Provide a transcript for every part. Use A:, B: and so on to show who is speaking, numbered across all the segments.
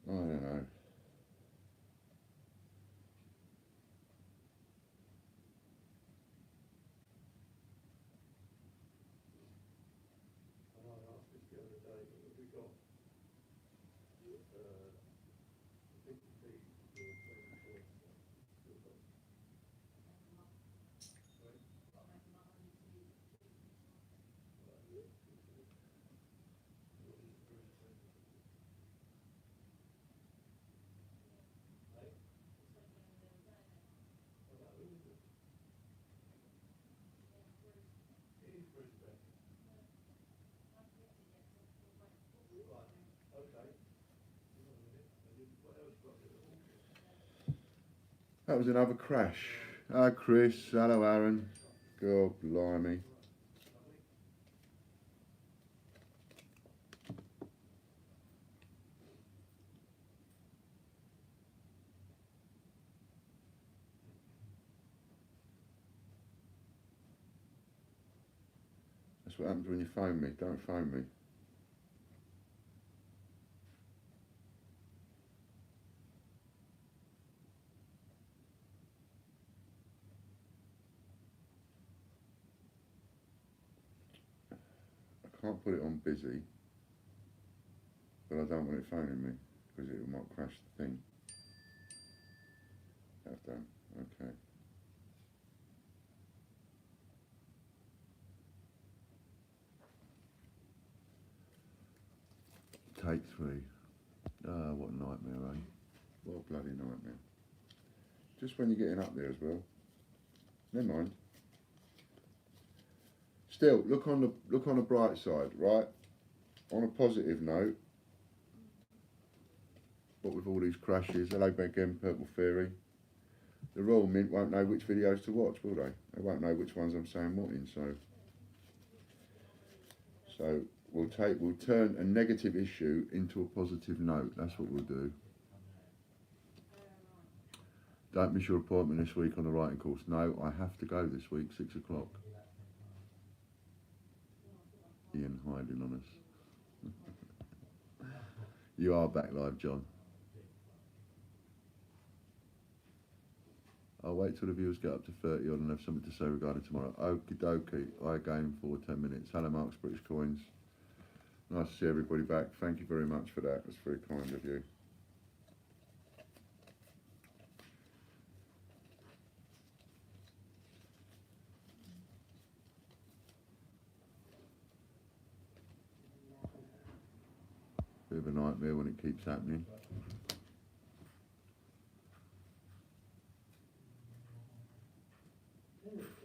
A: I don't know. That was another crash. Hi Chris, hello Aaron. God blimey. That's what happens when you phone me. Don't phone me. I can't put it on busy, but I don't want it phoning me because it might crash the thing. Have done. Okay. Take three. Ah, what a nightmare, eh? What a bloody nightmare. Just when you're getting up there as well. Never mind. Still, look on the bright side, right? On a positive note, what with all these crashes, hello again, Purple Fairy. The Royal Mint won't know which videos to watch, will they? They won't know which ones I'm saying what in, so we'll turn a negative issue into a positive note. That's what we'll do. Don't miss your appointment this week on the writing course. No, I have to go this week, 6 o'clock. Ian hiding on us. You are back live, John. I'll wait till the viewers get up to 30 odd and have something to say regarding tomorrow. Okie dokie. I game for 10 minutes. Hello, Mark's British Coins. Nice to see everybody back. Thank you very much for that. That's very kind of you. Bit of a nightmare when it keeps happening.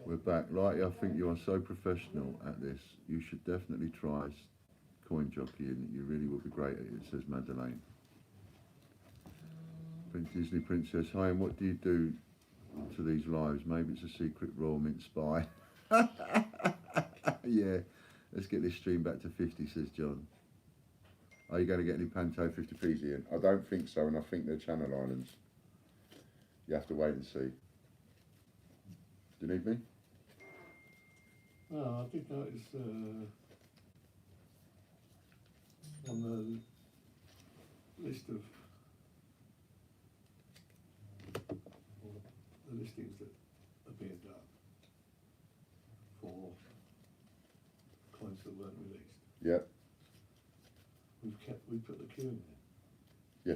A: We're back. Lighty, I think you are so professional at this. You should definitely try Coin Jockey and you really would be great at it, says Madeleine. Prince Disney Princess, hi, and what do you do to these lives? Maybe it's a secret Royal Mint spy. Yeah, let's get this stream back to 50, says John. Are you going to get any Panto 50p's in? I don't think so, and I think they're Channel Islands. You have to wait and see. Do you need me?
B: No, I did notice on the list of the listings that are being done for coins that weren't released.
A: Yep.
B: We put the queue in
A: Yeah.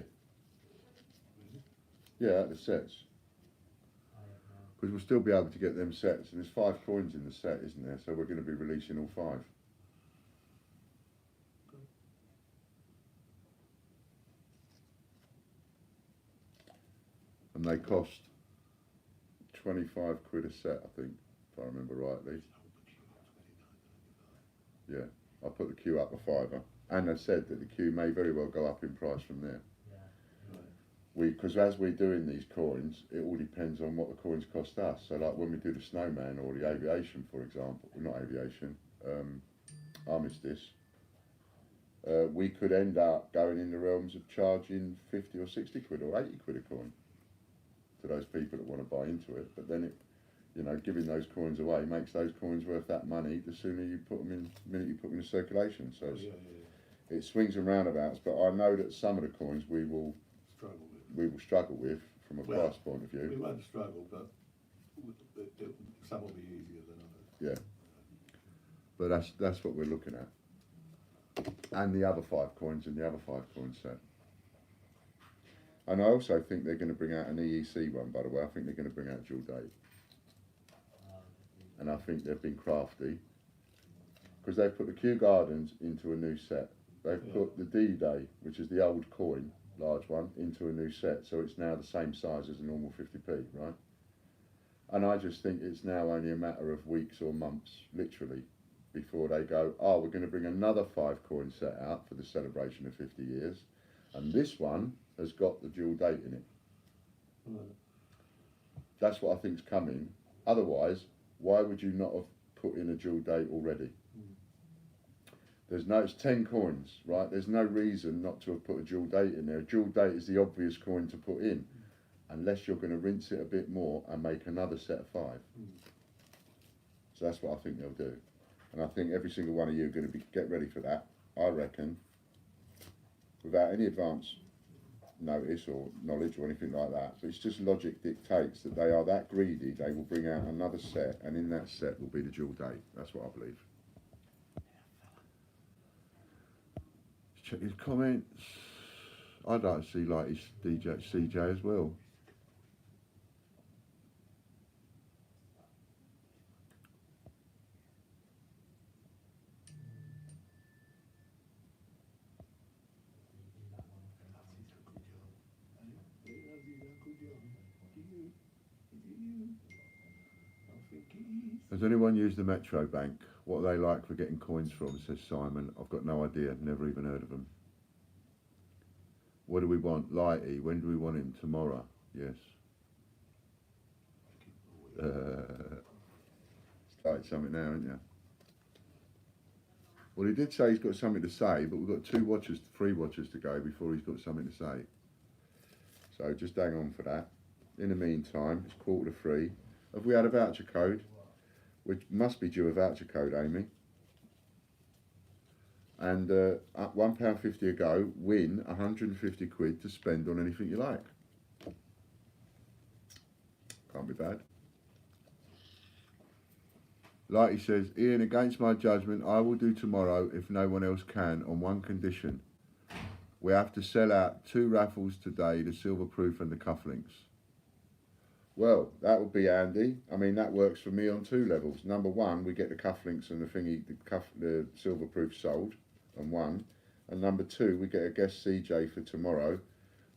B: there.
A: Yeah, at the sets. Because we'll still be able to get them sets, and there's 5 coins in the set, isn't there? So we're going to be releasing all 5. And they cost 25 quid a set, I think, if I remember rightly. Yeah, I put the queue up a £5, and I said that the queue may very well go up in price from there. Because as we're doing these coins, it all depends on what the coins cost us. So like when we do the snowman or the aviation, for example, well, not aviation, armistice, we could end up going in the realms of charging 50 or 60 quid or 80 quid a coin to those people that want to buy into it. But then it, you know, giving those coins away makes those coins worth that money the sooner you put them in, the minute you put them in circulation. So it swings and roundabouts, but I know that some of the coins we will struggle with from a price point of view.
B: We won't struggle, but some will be easier than others.
A: Yeah. But that's what we're looking at. And the other 5 coins and the other 5 coin set. And I also think they're going to bring out an EEC one, by the way. I think they're going to bring out dual date. And I think they've been crafty. Because they've put the Kew Gardens into a new set. They've put the D-Day, which is the old coin, large one, into a new set. So it's now the same size as a normal 50p, right? And I just think it's now only a matter of weeks or months, literally, before they go, oh, we're going to bring another 5 coin set out for the celebration of 50 years. And this one has got the dual date in it. That's what I think's coming. Otherwise, why would you not have put in a dual date already? It's 10 coins, right? There's no reason not to have put a dual date in there. A dual date is the obvious coin to put in, unless you're going to rinse it a bit more and make another set of 5. So that's what I think they'll do. And I think every single one of you are going to get ready for that, I reckon, without any advance notice or knowledge or anything like that. But it's just logic dictates that they are that greedy, they will bring out another set, and in that set will be the dual date. That's what I believe. Check his comments. I'd like to see like his CJ as well. Has anyone used the Metro Bank? What are they like for getting coins from, says Simon. I've got no idea, never even heard of them. What do we want? Lighty, when do we want him? Tomorrow, yes. Started something now, haven't you? Well, he did say he's got something to say, but we've got 3 watches to go before he's got something to say. So just hang on for that. In the meantime, it's 2:45. Have we had a voucher code? We must be due a voucher code, Amy. And at £1.50 a go, win 150 quid to spend on anything you like. Can't be bad. Like he says, Ian, against my judgment, I will do tomorrow if no one else can, on one condition. We have to sell out 2 raffles today, the silver proof and the cufflinks. Well, that would be handy. I mean, that works for me on 2 levels. Number 1, we get the cufflinks and the silver proof sold, and 1. And number 2, we get a guest CJ for tomorrow,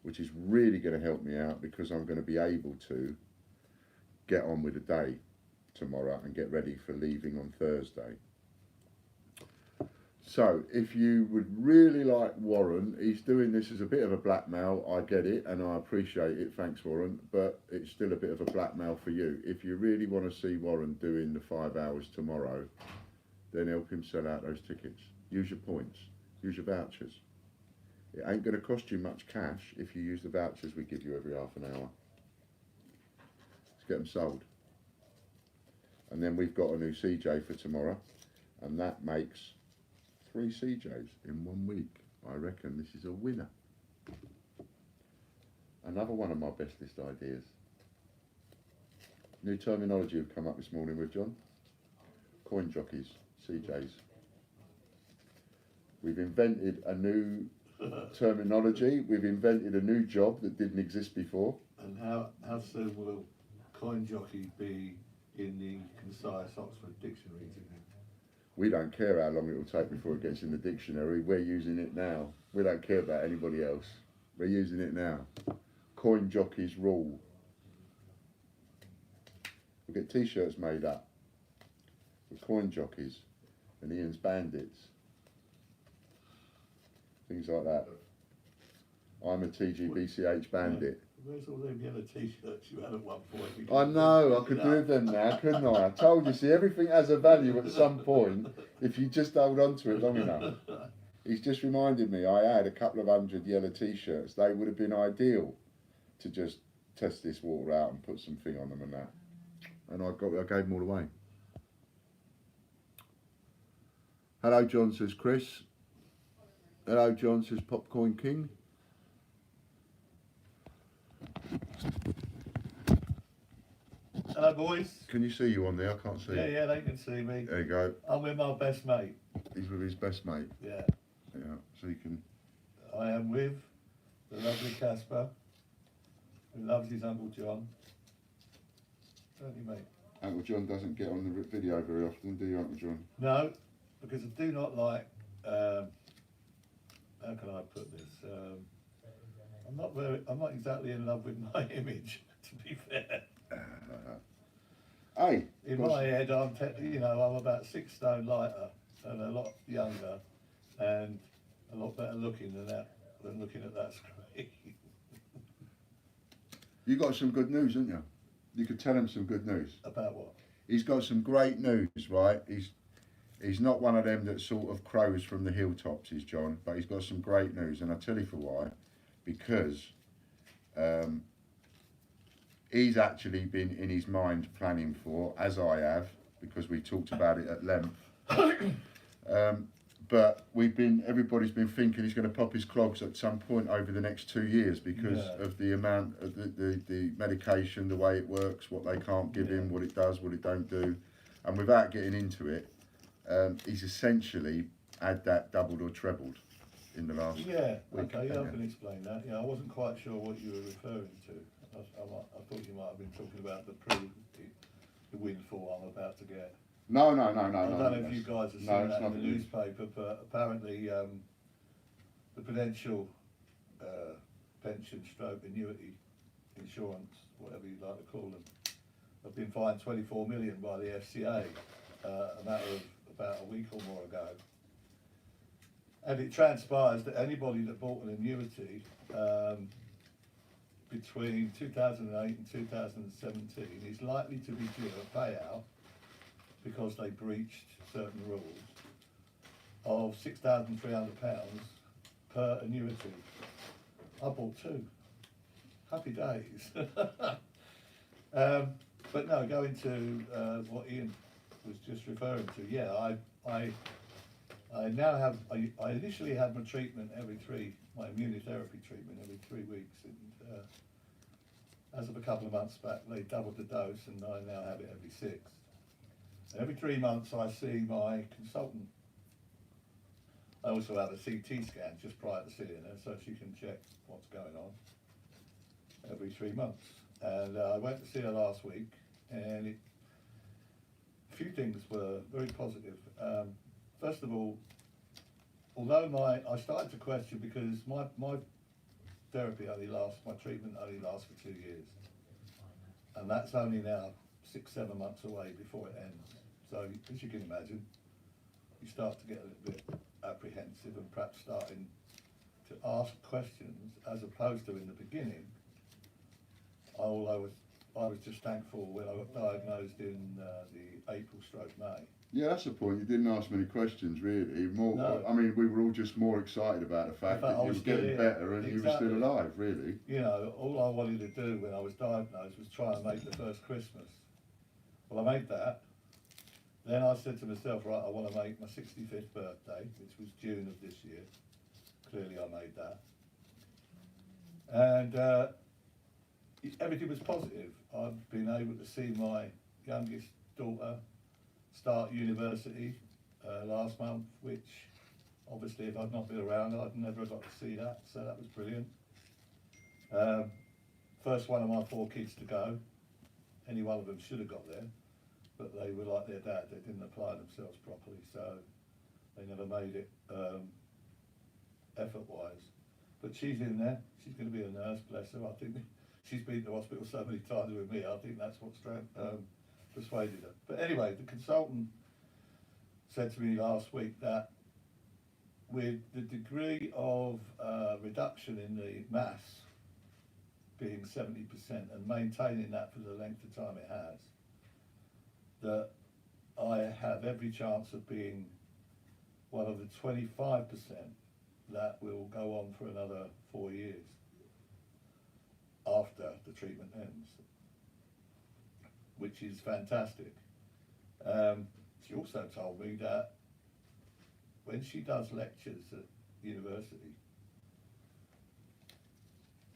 A: which is really going to help me out because I'm going to be able to get on with the day tomorrow and get ready for leaving on Thursday. So, if you would really like Warren, he's doing this as a bit of a blackmail, I get it, and I appreciate it, thanks Warren, but it's still a bit of a blackmail for you. If you really want to see Warren doing the 5 hours tomorrow, then help him sell out those tickets. Use your points, use your vouchers. It ain't going to cost you much cash if you use the vouchers we give you every half an hour. Let's get them sold. And then we've got a new CJ for tomorrow, and that makes 3 CJs in 1 week. I reckon this is a winner. Another one of my best list ideas. New terminology have come up this morning with John. Coin jockeys, CJs. We've invented a new terminology. We've invented a new job that didn't exist before.
B: And how soon will coin jockey be in the concise Oxford Dictionary, do you think?
A: We don't care how long it will take before it gets in the dictionary. We're using it now. We don't care about anybody else. We're using it now. Coin jockeys rule. We'll get t-shirts made up with coin jockeys and Ian's bandits. Things like that. I'm a TGBCH bandit.
B: Where's all them yellow t-shirts you had at one point?
A: I know, I could do them now, couldn't I? I told you, see, everything has a value at some point if you just hold on to it long enough. He's just reminded me, I had a couple of 100 yellow t-shirts. They would have been ideal to just test this water out and put something on them and that. And I gave them all away. Hello, John, says Chris. Hello, John, says Popcorn King.
B: Hello, boys.
A: Can you see you on there? I can't see.
B: Yeah, they can see me.
A: There you go.
B: I'm with my best mate.
A: He's with his best mate.
B: Yeah.
A: Yeah, so you can...
B: I am with the lovely Casper, who loves his Uncle John. Don't you, mate?
A: Uncle John doesn't get on the video very often, do you, Uncle John?
B: No, because I do not like, how can I put this? I'm not exactly in love with my image, to be fair.
A: Hey!
B: In my head, I'm about 6 stone lighter and a lot younger and a lot better looking than looking at that screen.
A: You got some good news, haven't you? You could tell him some good news.
B: About what?
A: He's got some great news, right? He's not one of them that sort of crows from the hilltops, is John, but he's got some great news, and I'll tell you for why. Because he's actually been in his mind planning for, as I have, because we talked about it at length. But everybody's been thinking he's going to pop his clogs at some point over the next 2 years because of the amount of the medication, the way it works, what they can't give him, what it does, what it don't do. And without getting into it, he's essentially had that doubled or trebled in the last week.
B: Okay, I can explain that. Yeah, I wasn't quite sure what you were referring to. I thought you might have been talking about the windfall I'm about to get.
A: No.
B: I don't know if you guys have seen that in the newspaper, but apparently the Prudential pension stroke annuity insurance, whatever you'd like to call them, have been fined 24 million by the FCA a matter of about a week or more ago. And it transpires that anybody that bought an annuity between 2008 and 2017 is likely to be due a payout, because they breached certain rules, of £6,300 per annuity. I bought 2. Happy days. But no, going to what Ian was just referring to, yeah, I now have, I initially had my treatment my immunotherapy treatment every 3 weeks, and as of a couple of months back, they doubled the dose, and I now have it every 6. Every 3 months I see my consultant. I also have a CT scan just prior to seeing her, so she can check what's going on every 3 months. And I went to see her last week, and a few things were very positive. First of all, although I started to question, because my therapy my treatment only lasts for 2 years. And that's only now 6-7 months away before it ends. So, as you can imagine, you start to get a little bit apprehensive and perhaps starting to ask questions, as opposed to in the beginning. I was just thankful when I got diagnosed in the April/May.
A: Yeah, that's the point. You didn't ask many questions, really.
B: No.
A: I mean, we were all just more excited about the fact that you were getting better and you were still alive, really.
B: You know, all I wanted to do when I was diagnosed was try and make the first Christmas. Well, I made that. Then I said to myself, right, I want to make my 65th birthday, which was June of this year. Clearly I made that. And everything was positive. I've been able to see my youngest daughter start university last month, which obviously if I'd not been around, I'd never got to see that, so that was brilliant. First one of my 4 kids to go. Any one of them should have got there, but they were like their dad, they didn't apply themselves properly, so they never made it effort-wise. But she's in there, she's going to be a nurse, bless her. I think she's been to hospital so many times with me, I think that's what persuaded her. But anyway, the consultant said to me last week that with the degree of reduction in the mass being 70% and maintaining that for the length of time it has, that I have every chance of being one of the 25% that will go on for another 4 years after the treatment ends, which is fantastic. She also told me that when she does lectures at university.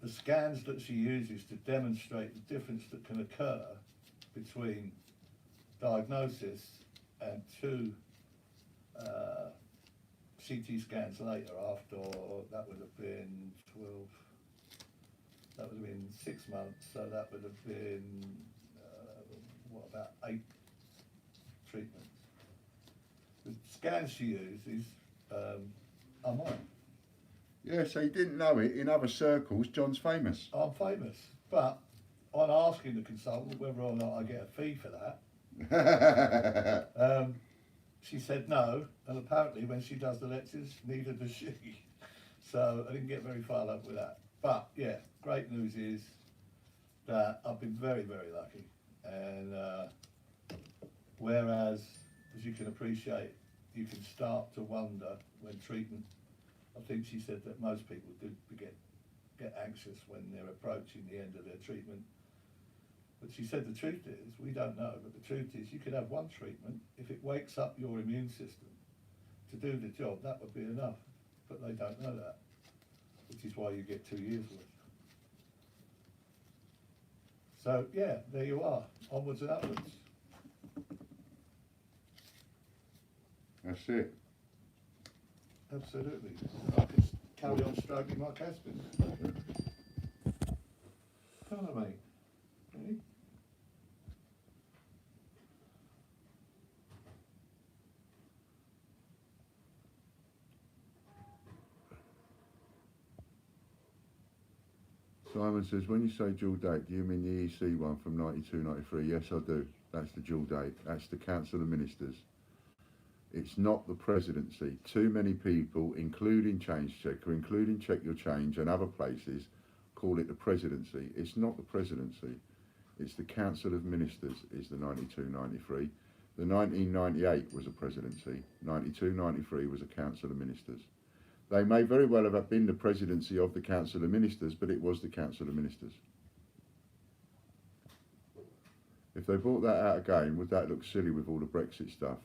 B: The scans that she uses to demonstrate the difference that can occur between diagnosis and two CT scans later, after that would have been 6 months, so that would have been about 8 treatments. The scans she uses are mine.
A: Yeah, so you didn't know it. In other circles, John's famous.
B: I'm famous, but on asking the consultant whether or not I get a fee for that, she said no, and apparently when she does the lectures, neither does she. So I didn't get very far up with that. But yeah, great news is that I've been very, very lucky. And whereas, as you can appreciate, you can start to wonder when treatment, I think she said that most people do get anxious when they're approaching the end of their treatment. But she said the truth is, we don't know, but the truth is you could have one treatment, if it wakes up your immune system to do the job, that would be enough. But they don't know that, which is why you get 2 years worth. So yeah, there you are, onwards and upwards.
A: That's it.
B: Absolutely. I could carry on stroking my Caspian. Can't I, mate? Ready?
A: Simon says, when you say dual date, do you mean the EC one from 92, 93? Yes, I do. That's the dual date. That's the Council of Ministers. It's not the presidency. Too many people, including Change Checker, including Check Your Change and other places, call it the presidency. It's not the presidency. It's the Council of Ministers is the 92, 93. The 1998 was a presidency. 92, 93 was a Council of Ministers. They may very well have been the presidency of the Council of Ministers, but it was the Council of Ministers. If they brought that out again, would that look silly with all the Brexit stuff?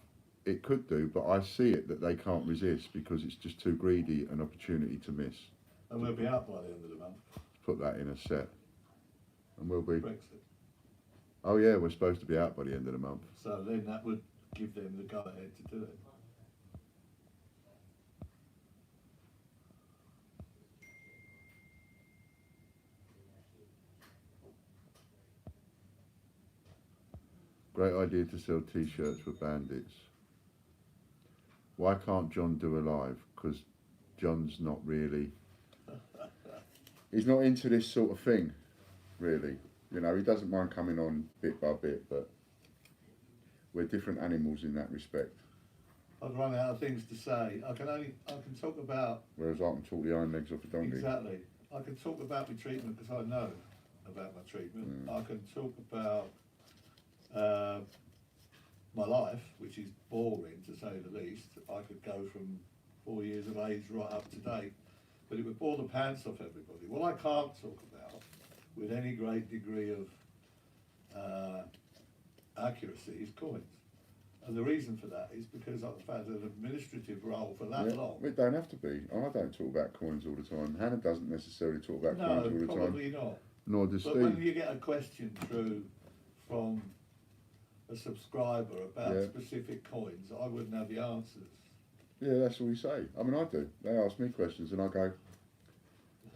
A: It could do, but I see it that they can't resist because it's just too greedy an opportunity to miss.
B: And we'll be out by the end of the month.
A: Put that in a set. And we'll be...
B: Brexit.
A: Oh yeah, we're supposed to be out by the end of the month.
B: So then that would give them the go-ahead to do it.
A: Great idea to sell t-shirts for bandits. Why can't John do a live? Because John's not really... He's not into this sort of thing, really. You know, he doesn't mind coming on bit by bit, but we're different animals in that respect.
B: I'd run out of things to say. I can talk about...
A: Whereas I can talk the iron legs off a donkey.
B: Exactly. I can talk about my treatment because I know about my treatment. I can talk about my life, which is boring to say the least. I could go from 4 years of age right up to date, but it would bore the pants off everybody. What I can't talk about with any great degree of accuracy is coins. And the reason for that is because I've had an administrative role for that long.
A: It don't have to be. I don't talk about coins all the time. Hannah doesn't necessarily talk about coins all the time.
B: No, probably not.
A: Nor does
B: Steve. But when you get a question through from a subscriber about specific coins, I wouldn't have the answers.
A: Yeah, that's all you say. I mean, I do. They ask me questions and I go,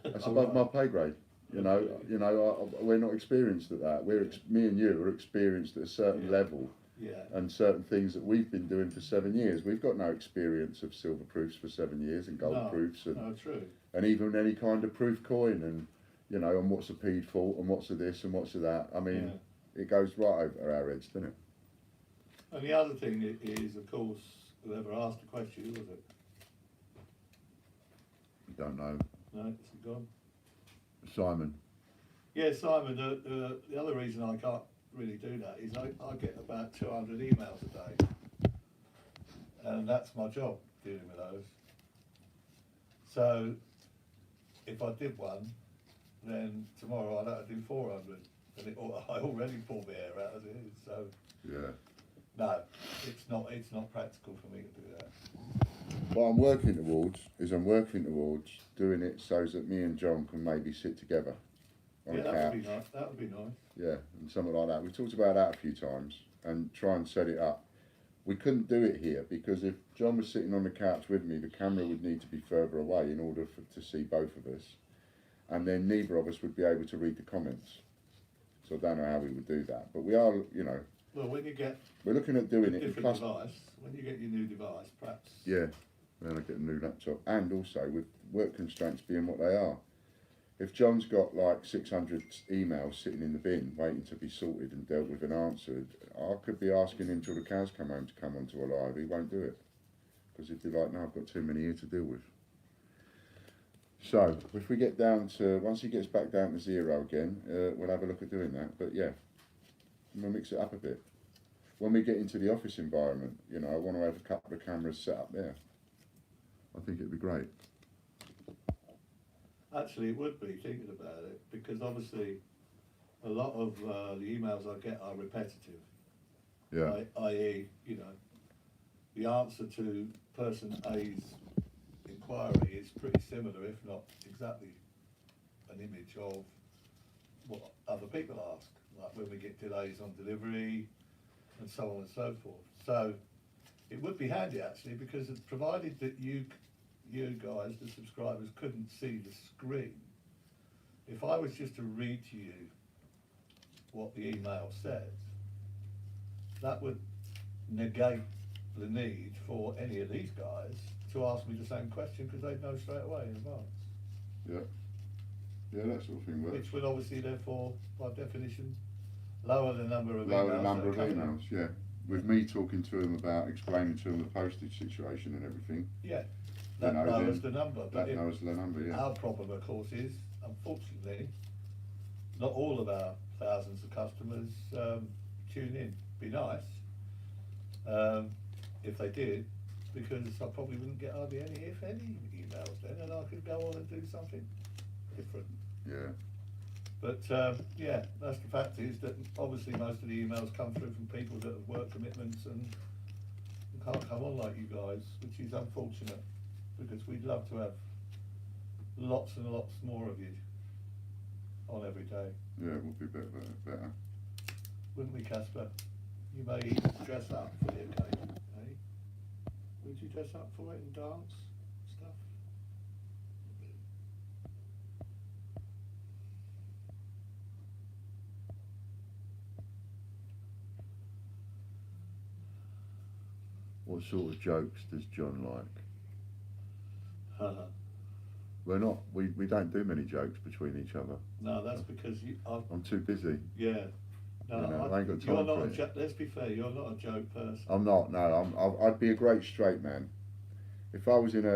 A: that's above my pay grade. You know, we're not experienced at that. Me and you are experienced at a certain level.
B: Yeah.
A: And certain things that we've been doing for 7 years. We've got no experience of silver proofs for 7 years and gold proofs and
B: true.
A: And even any kind of proof coin and, you know, and what's a peed fault and what's a this and what's a that. I mean, it goes right over our heads, doesn't it?
B: And the other thing is, of course, whoever asked the question, who was it?
A: Don't know.
B: No, it's gone.
A: Simon.
B: Yeah, Simon. The other reason I can't really do that is I get about 200 emails a day, and that's my job, dealing with those. So if I did one, then tomorrow I'd have to do 400, and I already pull my hair out as it is. So
A: yeah,
B: no, it's not practical for me to do that.
A: what I'm working towards doing it so that me and John can maybe sit together on
B: Yeah,
A: a couch.
B: that would be nice. That would be nice.
A: Yeah, and something like that. We talked about that a few times and try and set it up. We couldn't do it here because if John was sitting on the couch with me, the camera would need to be further away in order to see both of us, and then neither of us would be able to read the comments. So I don't know how we would do that, but we are, you know.
B: Well, when you get
A: we're looking at doing
B: a
A: it.
B: different device, when you get your new device, perhaps.
A: Yeah, then I get a new laptop, and also with work constraints being what they are. If John's got like 600 emails sitting in the bin waiting to be sorted and dealt with and answered, I could be asking him till the cows come home to come onto a live. He won't do it because he'd be like, no, I've got too many here to deal with. So if we get down to, once he gets back down to 0 again, we'll have a look at doing that. But yeah, we'll mix it up a bit. When we get into the office environment, you know, I want to have a couple of cameras set up there. I think it'd be great.
B: Actually, it would be, thinking about it, because obviously a lot of the emails I get are repetitive.
A: Yeah.
B: I.e., you know, the answer to person A's inquiry is pretty similar, if not exactly an image of what other people ask, like when we get delays on delivery and so on and so forth. So it would be handy actually, because it's provided that you guys, the subscribers, couldn't see the screen. If I was just to read to you what the email says, that would negate the need for any of these guys to ask me the same question, because they'd know straight away in advance.
A: Yeah. Yeah, that sort of thing works.
B: Which would obviously, therefore, by definition, lower the number of
A: lower
B: emails.
A: the number of emails, yeah. With me talking to them about explaining to them the postage situation and everything.
B: Yeah, that lowers the number.
A: That lowers the number, yeah.
B: Our problem, of course, is, unfortunately, not all of our thousands of customers tune in. Be nice if they did, because I probably wouldn't get hardly any, if any, emails then, and I could go on and do something different.
A: Yeah.
B: But yeah, that's the fact is that obviously most of the emails come through from people that have work commitments and can't come on like you guys, which is unfortunate, because we'd love to have lots and lots more of you on every day.
A: Yeah, it would be better.
B: Wouldn't we, Casper? You may even dress up for the occasion, eh? Would you dress up for it and dance stuff?
A: What sort of jokes does John like? We're not. We don't do many jokes between each other.
B: No, that's because
A: I'm too busy.
B: Yeah. No,
A: you know, I ain't got time for it.
B: Let's be fair. You're not a joke person.
A: I'm not. No, I'd be a great straight man. If I was in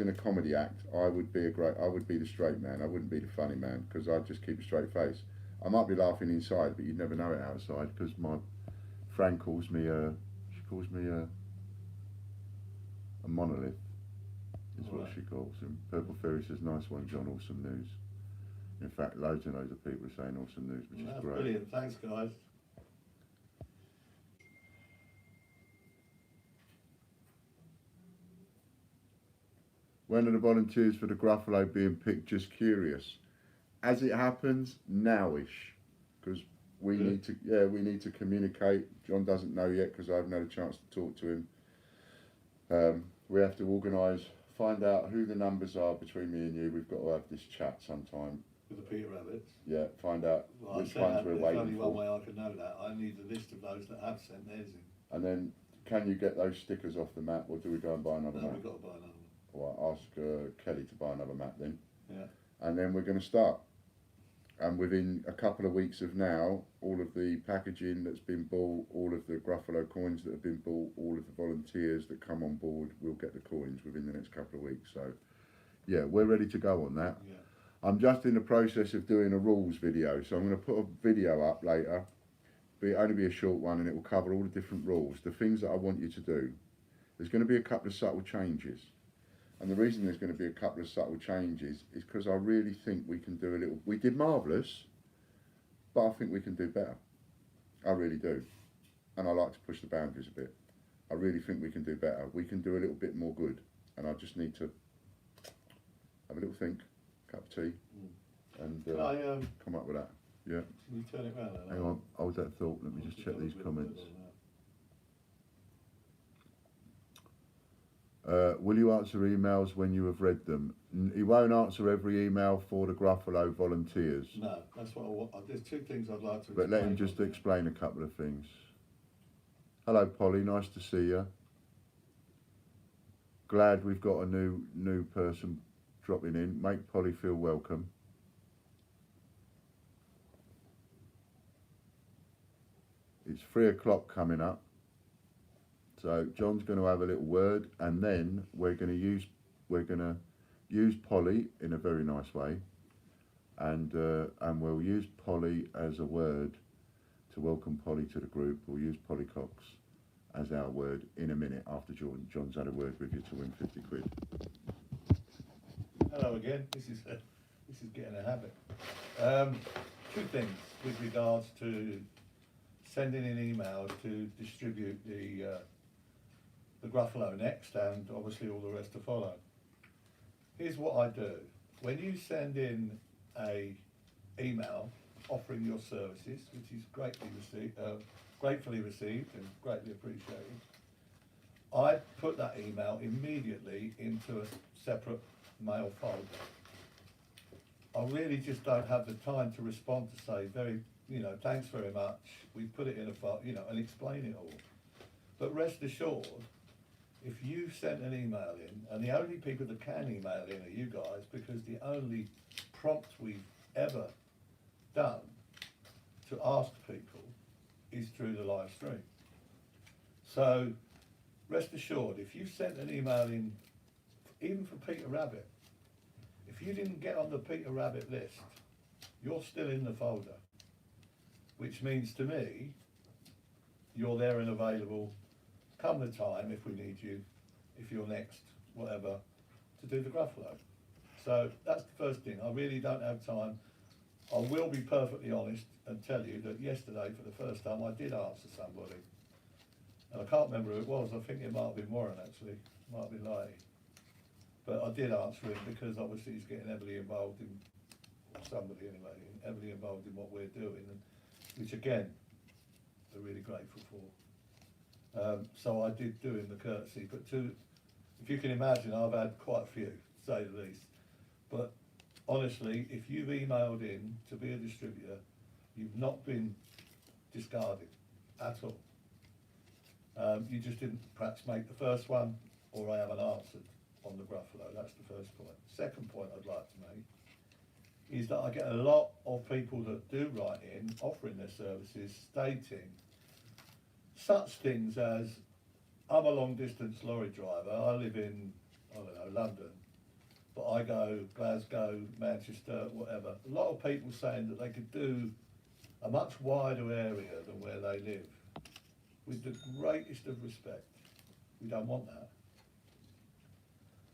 A: a comedy act, I would be the straight man. I wouldn't be the funny man, because I'd just keep a straight face. I might be laughing inside, but you'd never know it outside, because my Fran calls me a monolith, is what she calls him. Purple Fairy says, nice one, John, awesome news. In fact, loads and loads of people are saying awesome news, which is great.
B: Brilliant, thanks guys.
A: When are the volunteers for the Gruffalo being picked? Just curious. As it happens, nowish, because we need to communicate. John doesn't know yet because I haven't had a chance to talk to him. We have to organise, find out who the numbers are between me and you. We've got to have this chat sometime.
B: With the Peter Rabbits?
A: Yeah, find out which ones we're waiting for.
B: There's only one way I can know that. I need a list of those that have sent theirs in.
A: And then, can you get those stickers off the map, or do we go and buy another map?
B: We've got to buy another one.
A: Well, ask Kelly to buy another map then.
B: Yeah.
A: And then we're going to start. And within a couple of weeks of now, all of the packaging that's been bought, all of the Gruffalo coins that have been bought, all of the volunteers that come on board will get the coins within the next couple of weeks. So, yeah, we're ready to go on that.
B: Yeah.
A: I'm just in the process of doing a rules video, so I'm going to put a video up later. It'll only be a short one, and it will cover all the different rules, the things that I want you to do. There's going to be a couple of subtle changes. And the reason there's going to be a couple of subtle changes is because I really think we can do a little... We did marvellous, but I think we can do better. I really do. And I like to push the boundaries a bit. I really think we can do better. We can do a little bit more good. and I just need to have a little think, cup of tea, and
B: Can I,
A: come up with that. Yeah.
B: can you turn it round? then?
A: Hang on, hold that thought. Let me just check these comments. Will you answer emails when you have read them? He won't answer every email for the Gruffalo volunteers.
B: No, that's what I want. There's two things I'd like to
A: But let him
B: explain.
A: just explain a couple of things. Hello, Polly. Nice to see you. Glad we've got a new person dropping in. Make Polly feel welcome. It's 3 o'clock coming up. So John's going to have a little word, and then we're going to use Polly in a very nice way, and we'll use Polly as a word to welcome Polly to the group. We'll use Polly Cox as our word in a minute after John's had a word with you to win 50 quid.
B: Hello again. This is getting a habit. Two things with regards to sending in emails to distribute the Gruffalo next, and obviously all the rest to follow. Here's what I do. When you send in a email offering your services, which is gratefully received and greatly appreciated, I put that email immediately into a separate mail folder. I really just don't have the time to respond to say thanks very much, we put it in a file, and explain it all. But rest assured, if you sent an email in, and the only people that can email in are you guys, because the only prompt we've ever done to ask people is through the live stream. So rest assured, if you sent an email in, even for Peter Rabbit, if you didn't get on the Peter Rabbit list, you're still in the folder, which means to me, you're there and available come the time if we need you, if you're next, whatever, to do the Gruffalo. So that's the first thing. I really don't have time. I will be perfectly honest and tell you that yesterday, for the first time, I did answer somebody. And I can't remember who it was. I think it might have been Warren, actually. It might have been Larry. But I did answer him because obviously he's getting heavily involved in, somebody anyway, heavily involved in what we're doing, and which again, we're really grateful for. So I did do him the courtesy, but if you can imagine, I've had quite a few, to say the least. But honestly, if you've emailed in to be a distributor, you've not been discarded at all. You just didn't perhaps make the first one, or I haven't answered on the Gruffalo. That's the first point. Second point I'd like to make is that I get a lot of people that do write in offering their services, stating such things as, I'm a long distance lorry driver, I live in, London, but I go Glasgow, Manchester, whatever. A lot of people saying that they could do a much wider area than where they live. With the greatest of respect, we don't want that.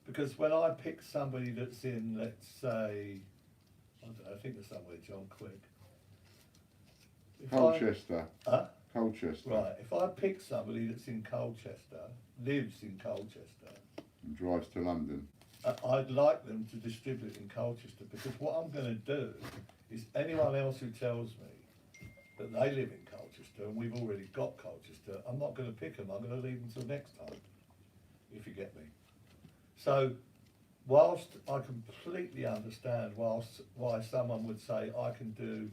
B: Because when I pick somebody that's in, let's say, I think there's somewhere, John, quick.
A: Colchester.
B: Huh?
A: Colchester.
B: Right, if I pick somebody that's in Colchester, lives in Colchester,
A: And drives to London.
B: I'd like them to distribute in Colchester, because what I'm going to do is anyone else who tells me that they live in Colchester and we've already got Colchester, I'm not going to pick them, I'm going to leave them till next time, if you get me. So, whilst I completely understand why someone would say I can do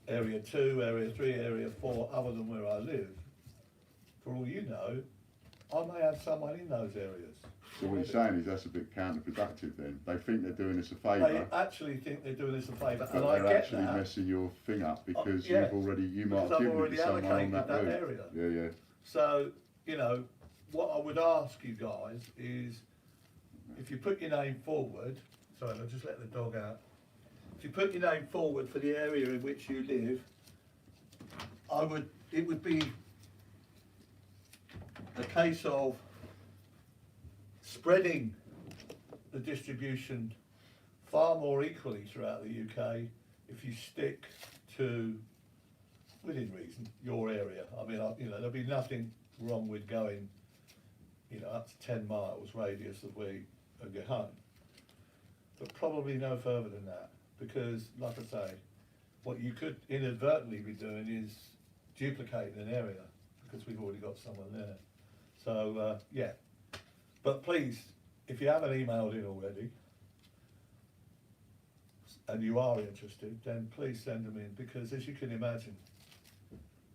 B: Area 2, Area 3, Area 4, other than where I live, for all you know, I may have someone in those areas.
A: So what he's saying is that's a bit counterproductive then. They think they're doing us a favour.
B: They actually think they're doing us a favour,
A: but
B: and I
A: they're
B: get
A: actually
B: that.
A: messing your thing up because
B: Yeah,
A: you might have given it to someone on that route.
B: area.
A: Yeah.
B: So, what I would ask you guys is, if you put your name forward, sorry, I'll just let the dog out. If you put your name forward for the area in which you live, it would be a case of spreading the distribution far more equally throughout the UK if you stick to, within reason, your area. I mean, there'll be nothing wrong with going, you know, up to 10 miles radius of where you of your home. But probably no further than that, because like I say, what you could inadvertently be doing is duplicating an area, because we've already got someone there. So, yeah. But please, if you haven't emailed in already, and you are interested, then please send them in, because as you can imagine,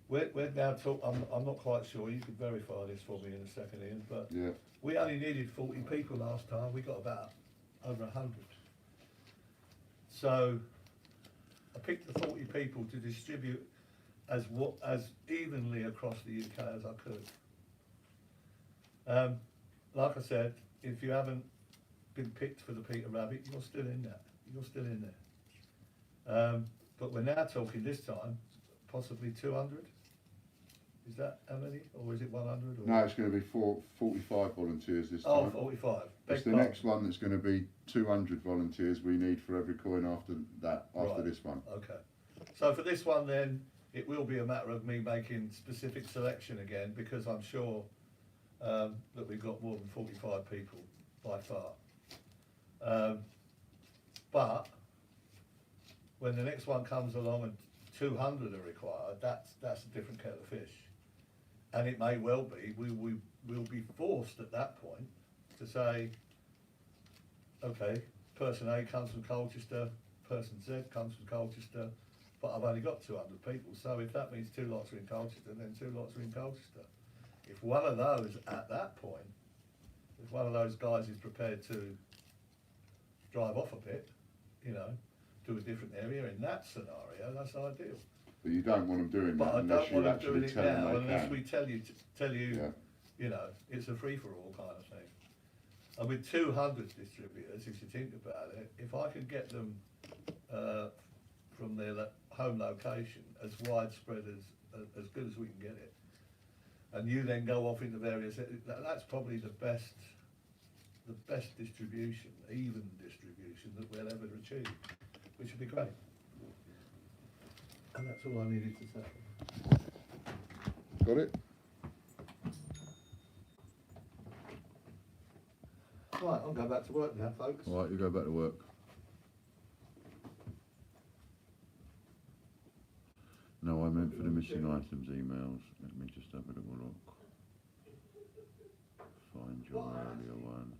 B: we're now I'm not quite sure, you could verify this for me in a second, Ian, but
A: Yeah.
B: we only needed 40 people last time, we got about over 100. So I picked the 40 people to distribute as evenly across the UK as I could. Like I said, if you haven't been picked for the Peter Rabbit, you're still in there. You're still in there. But we're now talking this time, possibly 200. Is that how many? Or is it 100? Or?
A: No, it's going to be 45 volunteers this time.
B: 45.
A: It's the next one that's going to be 200 volunteers we need for every coin after that, after this one.
B: Okay. So for this one then, it will be a matter of me making specific selection again, because I'm sure that we've got more than 45 people by far. But when the next one comes along and 200 are required, that's a different kettle of fish. And it may well be, we will be forced at that point to say, okay, person A comes from Colchester, person Z comes from Colchester, but I've only got 200 people. So if that means 2 lots are in Colchester, then 2 lots are in Colchester. If one of those at that point, if one of those guys is prepared to drive off a bit, you know, to a different area, in that scenario, that's ideal.
A: But you don't want them doing
B: But
A: that
B: I
A: unless
B: don't
A: you
B: want them
A: actually
B: doing it
A: tell them
B: now,
A: they
B: unless
A: can.
B: we tell you,
A: Yeah.
B: you know, it's a free-for-all kind of thing. And with 200 distributors, if you think about it, if I could get them from their home location as widespread as good as we can get it, and you then go off into various, that's probably the best distribution, even distribution that we'll ever achieve, which would be great. And that's all I needed to say.
A: Got it?
B: Right, I'll go back to work now, folks.
A: All right, you go back to work. No, I meant for the missing items emails. Let me just have a little look. Find your earlier one.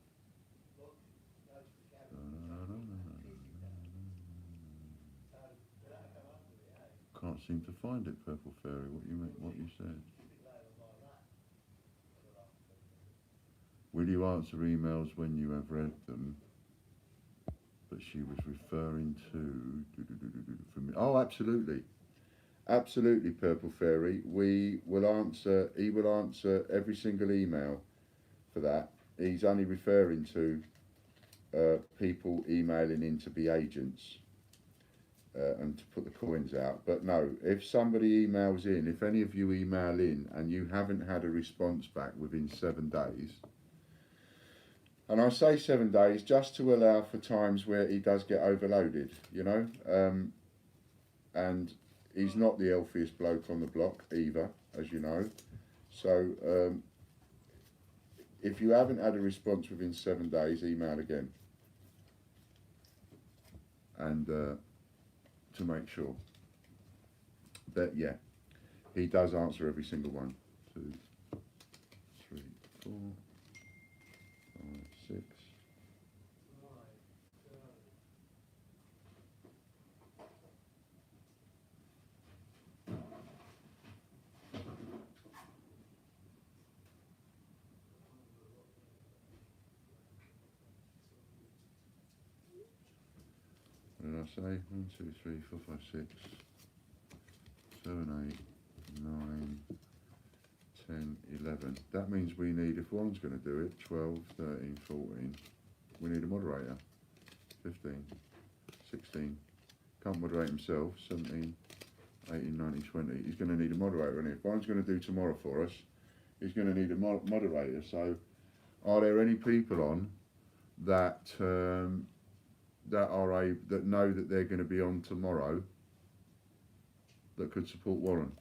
A: Can't seem to find it, Purple Fairy. What you said? Will you answer emails when you have read them? But she was referring to from me. Oh, absolutely. Absolutely, Purple Fairy. He will answer every single email for that. He's only referring to people emailing in to be agents and to put the coins out. But no, if somebody emails in, if any of you email in and you haven't had a response back within 7 days, and I say 7 days just to allow for times where he does get overloaded, you know, and he's not the healthiest bloke on the block either, as you know. So if you haven't had a response within 7 days, email again. And to make sure. But yeah, he does answer every single one. 2, 3, 4, 5, 6. What did I say? 1, 2, 3, 4, 5, 6, 7, 8, 9, 10, 11. That means we need, if one's going to do it, 12, 13, 14. We need a moderator. 15, 16. Can't moderate himself. 17, 18, 19, 20. He's going to need a moderator. And if one's going to do tomorrow for us, he's going to need a moderator. So, are there any people on that that know that they're going to be on tomorrow that could support Warren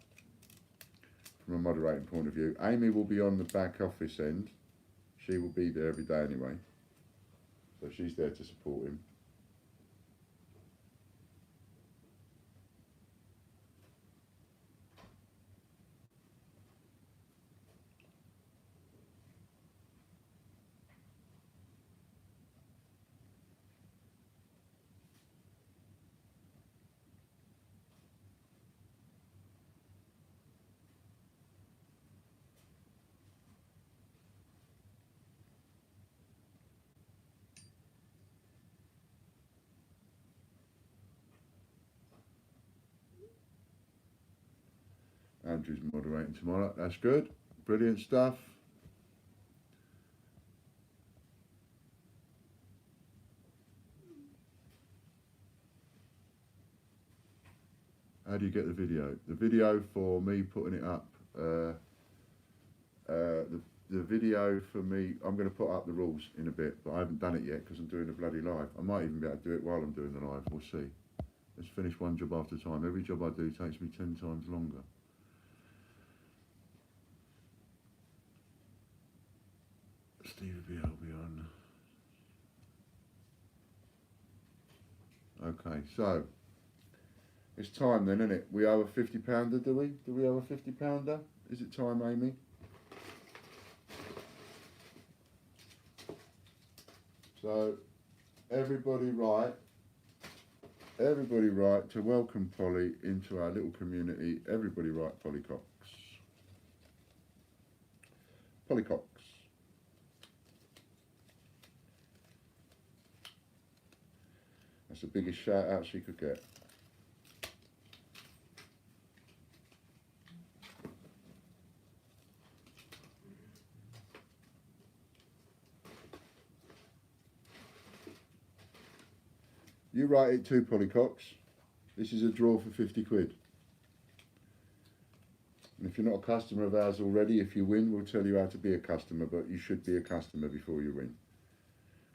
A: from a moderating point of view? Amy will be on the back office end, She will be there every day anyway. So she's there to support him. Andrew's moderating tomorrow. That's good. Brilliant stuff. How do you get the video? The video for me putting it up, the video for me, I'm going to put up the rules in a bit, but I haven't done it yet because I'm doing a bloody live. I might even be able to do it while I'm doing the live. We'll see. Let's finish one job after a time. Every job I do takes me 10 times longer. Steve B will be on. Okay, so it's time then, isn't it? We owe a £50, do we? Do we owe a £50? Is it time, Amy? So everybody write to welcome Polly into our little community. Everybody write Polly Cox. Polly Cox. That's the biggest shout out she could get. You write it too, Polly Cox. This is a draw for 50 quid. And if you're not a customer of ours already, if you win, we'll tell you how to be a customer, but you should be a customer before you win.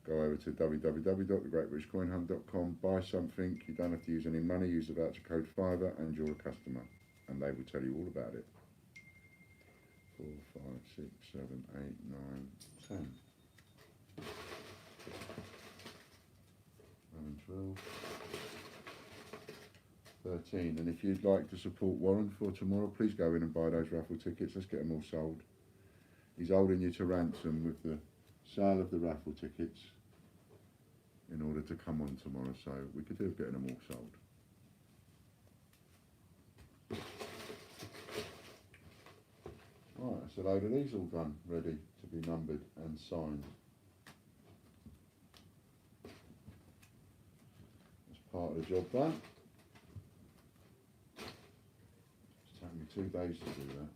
A: Go over to www.thegreatbritishcoinhunt.com, buy something. You don't have to use any money. Use the voucher code FIVER and you're a customer. And they will tell you all about it. 4, 5, 6, 7, 8, 9, 10. 11, 12, 13. And if you'd like to support Warren for tomorrow, please go in and buy those raffle tickets. Let's get them all sold. He's holding you to ransom with the sale of the raffle tickets in order to come on tomorrow, so we could do with getting them all sold. Right, that's a load of these all done, ready to be numbered and signed. Part of the job done. It's taken me 2 days to do that.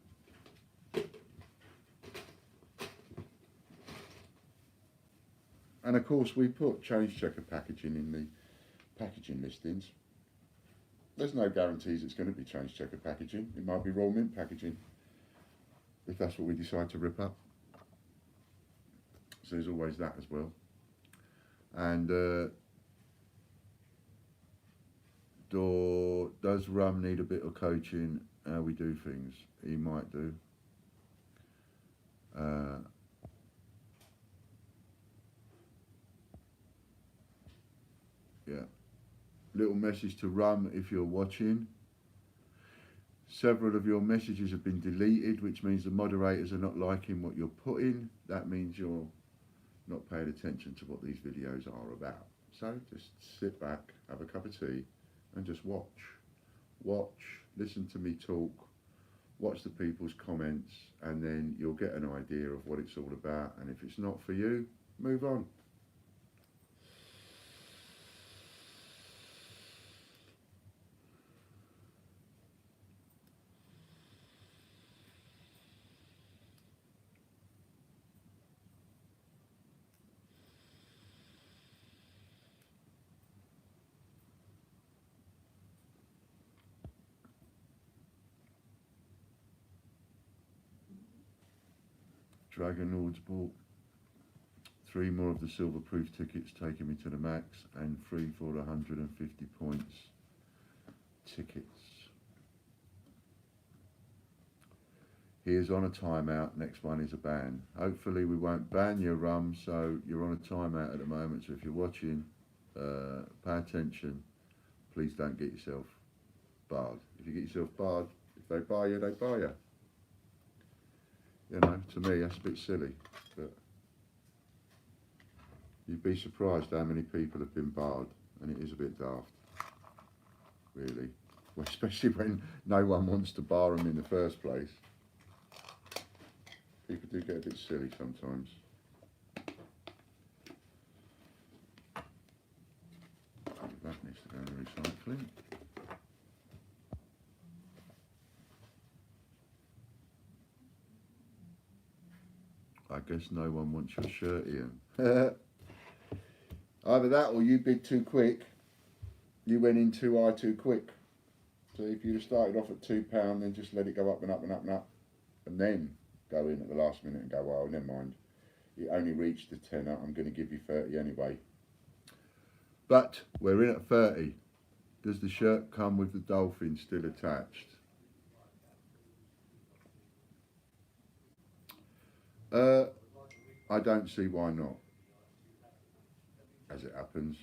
A: And of course we put change checker packaging in the packaging listings. There's no guarantees it's going to be change checker packaging. It might be raw mint packaging if that's what we decide to rip up. So there's always that as well. And does Rum need a bit of coaching how we do things? He might do. Yeah. Little message to Rum if you're watching. Several of your messages have been deleted, which means the moderators are not liking what you're putting. That means you're not paying attention to what these videos are about. So just sit back, have a cup of tea, and just watch, listen to me talk, watch the people's comments, and then you'll get an idea of what it's all about. And if it's not for you, move on. Dragon Lords bought 3 more of the silver proof tickets, taking me to the max, and 3 for the 150 points tickets. he is on a timeout. Next one is a ban. Hopefully we won't ban your rum, so you're on a timeout at the moment. So if you're watching, pay attention. Please don't get yourself barred. If you get yourself barred, if they bar you, they bar you. You know, to me that's a bit silly, but you'd be surprised how many people have been barred, and it is a bit daft, really. Well, especially when no one wants to bar them in the first place. People do get a bit silly sometimes. That needs to go in the recycling. I guess no one wants your shirt, Ian. Either that or you bid too quick. You went in too high too quick. So if you'd have started off at £2, then just let it go up and up and up and up, and then go in at the last minute and go, well, never mind. It only reached the tenner. I'm going to give you 30 anyway. But we're in at 30. Does the shirt come with the dolphin still attached? I don't see why not, as it happens.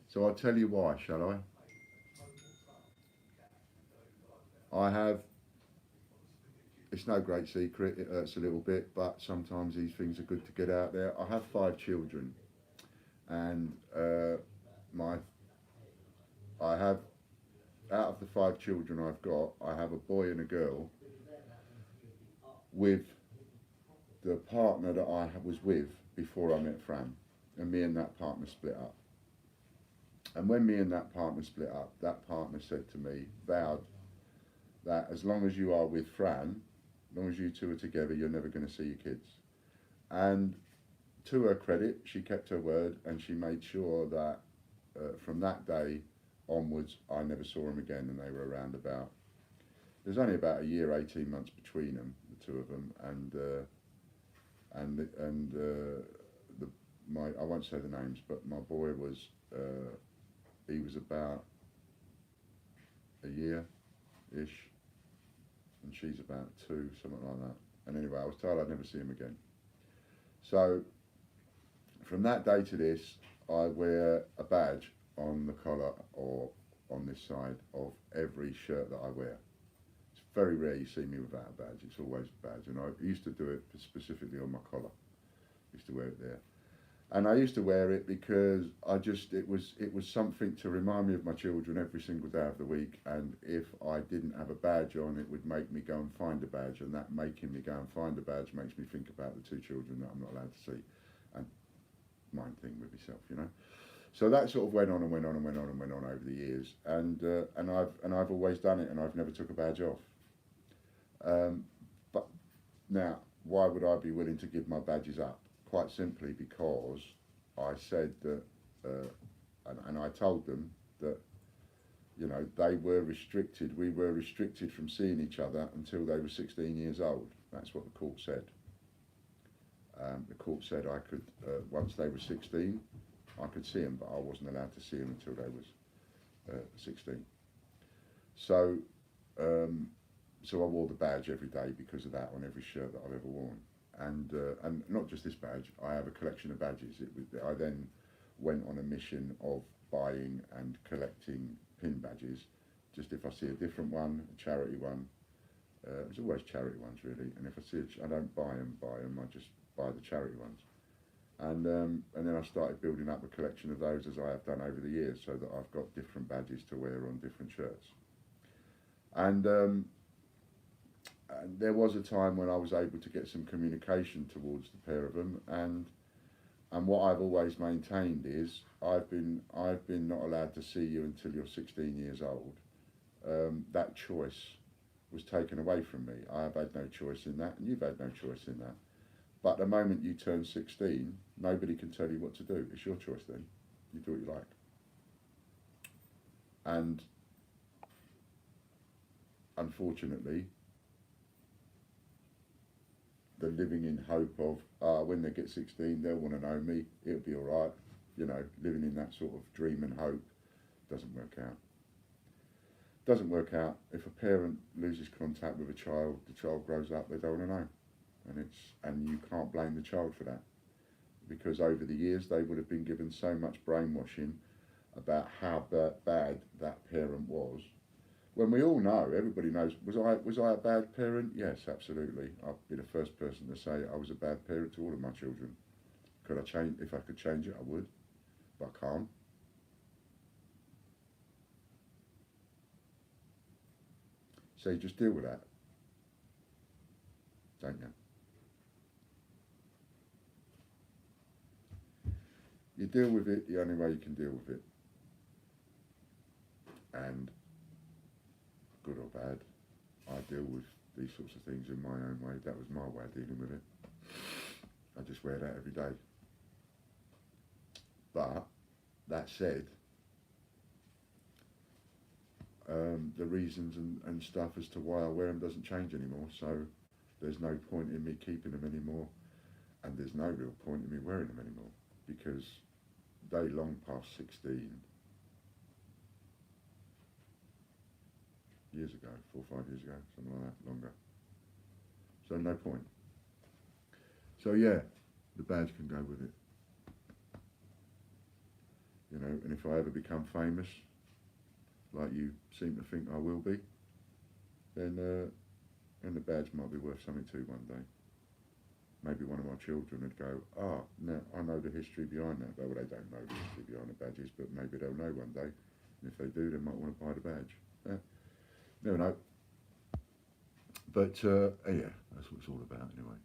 A: So I'll tell you why, shall I have, it's no great secret, it hurts a little bit, but sometimes these things are good to get out there. I have 5 children, and I have, out of the 5 children I've got, I have a boy and a girl with the partner that I was with before I met Fran, and me and that partner split up. And when me and that partner split up, that partner said to me, vowed that as long as you are with Fran, as long as you two are together, you're never going to see your kids. And to her credit, she kept her word, and she made sure that from that day onwards, I never saw them again, and they were around about, there's only about a year, 18 months between them, the two of them, I won't say the names, but my boy was, he was about a year-ish, and she's about 2, something like that. And anyway, I was told I'd never see him again. So from that day to this, I wear a badge on the collar or on this side of every shirt that I wear. It's very rare you see me without a badge. It's always a badge, and I used to do it specifically on my collar. I used to wear it there. And I used to wear it because it was something to remind me of my children every single day of the week, and if I didn't have a badge on, it would make me go and find a badge, and that making me go and find a badge makes me think about the 2 children that I'm not allowed to see, and mind thing with myself, you know. So that sort of went on and went on and went on and went on over the years, and I've always done it, and I've never took a badge off. But now, why would I be willing to give my badges up? Quite simply because I said that, and I told them that, you know, they were restricted, we were restricted from seeing each other until they were 16 years old. That's what the court said. The court said I could, once they were 16, I could see them, but I wasn't allowed to see them until they was 16. So, so I wore the badge every day because of that on every shirt that I've ever worn. And not just this badge, I have a collection of badges. I then went on a mission of buying and collecting pin badges, just if I see a different one, a charity one. It's always charity ones really, and if I see I don't buy them, I just buy the charity ones. And then I started building up a collection of those, as I have done over the years, so that I've got different badges to wear on different shirts. And there was a time when I was able to get some communication towards the pair of them, and what I've always maintained is I've been not allowed to see you until you're 16 years old. That choice was taken away from me. I have had no choice in that, and you've had no choice in that. But the moment you turn 16, nobody can tell you what to do. It's your choice then. You do what you like. And unfortunately, the living in hope of, when they get 16, they'll want to know me, it'll be all right. You know, living in that sort of dream and hope doesn't work out. Doesn't work out. If a parent loses contact with a child, the child grows up, they don't want to know, and you can't blame the child for that, because over the years they would have been given so much brainwashing about how bad that parent was. When we all know, everybody knows, was I a bad parent? Yes, absolutely. I'd be the first person to say I was a bad parent to all of my children. Could I change? If I could change it, I would, but I can't. So you just deal with that, don't you? You deal with it the only way you can deal with it. And good or bad, I deal with these sorts of things in my own way. That was my way of dealing with it. I just wear that every day. But that said, the reasons and stuff as to why I wear them doesn't change anymore, so there's no point in me keeping them anymore, and there's no real point in me wearing them anymore, because they long past 16 years ago, 4 or 5 years ago, something like that, longer. So no point. So yeah, the badge can go with it. You know, and if I ever become famous, like you seem to think I will be, then the badge might be worth something too one day. Maybe one of my children would go, now I know the history behind that. Well, they don't know the history behind the badges, but maybe they'll know one day. And if they do, they might want to buy the badge. Never know. But yeah, that's what it's all about anyway.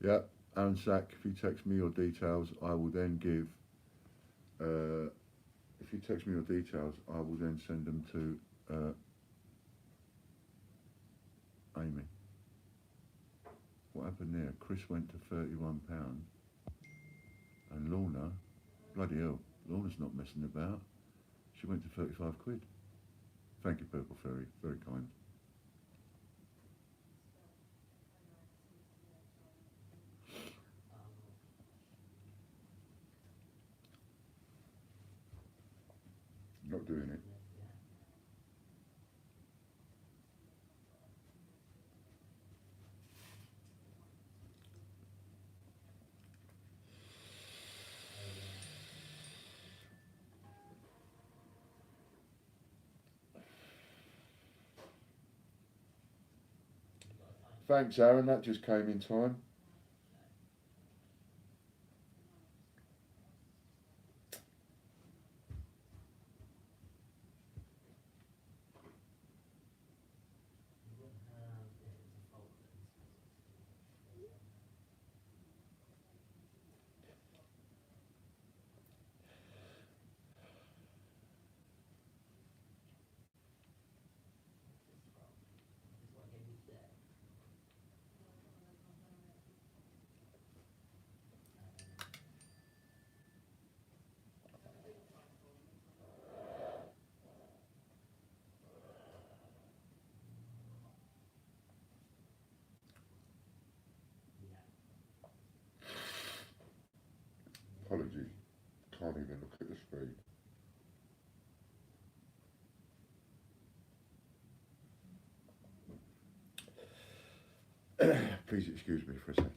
A: Yeah, Aaron Sack, if you text me your details, I will then give, if you text me your details, I will then send them to Amy. What happened there? Chris went to £31 and Lorna, bloody hell, Lorna's not messing about. She went to 35 quid. Thank you, Purple Fairy, very kind. Not doing it. Thanks, Aaron, that just came in time. Apologies, can't even look at the screen. Please excuse me for a second.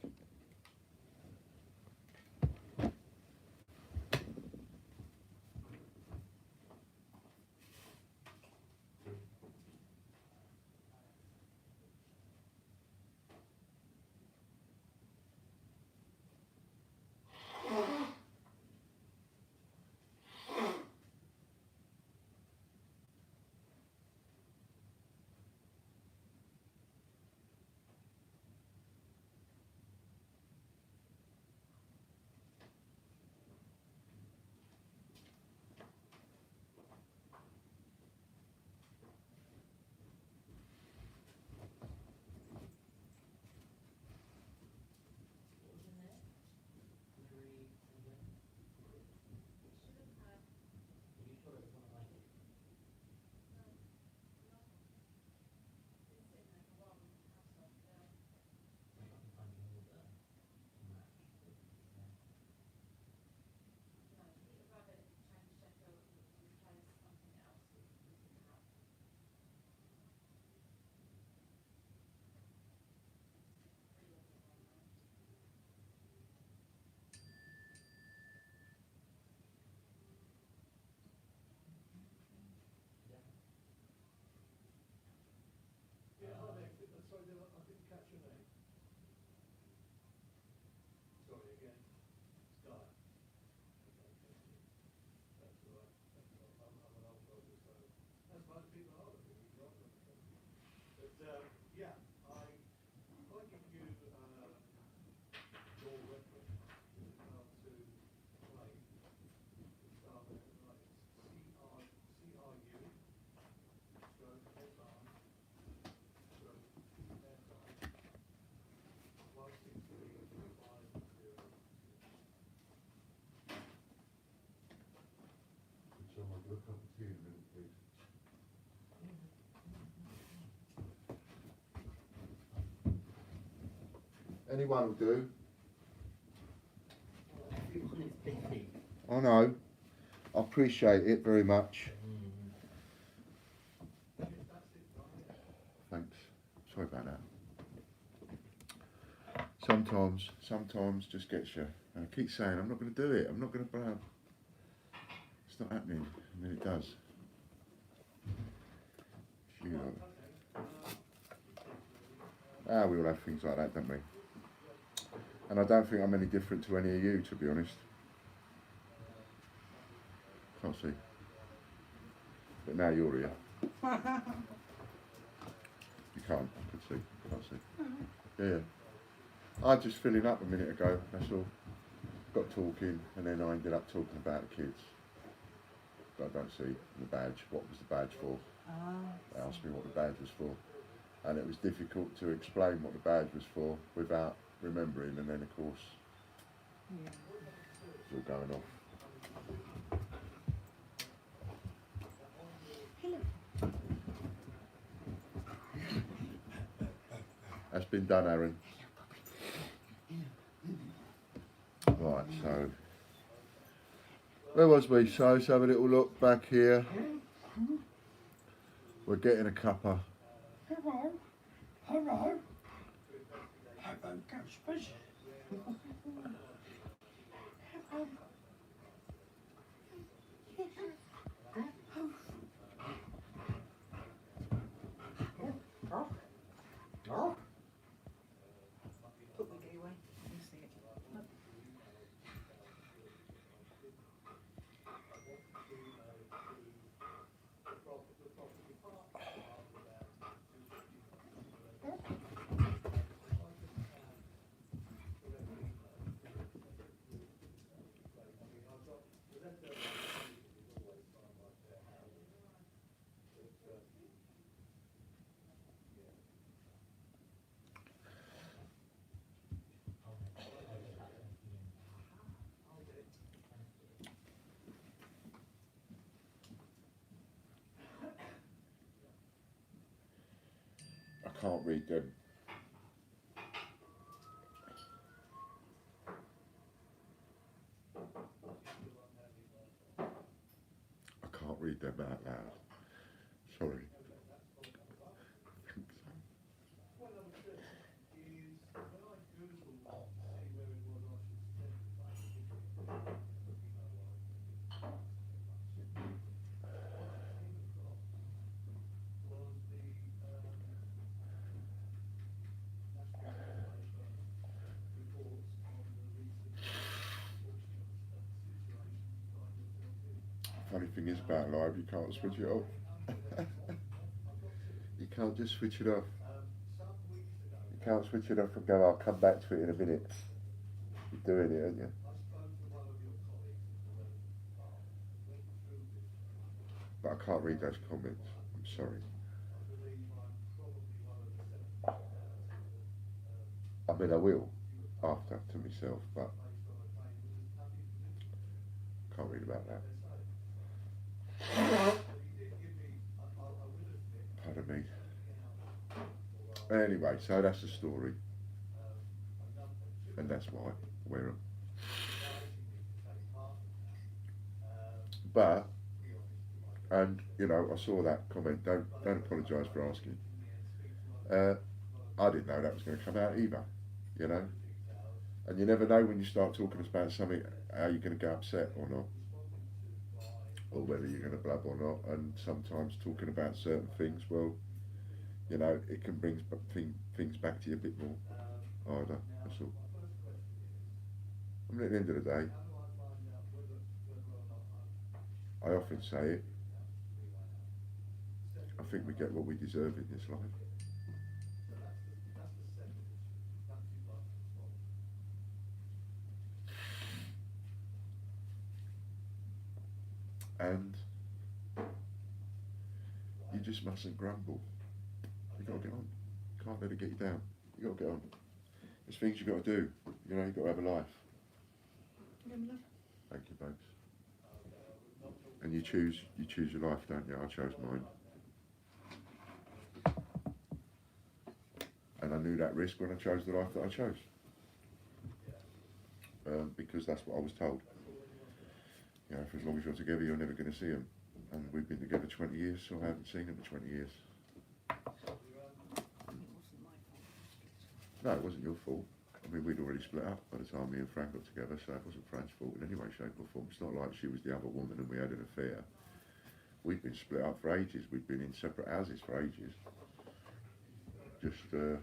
A: Someone do a cup of tea in a minute, please. Anyone will do.
C: Everyone is busy.
A: I know. I appreciate it very much. Thanks. Sorry about that. Sometimes just gets you. And I keep saying, I'm not going to do it. I'm not going to blow. It's not happening. And then it does. You know. We all have things like that, don't we? And I don't think I'm any different to any of you, to be honest. Can't see. But now you're here. You can't, I can see. Can't see. Yeah. I was just filling up a minute ago, that's all. Got talking, and then I ended up talking about the kids. But I don't see the badge. What was the badge for? They asked me what the badge was for. And it was difficult to explain what the badge was for without remembering, and then of course, it's all going off. That's been done, Aaron. Right, so where was we? So let's have a little look back here. We're getting a cuppa.
C: Hello. Hello. Hello, Gaspers. Hello. Oh. Put the key away. Let me see it.
A: I can't read them. I can't read them out loud. Sorry. Funny thing is about live, you can't switch it off. You can't just switch it off. You can't switch it off and go, I'll come back to it in a minute. You're doing it, aren't you? But I can't read those comments. I'm sorry. I mean, I will after to myself, but can't read about that. Pardon me. Anyway, so that's the story, and that's why I wear them. But, and you know, I saw that comment. Don't apologise for asking. I didn't know that was going to come out either. You know, and you never know when you start talking about something how you're going to get upset or not, or whether you're going to blub or not. And sometimes talking about certain things, well, you know, it can bring things back to you a bit more harder. That's all. I mean, at the end of the day, I often say it. think we get what we deserve in this life. And you just mustn't grumble. You got to get on. You can't let it get you down. You got to get on. There's things you got to do. You know, you got to have a life. Thank you, babes. And you choose your life, don't you? I chose mine. And I knew that risk when I chose the life that I chose. Because that's what I was told. You know, for as long as you're together, you're never going to see them. And we've been together 20 years, so I haven't seen them for 20 years. No, it wasn't your fault. I mean, we'd already split up by the time me and Fran got together, so it wasn't Fran's fault in any way, shape or form. It's not like she was the other woman and we had an affair. We'd been split up for ages. We'd been in separate houses for ages. Just, you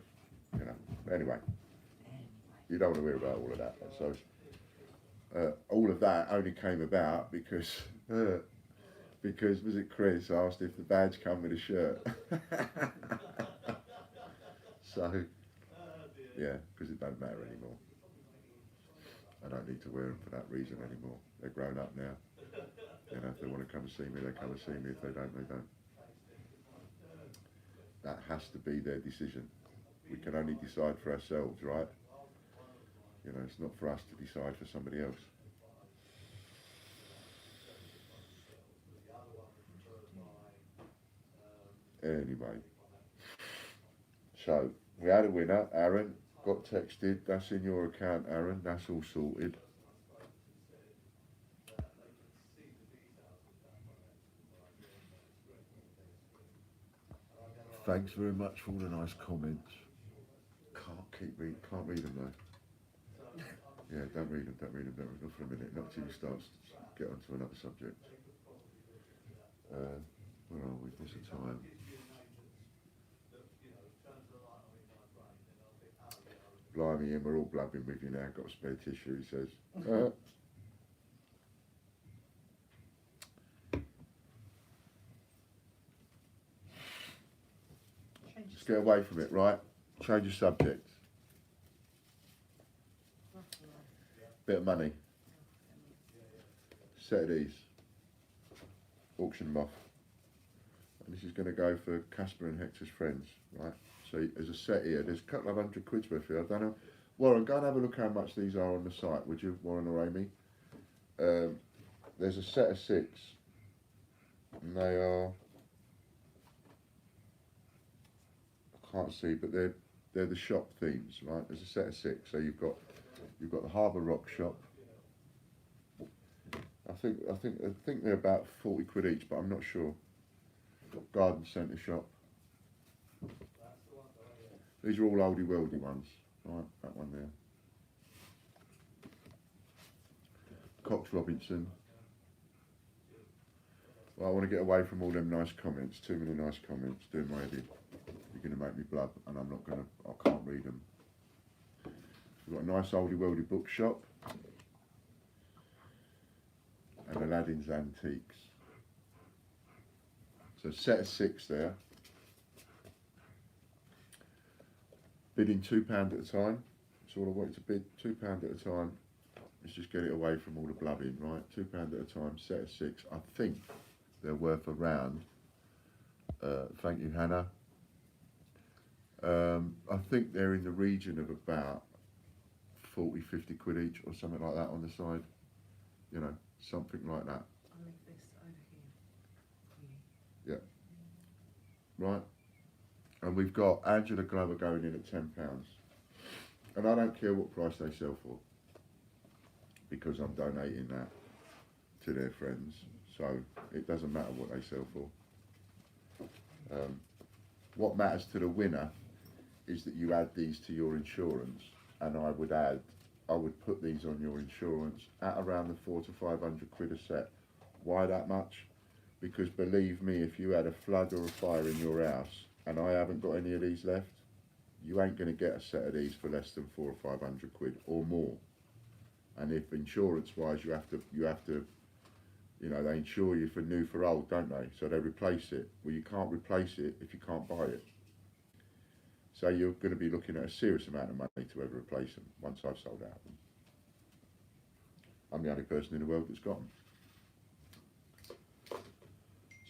A: know, anyway. You don't want to hear about all of that. So, all of that only came about because, was it Chris asked if the badge come with a shirt? So, yeah, because it don't matter anymore. I don't need to wear them for that reason anymore. They're grown up now. You know, if they want to come and see me, they come and see me. If they don't, they don't. That has to be their decision. We can only decide for ourselves, right? You know, it's not for us to decide for somebody else. Anyway, so we had a winner, Aaron. Got texted. That's in your account, Aaron. That's all sorted. Thanks very much for all the nice comments. Can't read them though. Yeah, don't read them. Not for a minute. Not till you start to get onto another subject. Where are we? What's the time? Blimey, Ian, we're all blubbing with you now. Got a spare tissue, he says. Let's get away from it, right? Change your subject. Bit of money. Set of these. Auction them off. And this is going to go for Casper and Hector's friends, right? So there's a set here. There's a couple of £100 worth here. I don't know. Warren, go and have a look how much these are on the site, would you, Warren or Amy? There's a set of 6. And they are... I can't see, but they're the shop themes, right? There's a set of 6. So you've got the Harbour Rock shop. I think they're about £40 each, but I'm not sure. Got Garden Centre shop. These are all oldie worldy ones. Right, that one there. Cox Robinson. Well, I want to get away from all them nice comments. Too many nice comments. Doing my head in. You're going to make me blub, and I can't read them. We've got a nice oldie worldy bookshop. And Aladdin's Antiques. So set of 6 there. Bidding £2 at a time. That's all I wanted to bid. £2 at a time. Let's just get it away from all the blubbing, right? £2 at a time, set of 6. I think they're worth around. Thank you, Hannah. I think they're in the region of about 40, 50 quid each or something like that on the side. You know, something like that.
C: I'll leave this over here.
A: Yeah. Right. And we've got Angela Glover going in at £10. And I don't care what price they sell for, because I'm donating that to their friends. So it doesn't matter what they sell for. What matters to the winner is that you add these to your insurance, and I would put these on your insurance at around the £400 to £500 a set. Why that much? Because believe me, if you had a flood or a fire in your house and I haven't got any of these left, you ain't going to get a set of these for less than £400 or £500 or more. And if insurance-wise you have to You know, they insure you for new for old, don't they? So they replace it. Well, you can't replace it if you can't buy it. So you're going to be looking at a serious amount of money to ever replace them once I've sold out of them. I'm the only person in the world that's got them.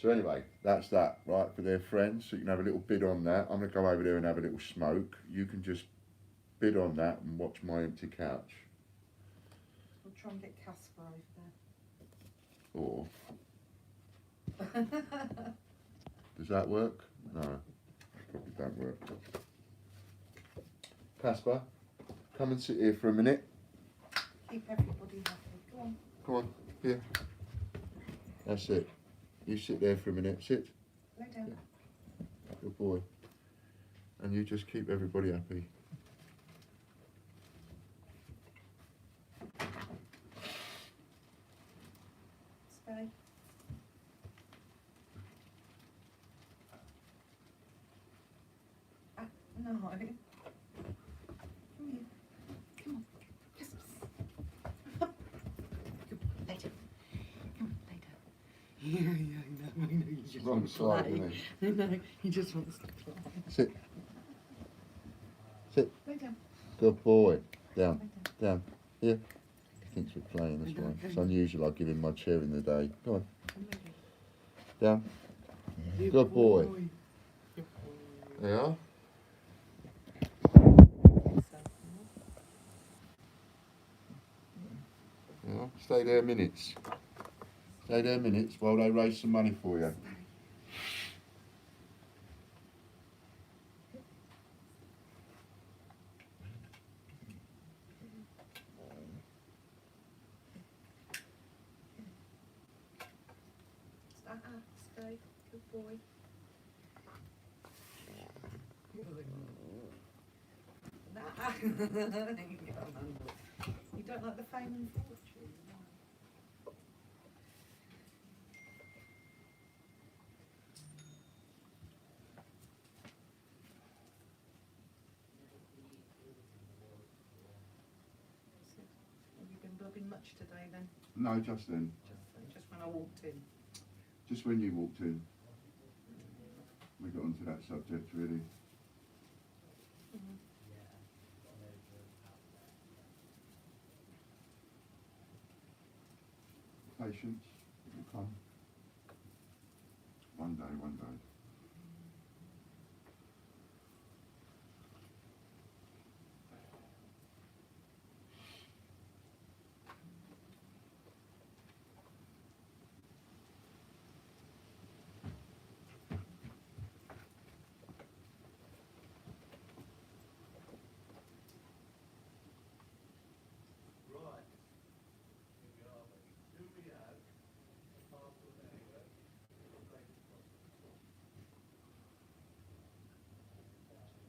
A: So anyway, that's that, right, for their friends. So you can have a little bid on that. I'm going to go over there and have a little smoke. You can just bid on that and watch my empty couch.
C: We'll try and get Casper over there.
A: Or, does that work? No, probably don't work. Casper, come and sit here for a minute.
C: Keep everybody happy. Go on.
A: Come on, here. That's it. You sit there for a minute. Sit.
C: Lay down.
A: Good boy. And you just keep everybody happy.
C: Stay. No. Come here. Come on. Yes. Good boy. Lay down. Come on, lay down. Yeah, I know. You just
A: Wrong
C: want to
A: side,
C: play.
A: isn't
C: I know. He just wants to play.
A: Sit. Sit.
C: Lay down.
A: Good boy. Down.
C: Lay down.
A: Down. Here. He thinks we're playing, that's why. It's unusual I give him my chair in the day. Come on. Down. Good boy.
C: Good boy.
A: There you are. Yeah, stay there minutes. Stay there minutes while they raise some money for you.
C: Stay. Good boy. You don't like the fame and fortune? Have you been blubbing much today then?
A: No, just then.
C: Just when I walked in.
A: Just when you walked in. We got onto that subject really. Patience, it will come. One day, one day.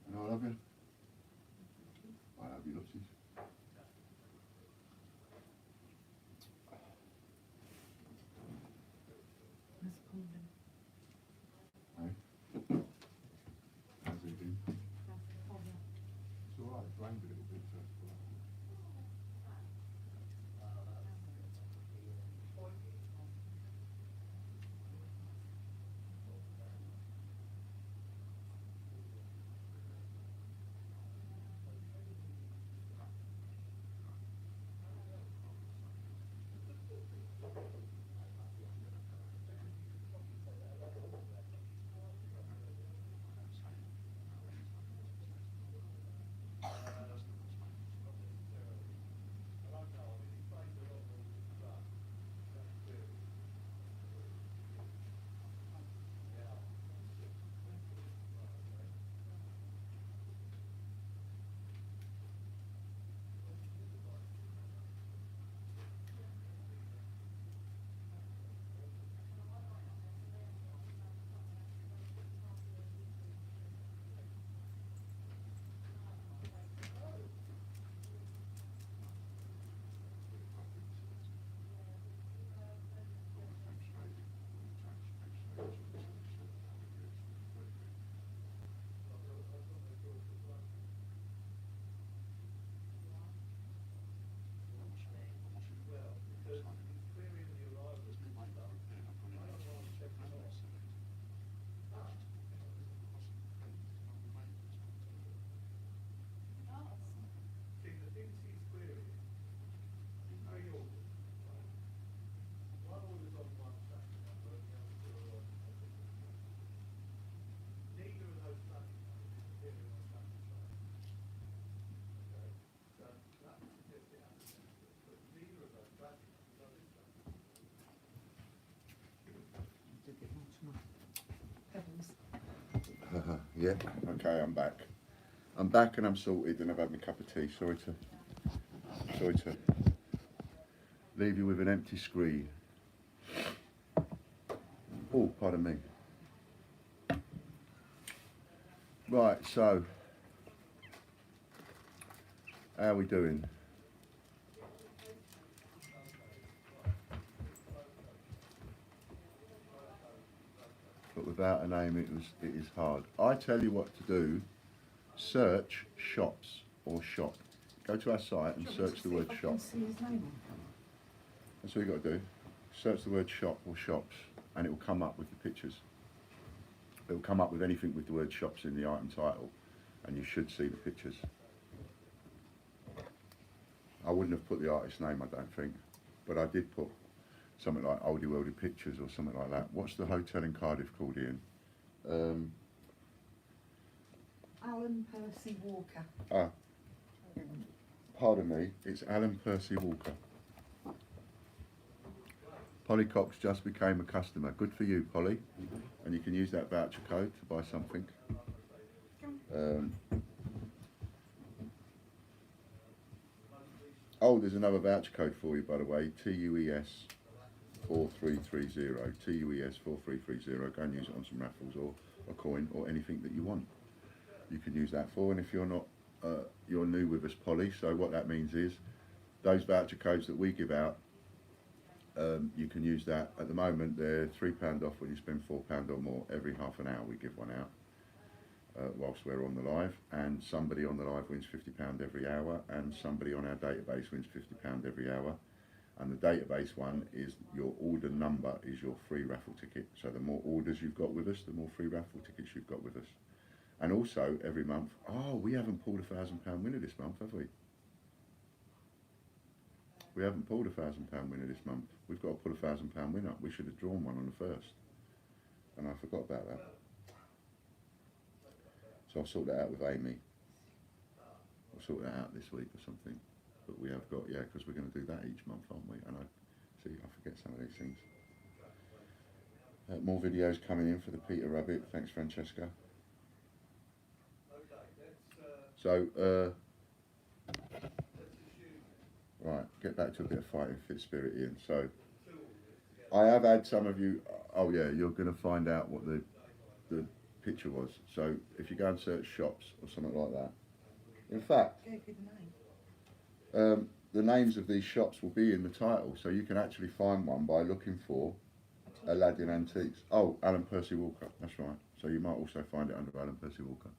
A: I love you. I love you, Lucy.
C: That's Condon.
A: Hey? How's it been? It's alright, it's rained a little bit, so it's alright. Yeah, okay, I'm back. I'm back and I'm sorted and I've had my cup of tea. Sorry to leave you with an empty screen. Oh, pardon me. Right, so how are we doing? But without a name, it is hard. I tell you what to do. Search shops or shop. Go to our site and search the word shop. That's all you got to do. Search the word shop or shops, and it will come up with the pictures. It will come up with anything with the word shops in the item title, and you should see the pictures. I wouldn't have put the artist's name, I don't think, but I did put something like Oldie Worldy Pictures or something like that. What's the hotel in Cardiff called, Ian?
C: Alan Percy Walker.
A: Pardon me, it's Alan Percy Walker. Polly Cox just became a customer. Good for you, Polly. And you can use that voucher code to buy something. Oh, there's another voucher code for you, by the way. TUES 4330. TUES 4330. Go and use it on some raffles or a coin or anything that you want. You can use that for. And if you're not, you're new with us, Polly. So what that means is those voucher codes that we give out, you can use that. At the moment, they're £3 off when you spend £4 or more. Every half an hour we give one out whilst we're on the live, and somebody on the live wins £50 every hour, and somebody on our database wins £50 every hour. And the database one is your order number is your free raffle ticket. So the more orders you've got with us, the more free raffle tickets you've got with us. And also every month, we haven't pulled a £1,000 winner this month, have we? We haven't pulled a £1,000 winner this month. We've got to pull a £1,000 winner. We should have drawn one on the first. And I forgot about that. So I'll sort that out with Amy. I'll sort that out this week or something. But we have got, yeah, because we're going to do that each month, aren't we? And I forget some of these things. More videos coming in for the Peter Rabbit. Thanks, Francesca. So, right, get back to a bit of fighting fit spirit, Ian. So, I have had some of you, oh yeah, you're going to find out what the picture was. So, if you go and search shops or something like that. In fact, the names of these shops will be in the title, so you can actually find one by looking for Aladdin Antiques. Oh, Alan Percy Walker, that's right. So you might also find it under Alan Percy Walker.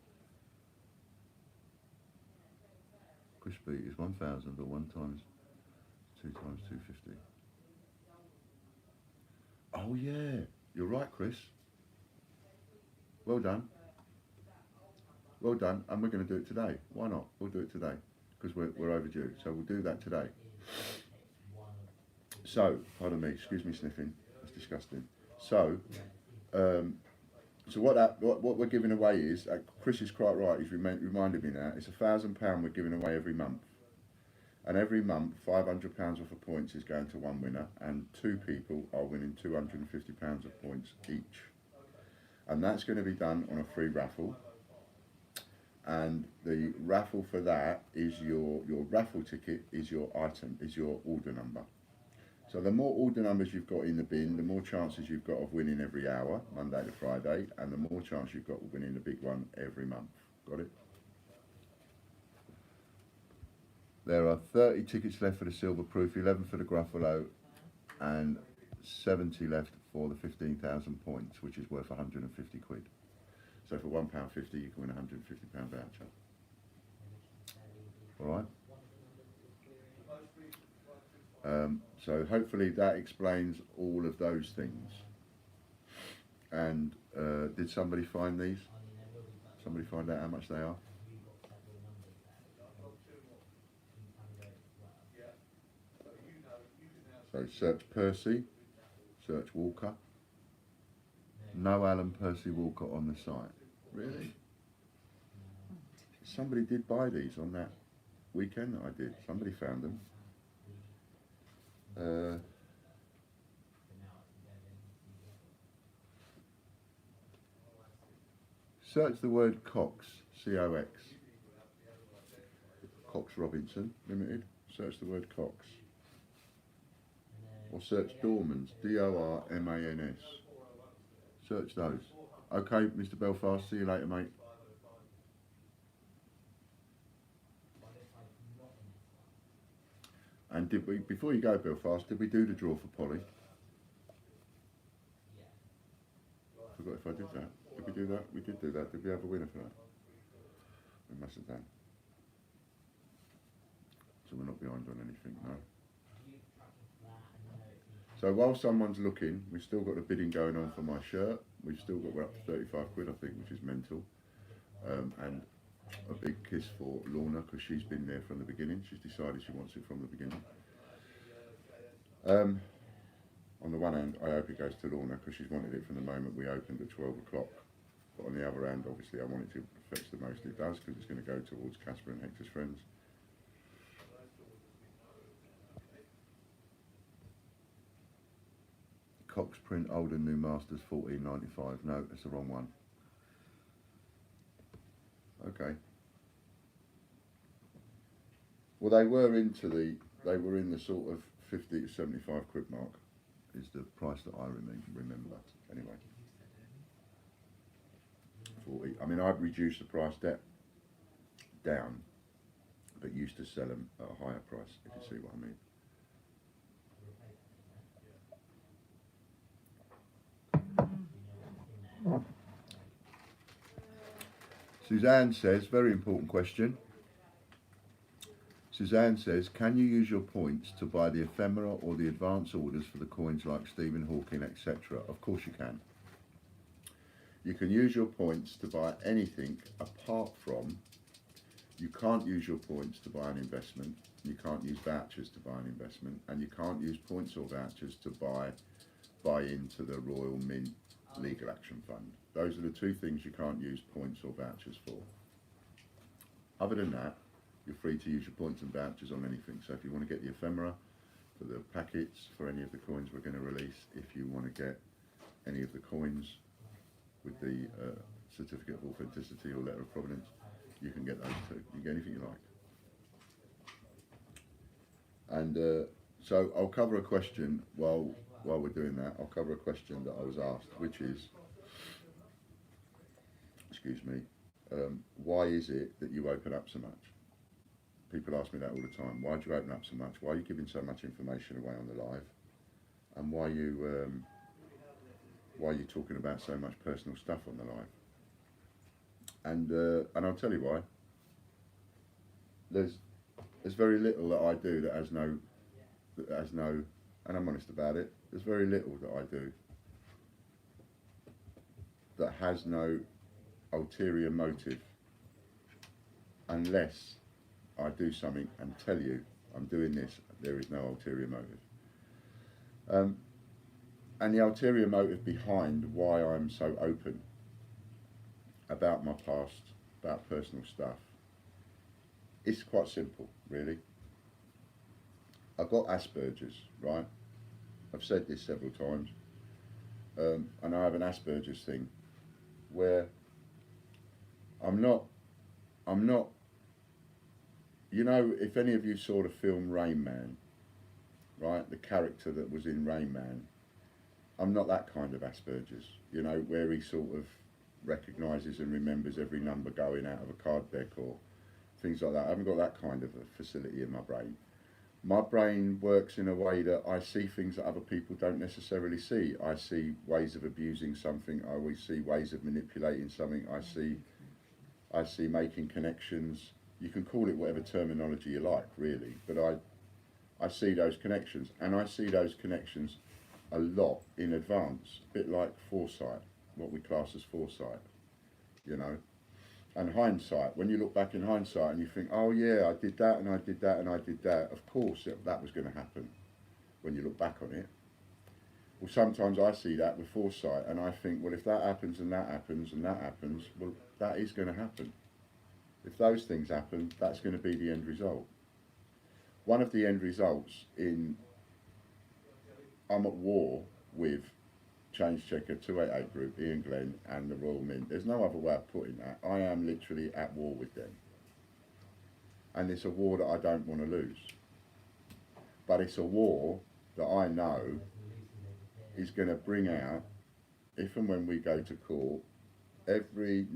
A: Crispy is 1,000 or 1 times 2 times 250. Oh yeah, you're right, Chris. Well done. Well done, and we're going to do it today. Why not? We'll do it today because we're overdue. So we'll do that today. So, pardon me, excuse me sniffing. That's disgusting. So, so what we're giving away is, Chris is quite right. He's reminded me now. It's £1,000 we're giving away every month, and every month £500 worth of points is going to one winner, and 2 people are winning £250 of points each, and that's going to be done on a free raffle. And the raffle for that is your raffle ticket is your item, is your order number. So the more order numbers you've got in the bin, the more chances you've got of winning every hour, Monday to Friday, and the more chance you've got of winning the big one every month. Got it? There are 30 tickets left for the Silver Proof, 11 for the Gruffalo, and 70 left for the 15,000 points, which is worth 150 quid. So for £1.50 you can win a £150 voucher. Alright? So hopefully that explains all of those things. And did somebody find these? Somebody find out how much they are? So search Percy, search Walker. No Alan Percy Walker on the site. Really? Somebody did buy these on that weekend that I did. Somebody found them. Search the word Cox, C-O-X. Cox Robinson Limited. Search the word Cox. Or search Dormans, D-O-R-M-A-N-S. Search those. Okay, Mr. Belfast, see you later, mate. And did we, before you go, Belfast, did we do the draw for Polly? I forgot if I did that. Did we do that? We did do that. Did we have a winner for that? We must have done. So we're not behind on anything, no. So while someone's looking, we've still got the bidding going on for my shirt. We've still got, we're up to 35 quid, I think, which is mental. And a big kiss for Lorna, because she's been there from the beginning. She's decided she wants it from the beginning. On the one hand, I hope it goes to Lorna, because she's wanted it from the moment we opened at 12 o'clock. But on the other hand, obviously, I want it to fetch the most it does, because it's going to go towards Casper and Hector's friends. Cox print old and new masters 14.95. No, that's the wrong one. Okay. Well, they were in the sort of 50 to 75 quid mark, is the price that I remember. Anyway, 40. I mean, I've reduced the price down, but used to sell them at a higher price, if you see what I mean. Suzanne says, very important question. Suzanne says, can you use your points to buy the ephemera or the advance orders for the coins like Stephen Hawking, etc.? Of course you can. You can use your points to buy anything apart from, you can't use your points to buy an investment, you can't use vouchers to buy an investment, and you can't use points or vouchers to buy into the Royal Mint Legal Action Fund. Those are the two things you can't use points or vouchers for. Other than that, you're free to use your points and vouchers on anything. So if you want to get the ephemera for the packets for any of the coins we're going to release, if you want to get any of the coins with the certificate of authenticity or letter of provenance, you can get those too. You can get anything you like. And so I'll cover a question while we're doing that. I'll cover a question that I was asked, which is, excuse me, why is it that you open up so much? People ask me that all the time. Why do you open up so much? Why are you giving so much information away on the live? And why are you talking about so much personal stuff on the live? And I'll tell you why. There's very little that I do that has no, and I'm honest about it. There's very little that I do that has no ulterior motive, unless I do something and tell you I'm doing this. There is no ulterior motive. And the ulterior motive behind why I'm so open about my past, about personal stuff, it's quite simple, really. I've got Asperger's, right? I've said this several times. And I have an Asperger's thing where I'm not, you know, if any of you saw the film Rain Man, right, the character that was in Rain Man, I'm not that kind of Asperger's, you know, where he sort of recognises and remembers every number going out of a card deck or things like that. I haven't got that kind of a facility in my brain. My brain works in a way that I see things that other people don't necessarily see. I see ways of abusing something, I always see ways of manipulating something, I see making connections. You can call it whatever terminology you like, really, but I see those connections, and I see those connections a lot in advance, a bit like foresight, what we class as foresight, you know. And hindsight, when you look back in hindsight and you think, oh yeah, I did that and I did that and I did that, of course that was going to happen when you look back on it. Well, sometimes I see that with foresight and I think, well, if that happens and that happens and that happens, well, that is going to happen. If those things happen, that's going to be the end result. One of the end results I'm at war with Change Checker, 288 Group, Ian Glenn and the Royal Mint. There's no other way of putting that. I am literally at war with them. And it's a war that I don't want to lose. But it's a war that I know is going to bring out, if and when we go to court, every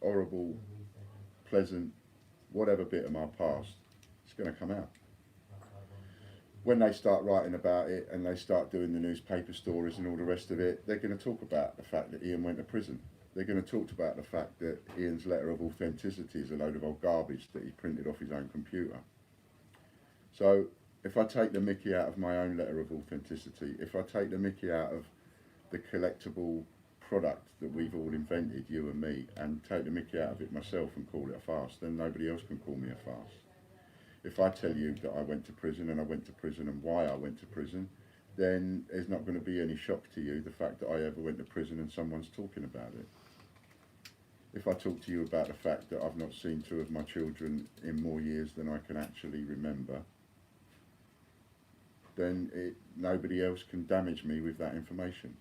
A: horrible, pleasant, whatever bit of my past, it's going to come out. When they start writing about it and they start doing the newspaper stories and all the rest of it, they're going to talk about the fact that Ian went to prison. They're going to talk about the fact that Ian's letter of authenticity is a load of old garbage that he printed off his own computer. So if I take the mickey out of my own letter of authenticity, if I take the mickey out of the collectible product that we've all invented, you and me, and take the mickey out of it myself and call it a farce, then nobody else can call me a farce. If I tell you that I went to prison and I went to prison and why I went to prison, then there's not going to be any shock to you the fact that I ever went to prison and someone's talking about it. If I talk to you about the fact that I've not seen two of my children in more years than I can actually remember, then nobody else can damage me with that information.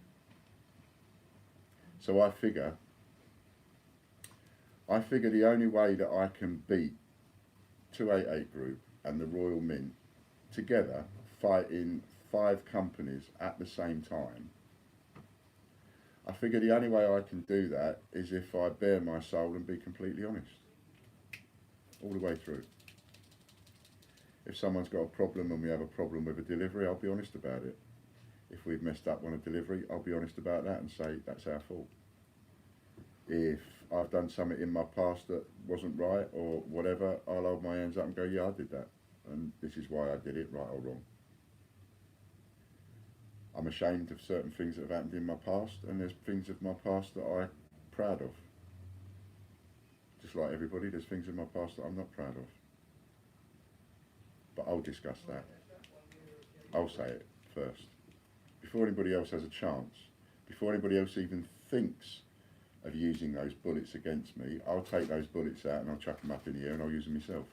A: So I figure the only way that I can beat 288 Group and the Royal Mint together fighting 5 companies at the same time, I figure the only way I can do that is if I bare my soul and be completely honest all the way through. If someone's got a problem and we have a problem with a delivery, I'll be honest about it. If we've messed up on a delivery, I'll be honest about that and say that's our fault. If I've done something in my past that wasn't right or whatever, I'll hold my hands up and go, yeah, I did that, and this is why I did it, right or wrong. I'm ashamed of certain things that have happened in my past, and there's things of my past that I'm proud of. Just like everybody, there's things in my past that I'm not proud of. But I'll discuss that. I'll say it first. Before anybody else has a chance, before anybody else even thinks of using those bullets against me, I'll take those bullets out and I'll chuck them up in the air and I'll use them myself.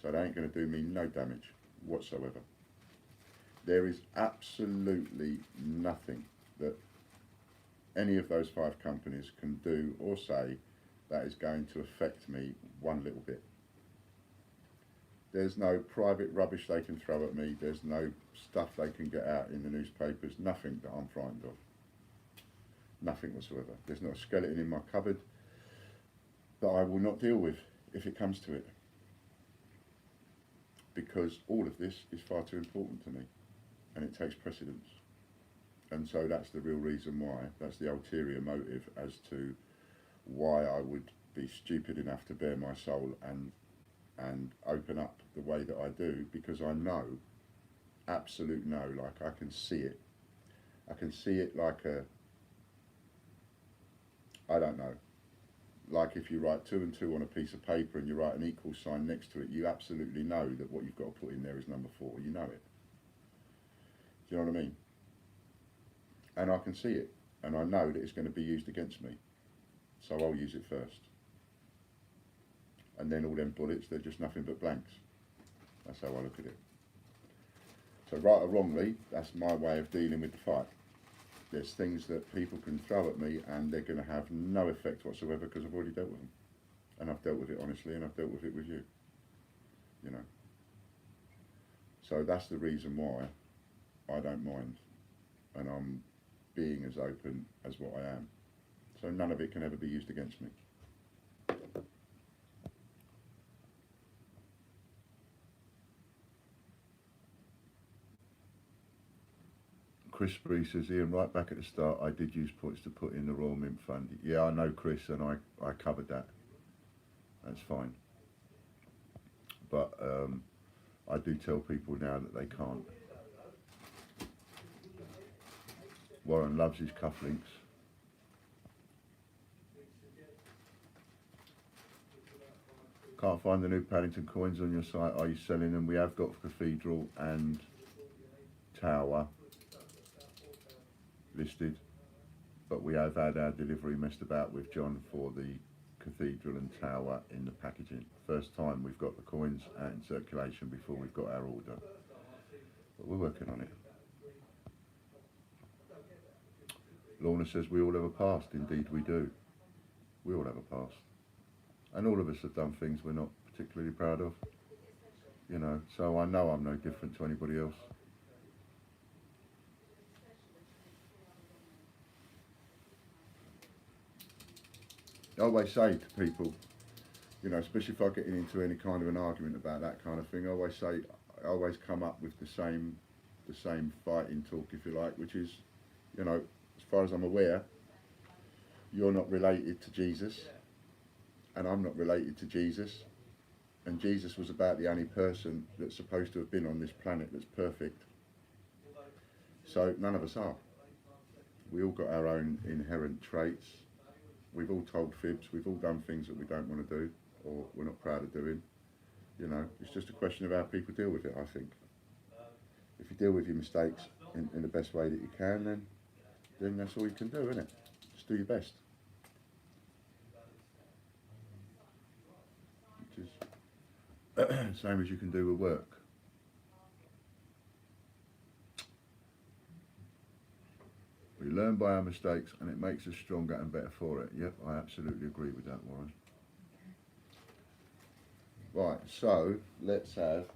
A: So they ain't going to do me no damage whatsoever. There is absolutely nothing that any of those 5 companies can do or say that is going to affect me one little bit. There's no private rubbish they can throw at me, there's no stuff they can get out in the newspapers, nothing that I'm frightened of. Nothing whatsoever. There's not a skeleton in my cupboard that I will not deal with if it comes to it. Because all of this is far too important to me and it takes precedence. And so that's the real reason why, that's the ulterior motive as to why I would be stupid enough to bare my soul and open up the way that I do, because I know, absolute know, like I can see it. I can see it like I don't know, like if you write 2 and 2 on a piece of paper and you write an equal sign next to it, you absolutely know that what you've got to put in there is number 4, you know it. Do you know what I mean? And I can see it, and I know that it's going to be used against me, so I'll use it first. And then all them bullets, they're just nothing but blanks. That's how I look at it. So right or wrongly, that's my way of dealing with the fight. There's things that people can throw at me and they're going to have no effect whatsoever because I've already dealt with them. And I've dealt with it honestly, and I've dealt with it with you. You know. So that's the reason why I don't mind. And I'm being as open as what I am. So none of it can ever be used against me. Chris Spree says, Ian, right back at the start, I did use points to put in the Royal Mint Fund. Yeah, I know, Chris, and I covered that. That's fine. But I do tell people now that they can't. Warren loves his cufflinks. Can't find the new Paddington coins on your site. Are you selling them? We have got Cathedral and Tower listed, but we have had our delivery messed about with John for the Cathedral and Tower in the packaging. First time we've got the coins out in circulation before we've got our order, but we're working on it. Lorna says we all have a past. Indeed we do. We all have a past. And all of us have done things we're not particularly proud of. You know, so I know I'm no different to anybody else. I always say to people, you know, especially if I get into any kind of an argument about that kind of thing, I always come up with the same fighting talk, if you like, which is, you know, as far as I'm aware, you're not related to Jesus, and I'm not related to Jesus, and Jesus was about the only person that's supposed to have been on this planet that's perfect. So none of us are. We all got our own inherent traits. We've all told fibs, we've all done things that we don't want to do, or we're not proud of doing. You know, it's just a question of how people deal with it, I think. If you deal with your mistakes in the best way that you can, then that's all you can do, isn't it? Just do your best. Which is same as you can do with work. We learn by our mistakes and it makes us stronger and better for it. Yep, I absolutely agree with that, Warren. Right, so let's have,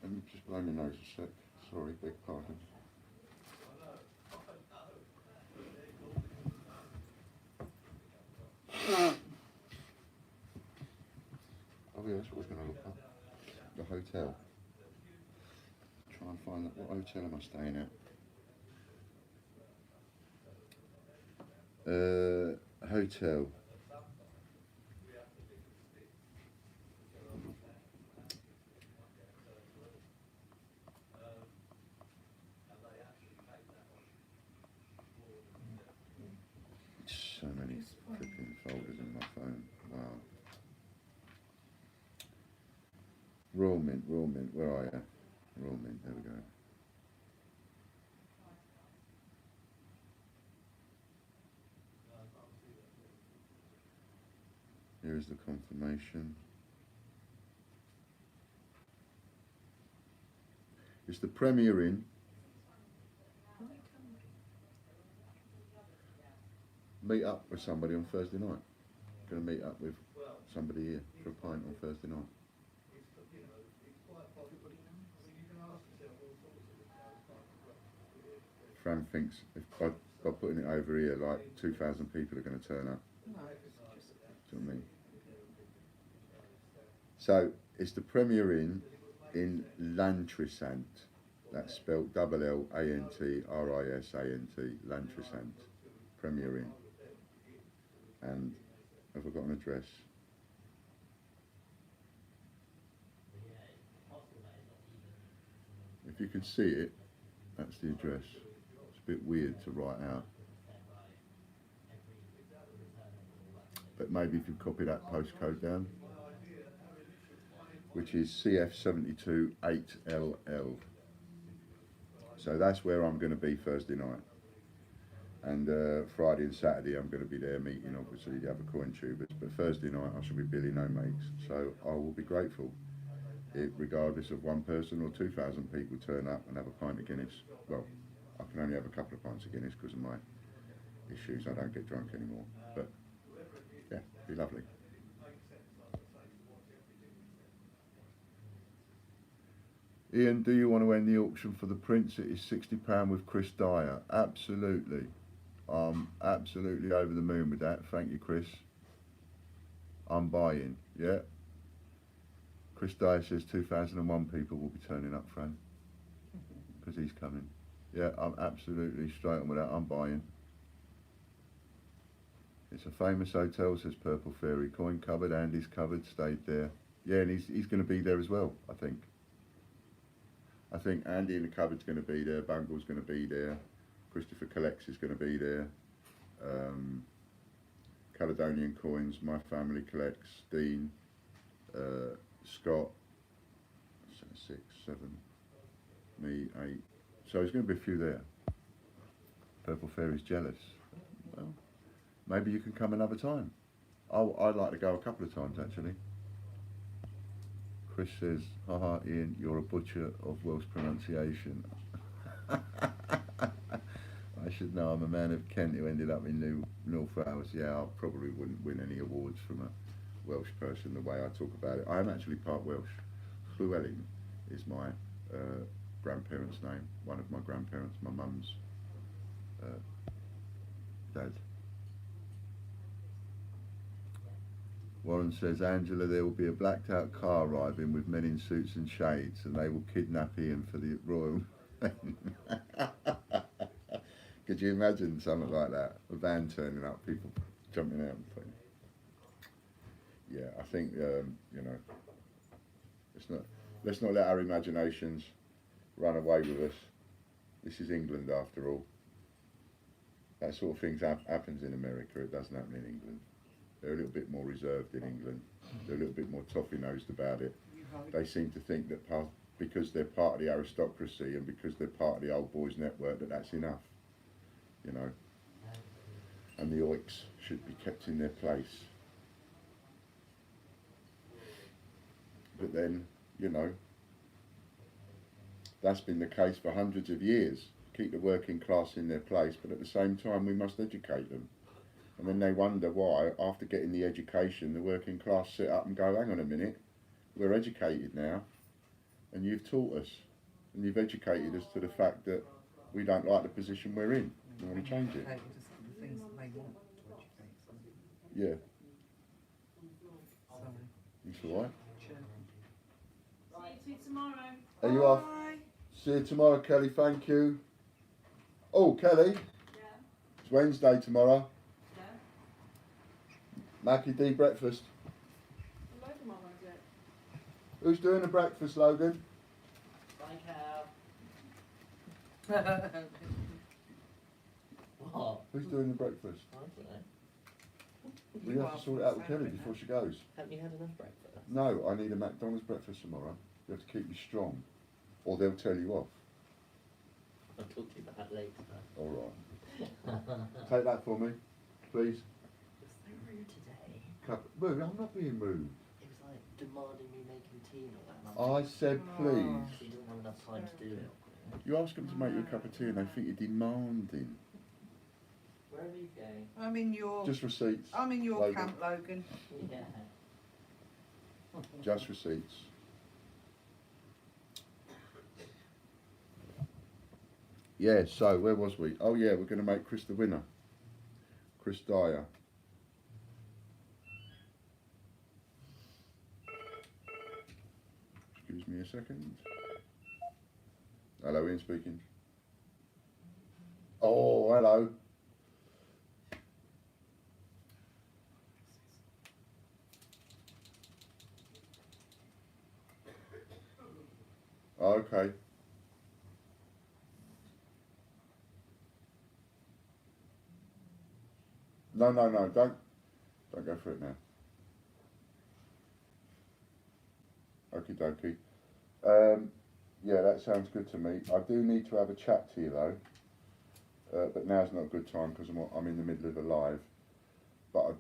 A: let me just blow my nose a sec. Sorry, beg pardon. Oh yeah, that's what I was going to look up. The hotel. Try and find out, what hotel am I staying at? Hotel. So many flipping folders in my phone. Wow. Royal Mint, where are you? Royal Mint, there we go. Here is the confirmation. It's the Premier Inn. Meet up with somebody on Thursday night. Going to meet up with somebody here for a pint on Thursday night. Fran thinks if by putting it over here, like 2,000 people are going to turn up. Do you know what I mean? So it's the Premier Inn in Lantrisant. That's spelled L-L-A-N-T-R-I-S-A-N-T, Lantrisant, Premier Inn. And have I got an address? If you can see it, that's the address. It's a bit weird to write out. But maybe if you copy that postcode down, which is CF72 8LL. So that's where I'm going to be Thursday night. And Friday and Saturday I'm going to be there meeting obviously the other coin tubers. But Thursday night I shall be Billy No Makes. So I will be grateful if, regardless of one person or 2,000 people turn up and have a pint of Guinness. Well, I can only have a couple of pints of Guinness because of my issues. I don't get drunk anymore. But yeah, it'd be lovely. Ian, do you want to end the auction for the Prince? It is £60 with Chris Dyer. Absolutely. Absolutely over the moon with that. Thank you, Chris. I'm buying, yeah. Chris Dyer says 2001 people will be turning up, Fran. Because he's coming. Yeah, I'm absolutely straight on with that. I'm buying. It's a famous hotel, says Purple Fairy. Coin covered, Andy's covered, stayed there. Yeah, and he's going to be there as well, I think. I think Andy in the cupboard's going to be there, Bungle's going to be there, Christopher Collects is going to be there, Caledonian Coins, My Family Collects, Dean, Scott, 6, 7, me, 8. So there's going to be a few there. Purple Fairy's jealous. Well, maybe you can come another time. I'd like to go a couple of times actually. Chris says, haha Ian, you're a butcher of Welsh pronunciation. I I should know I'm a man of Kent who ended up in North Wales. Yeah, I probably wouldn't win any awards from a Welsh person the way I talk about it. I am actually part Welsh. Llewellyn is my grandparents' name, one of my grandparents, my mum's dad. Warren says, Angela, there will be a blacked out car arriving with men in suits and shades and they will kidnap Ian for the royal. Could you imagine something like that? A van turning up, people jumping out and things. Yeah, I think, you know, let's not let our imaginations run away with us. This is England after all. That sort of thing happens in America, it doesn't happen in England. They're a little bit more reserved in England. They're a little bit more toffee-nosed about it. They seem to think that because they're part of the aristocracy and because they're part of the old boys network that that's enough, you know. And the oiks should be kept in their place. But then, you know, that's been the case for hundreds of years. Keep the working class in their place, but at the same time we must educate them. And then they wonder why, after getting the education, the working class sit up and go, hang on a minute, we're educated now, and you've taught us, and you've educated us to the fact that we don't like the position we're in. We want to change it.
C: The things that they want to educate.
A: Yeah.
C: Sorry.
A: It's all right.
C: Sure.
D: See you tomorrow.
A: Are you off? See you tomorrow, Kelly, thank you. Oh, Kelly,
D: Yeah.
A: it's Wednesday tomorrow.
D: Yeah.
A: Mackie D breakfast.
D: Hello tomorrow, is it?
A: Who's doing the breakfast, Logan?
E: Bye, Cal. What?
A: Who's doing the breakfast?
E: I don't know.
A: We have to sort it out with Kelly before she goes.
E: Haven't you had enough breakfast?
A: No, I need a McDonald's breakfast tomorrow. You have to keep me strong, or they'll tell you off.
E: I'll talk to you about that later.
A: All right. Take that for me, please.
E: Was so rude today.
A: Rude? I'm not being rude.
E: It was like demanding me making tea and all that.
A: I said please.
E: So you didn't have enough time to do it.
A: You ask them to make you a cup of tea and they think you're demanding.
E: Wherever you go.
C: I'm in your.
A: Just receipts.
C: I'm in your
A: Logan.
C: camp, Logan.
E: Yeah.
A: Just receipts. Yeah, so where was we? Oh yeah, we're going to make Chris the winner. Chris Dyer. Excuse me a second. Hello, Ian speaking. Oh, hello. Okay. No, don't go for it now. Okie dokie. Yeah, that sounds good to me. I do need to have a chat to you though, but now's not a good time because I'm in the middle of a live. But I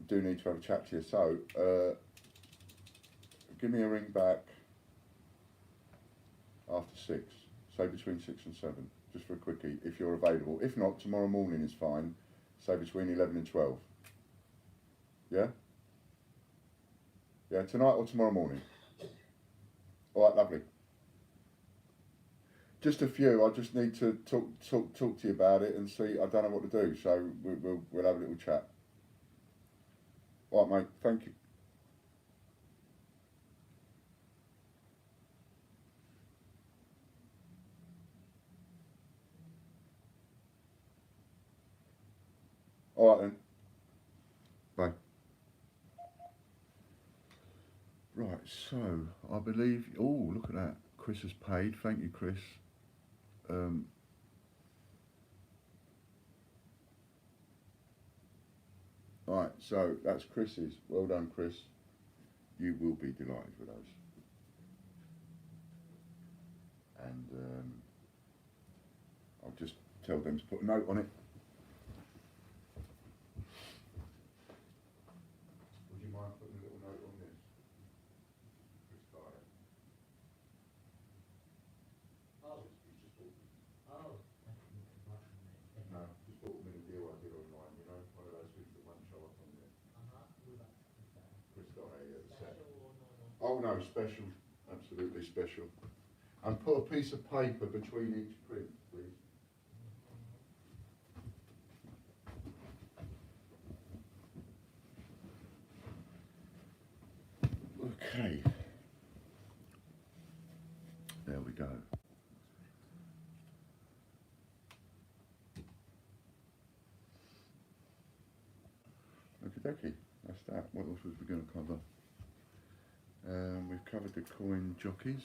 A: do need to have a chat to you. So, give me a ring back after 6, say between 6 and 7, just for a quickie, if you're available. If not, tomorrow morning is fine. Say between 11 and 12. Yeah? Yeah, tonight or tomorrow morning? Alright, lovely. Just a few, I just need to talk to you about it and see, I don't know what to do, so we'll have a little chat. Alright mate, thank you. Alright then. Bye. Right, so I believe, oh look at that, Chris has paid, thank you Chris. Right, so that's Chris's, well done Chris. You will be delighted with those. And I'll just tell them to put a note on it. Would you mind putting a little note on this? Chris Dyer.
E: Oh.
A: He's just walking.
E: Oh.
A: No. Oh no, special, absolutely special. And put a piece of paper between each print, please. Okay. There we go. Okay, that's that. What else was we going to cover? We've covered the coin jockeys.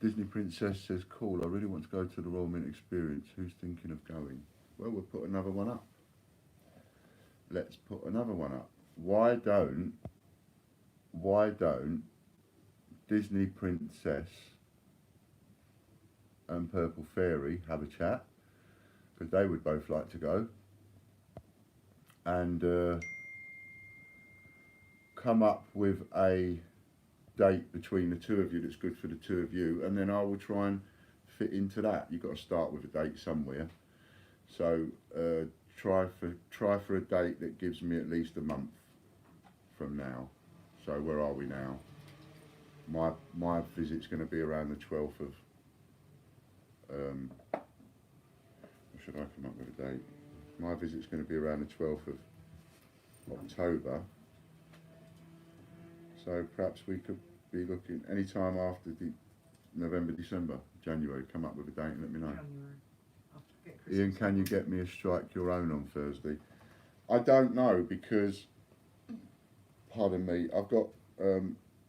A: Disney Princess says, cool, I really want to go to the Royal Mint Experience. Who's thinking of going? Well, we'll put another one up. Let's put another one up. Why don't Disney Princess and Purple Fairy have a chat? Because they would both like to go. And come up with a date between the two of you that's good for the two of you, and then I will try and fit into that. You've got to start with a date somewhere. So try for a date that gives me at least a month from now. So where are we now? My visit's going to be around the 12th of. Should I come up with a date? My visit's going to be around the 12th of October. So perhaps we could be looking any time after the November, December, January. Come up with a date and let me know.
C: January. After we get Christmas.
A: Ian, can you get me a strike your own on Thursday? I don't know because, pardon me, I've got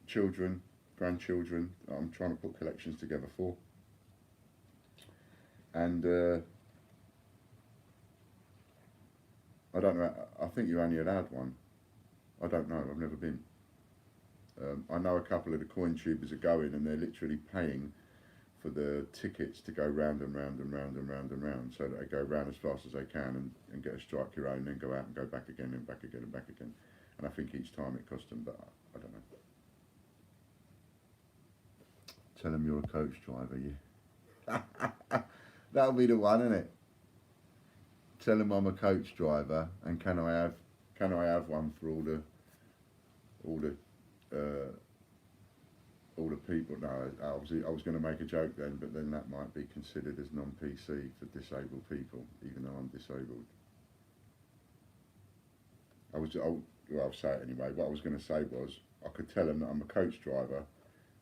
A: children, grandchildren that I'm trying to put collections together for. And I don't know, I think you're only allowed one. I don't know, I've never been. I know a couple of the coin tubers are going and they're literally paying for the tickets to go round and round and round and round and round, so that they go round as fast as they can and get a strike your own, and then go out and go back again and back again and back again. And I think each time it costs them, but I don't know. Tell them you're a coach driver, yeah. That'll be the one, isn't it? Tell them I'm a coach driver, and can I have one for all the people? No, I was going to make a joke then, but then that might be considered as non-PC for disabled people, even though I'm disabled. I'll say it anyway. What I was going to say was, I could tell them that I'm a coach driver,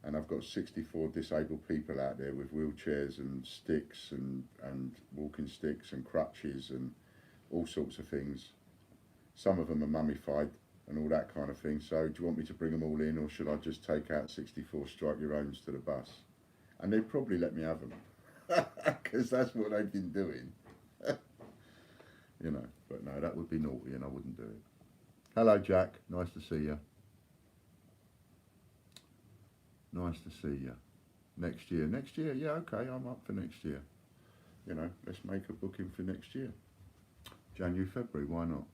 A: and I've got 64 disabled people out there with wheelchairs and sticks and walking sticks and crutches and all sorts of things. Some of them are mummified and all that kind of thing. So do you want me to bring them all in, or should I just take out 64 strike your owns to the bus? And they'd probably let me have them, because that's what they've been doing. You know, but no, that would be naughty and I wouldn't do it. Hello Jack, nice to see you. Nice to see you. Next year, yeah, okay, I'm up for next year. You know, let's make a booking for next year. January, February, why not?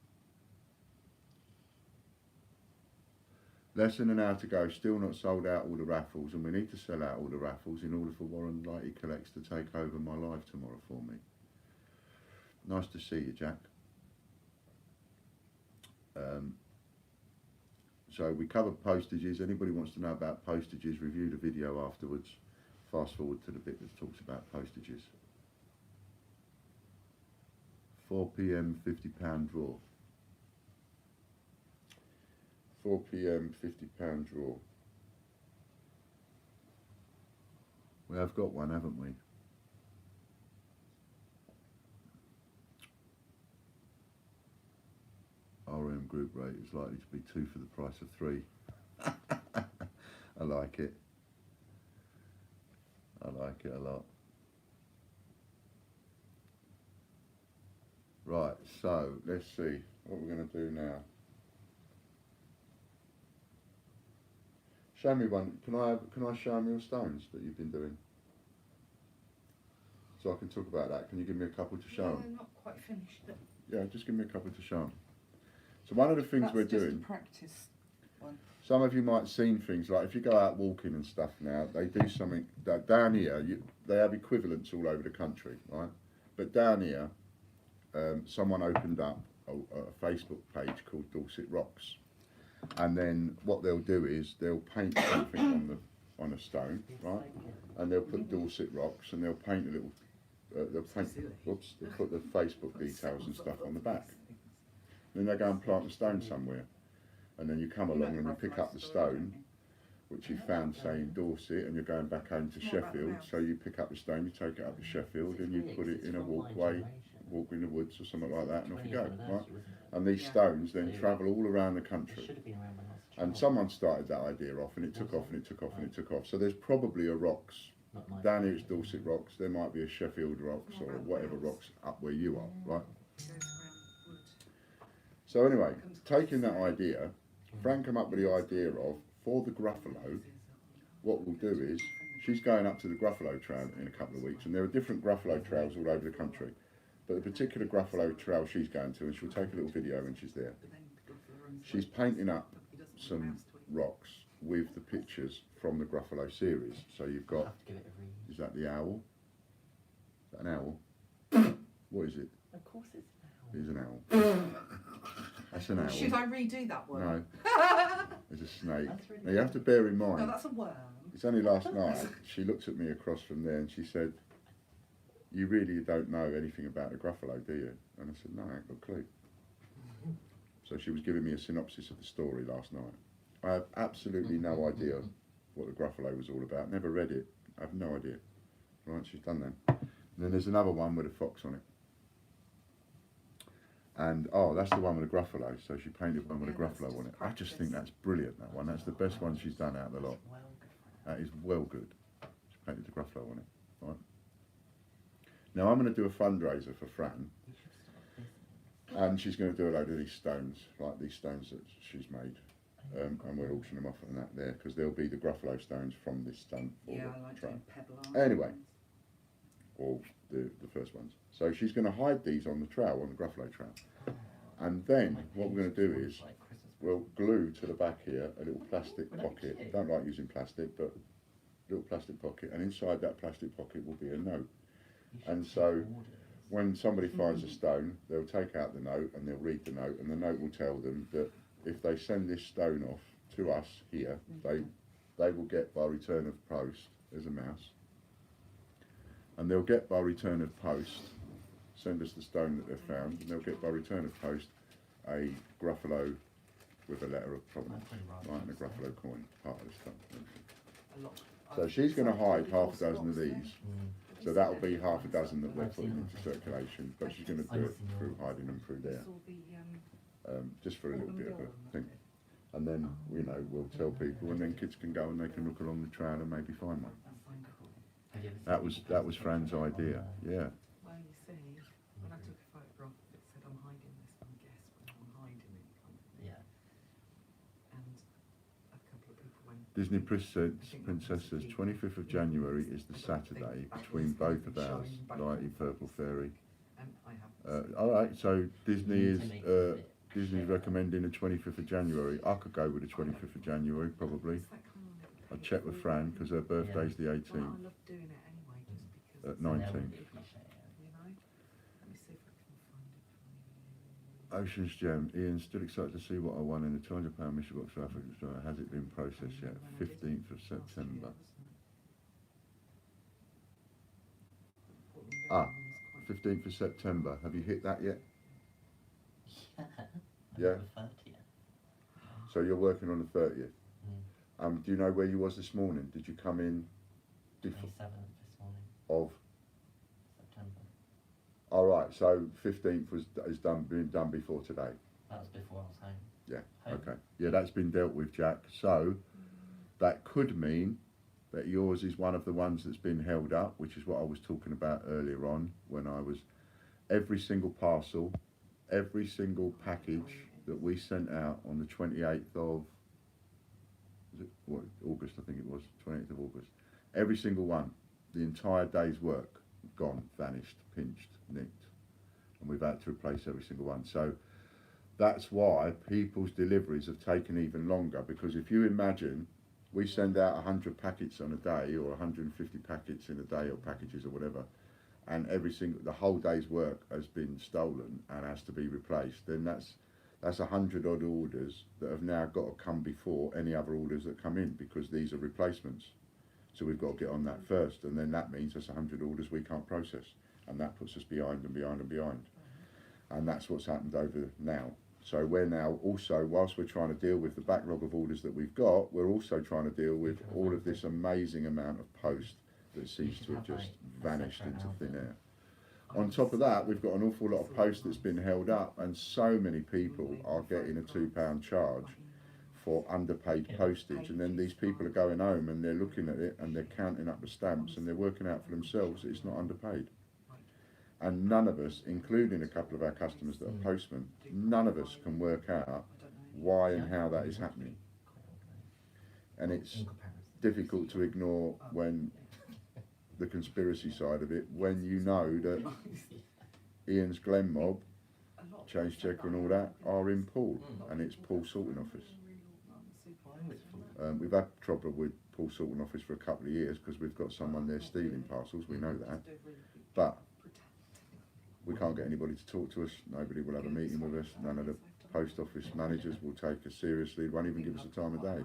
A: Less than an hour to go, still not sold out all the raffles, and we need to sell out all the raffles in order for Warren Lighty Collects to take over my live tomorrow for me. Nice to see you, Jack. So we covered postages. Anybody wants to know about postages, review the video afterwards. Fast forward to the bit that talks about postages. 4 p.m. £50 draw. 4 p.m. £50 draw. We have got one, haven't we? RM group rate is likely to be 2 for the price of 3. I like it. I like it a lot. Right, so let's see what we're going to do now. Show me one. Can I show me your stones that you've been doing? So I can talk about that. Can you give me a couple to show them?
C: No, not quite finished. But
A: Yeah, just give me a couple to show them. So one of the things
C: that's
A: we're
C: just
A: doing.
C: a practice one.
A: Some of you might have seen things like, if you go out walking and stuff now, they do something that down here. They have equivalents all over the country, right? But down here, someone opened up a Facebook page called Dorset Rocks, And then what they'll do is they'll paint something on a stone, right? And they'll put Dorset rocks, and they'll paint a little. They'll put the Facebook details and stuff on the back. Then they go and plant the stone somewhere, and then you come along and you pick up the stone, which you found, say, in Dorset, and you're going back home to Sheffield. So you pick up the stone, you take it up to Sheffield, and you put it in a walkway, walk in the woods or something like that, and off you go, right? And these stones then travel all around the country. And someone started that idea off, and it took off, and it took off, and it took off. So there's probably a rocks. Down here it's Dorset rocks, there might be a Sheffield rocks or whatever rocks up where you are, right? So anyway, taking that idea, Fran came up with the idea of, for the Gruffalo, what we'll do is, she's going up to the Gruffalo Trail in a couple of weeks, and there are different Gruffalo trails all over the country. But the particular Gruffalo trail she's going to, and she'll take a little video when she's there, she's painting up some rocks with the pictures from the Gruffalo series. So you've got, is that the owl? Is that an owl? What is it?
E: Of course it's
A: It is an owl. That's an owl.
C: Should I redo that one?
A: No. There's a snake. Now you have to bear in mind,
C: No, that's a worm.
A: it's only last night, she looked at me across from there and she said, you really don't know anything about the Gruffalo, do you? And I said, no, I ain't got a clue. So she was giving me a synopsis of the story last night. I have absolutely no idea what the Gruffalo was all about. Never read it. I have no idea. Right, she's done that. And then there's another one with a fox on it. And, oh, that's the one with the Gruffalo. So she painted one with a Gruffalo on it. I just think that's brilliant, that one. That's the best one she's done out of the lot. That is well good. She painted the Gruffalo on it. Right. Now I'm going to do a fundraiser for Fran. And she's going to do a load of these stones, like these stones that she's made. And we'll auction them off and that there, because there'll be the Gruffalo stones from this stone for
C: Yeah,
A: the
C: I like
A: trail.
C: doing pebble art.
A: Anyway, or the first ones. So she's going to hide these on the trail, on the Gruffalo trail. And then what we're going to do is we'll glue to the back here a little plastic pocket. Don't like using plastic, but little plastic pocket. And inside that plastic pocket will be a note. And so when somebody finds a stone, they'll take out the note and they'll read the note, and the note will tell them that if they send this stone off to us here, they will get by return of post, there's a mouse, and they'll get by return of post, send us the stone that they've found, and they'll get by return of post a Gruffalo with a letter of provenance, right, and a Gruffalo coin, part of the stuff. So she's going to hide half a dozen of these. So that'll be half a dozen that we're putting into circulation, but she's going to do it through hiding them through there, just for a little bit of a thing. And then, you know, we'll tell people, and then kids can go and they can look along the trail and maybe find one. That was Fran's idea, yeah.
C: Well, you see, when I took a photograph, it said I'm hiding this one, guess where I'm hiding it, kind of thing.
E: Yeah.
C: And a couple of people went,
A: Disney Princess says 25th of January is the Saturday between both of ours, Lighty Purple Fairy.
C: and I have
A: Alright, so Disney is Disney's recommending the 25th of January. I could go with the 25th of January, probably. I'll check with Fran, because her birthday's the 18th.
C: Well, I love doing it anyway, just because.
A: At 19th.
C: You know? Let me see if I can find it for you.
A: Ocean's Gem. Ian's still excited to see what I won in the £200 Mission Box Traffic. Has it been processed yet? 15th of September. Ah, 15th of September. Have you hit that yet? Yeah. So you're working on the 30th. Do you know where you was this morning? Did you come in
E: 27th this morning
A: of?
E: September.
A: All right. So 15th been done before today.
E: That was before I was home.
A: Yeah.
E: Home.
A: Okay. Yeah, that's been dealt with, Jack. So that could mean that yours is one of the ones that's been held up, which is what I was talking about earlier on when I was every single parcel, every single package that we sent out on the 28th of August, I think it was, 28th of August. Every single one, the entire day's work, gone, vanished, pinched, nicked. And we've had to replace every single one. So that's why people's deliveries have taken even longer, because if you imagine we send out 100 packets on a day, or 150 packets in a day, or packages or whatever, and the whole day's work has been stolen and has to be replaced, then that's That's 100 odd orders that have now got to come before any other orders that come in, because these are replacements. So we've got to get on that first, and then that means that's 100 orders we can't process, and that puts us behind and behind and behind. And that's what's happened over now. So we're now also, whilst we're trying to deal with the backlog of orders that we've got, we're also trying to deal with all of this amazing amount of post that seems to have just vanished into thin air. On top of that, we've got an awful lot of post that's been held up, and so many people are getting a £2 charge for underpaid postage, and then these people are going home and they're looking at it and they're counting up the stamps and they're working out for themselves that it's not underpaid. And none of us, including a couple of our customers that are postmen, none of us can work out why and how that is happening. And it's difficult to ignore when the conspiracy side of it, when you know that Ian's Glen mob, Change Checker and all that are in Poole, and it's Poole Sorting Office. We've had trouble with Poole Sorting Office for a couple of years because we've got someone there stealing parcels, we know that. But we can't get anybody to talk to us, nobody will have a meeting with us, none of the post office managers will take us seriously, won't even give us a time of day.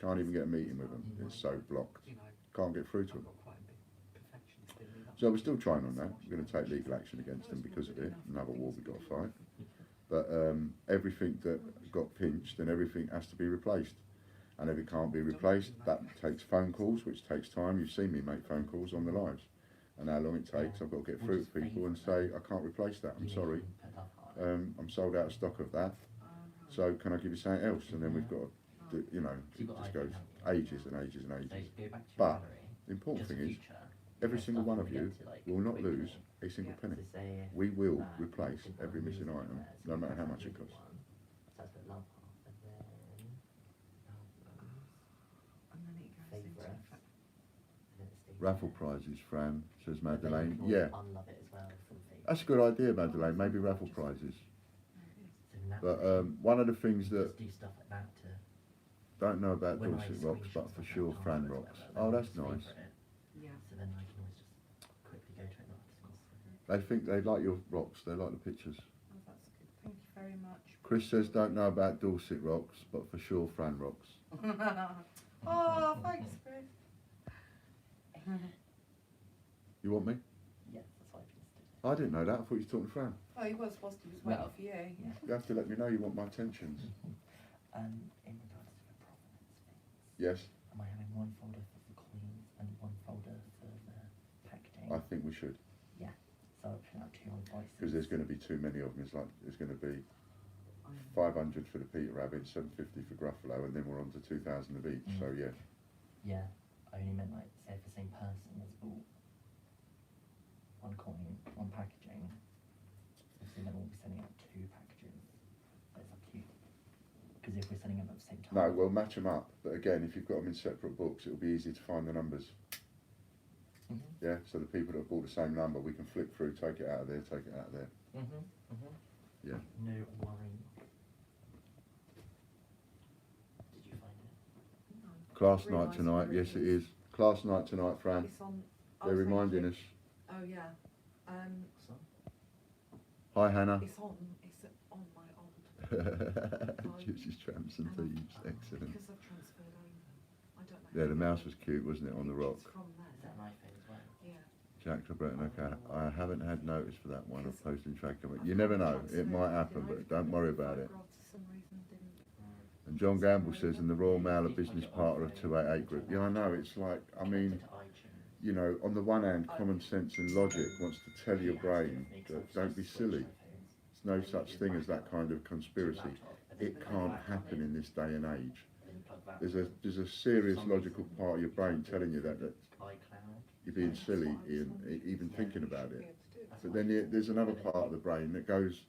A: Can't even get a meeting with them, it's so blocked. Can't get through to them. So we're still trying on that. We're going to take legal action against them because of it, another war we've got to fight. But everything that got pinched and everything has to be replaced. And if it can't be replaced, that takes phone calls, which takes time. You've seen me make phone calls on the lives. And how long it takes, I've got to get through to people and say, I can't replace that, I'm sorry. I'm sold out of stock of that. So can I give you something else? And then we've got to, you know, it just goes ages and ages and ages. But the important thing is, every single one of you will not lose a single penny. We will replace every missing item, no matter how much it costs. Raffle prizes, Fran, says Madeleine. Yeah, that's a good idea, Madeleine. Maybe raffle prizes. But one of the things that don't know about Dorset Rocks, but for sure Fran Rocks. Oh, that's nice. They think they like your rocks, they like the pictures.
C: Oh, that's good. Thank you very much.
A: Chris says don't know about Dorset Rocks, but for sure Fran Rocks.
C: Oh, thanks, Chris.
A: You want me?
E: Yes, that's what I
A: I didn't know that, I thought you were talking to Fran.
C: Oh, he was whilst he was waiting for you.
E: Yeah.
A: You have to let me know you want my attentions.
E: In regards to the provenance things,
A: Yes,
E: am I having one folder for the coins and one folder for the packaging?
A: I think we should.
E: Yeah, so I'll print out 2 invoices.
A: Because there's going to be too many of them. It's like there's going to be 500 for the Peter Rabbit, 750 for Gruffalo, and then we're on to 2,000 of each. So yeah.
E: Yeah, I only meant like, say if the same person has bought one coin, one packaging, obviously then we'll be sending out 2 packages. But it's up to you. Because if we're sending them at the same time.
A: No, we'll match them up. But again, if you've got them in separate books, it'll be easy to find the numbers. Yeah, so the people that have bought the same number, we can flick through, take it out of there, take it out of there. Yeah.
E: No worry. Did you find it?
C: No.
A: Class
C: Really
A: night
C: nice
A: tonight,
C: video.
A: yes it is. Class night tonight, Fran.
C: It's on.
A: They're reminding us.
C: Oh yeah.
E: So,
A: Hi Hannah.
C: It's on my old.
A: Juicy's Tramps and Thieves, excellent.
C: Because I've transferred over. I don't know.
A: Yeah, the mouse was cute, wasn't it, on the rock?
C: It's from there.
E: is that an iPhone as well?
C: Yeah.
A: Jack Breton, okay. I haven't had notice for that one of posting track of it. You never know, it might happen, but don't worry about it. And John Gamble says, in the Royal Mail, a business partner of 288 Group. Yeah, I know, it's like, I mean, you know, on the one hand, common sense and logic wants to tell your brain that don't be silly. There's no such thing as that kind of conspiracy. It can't happen in this day and age. There's a serious logical part of your brain telling you that you're being silly, even thinking about it. But then there's another part of the brain that goes,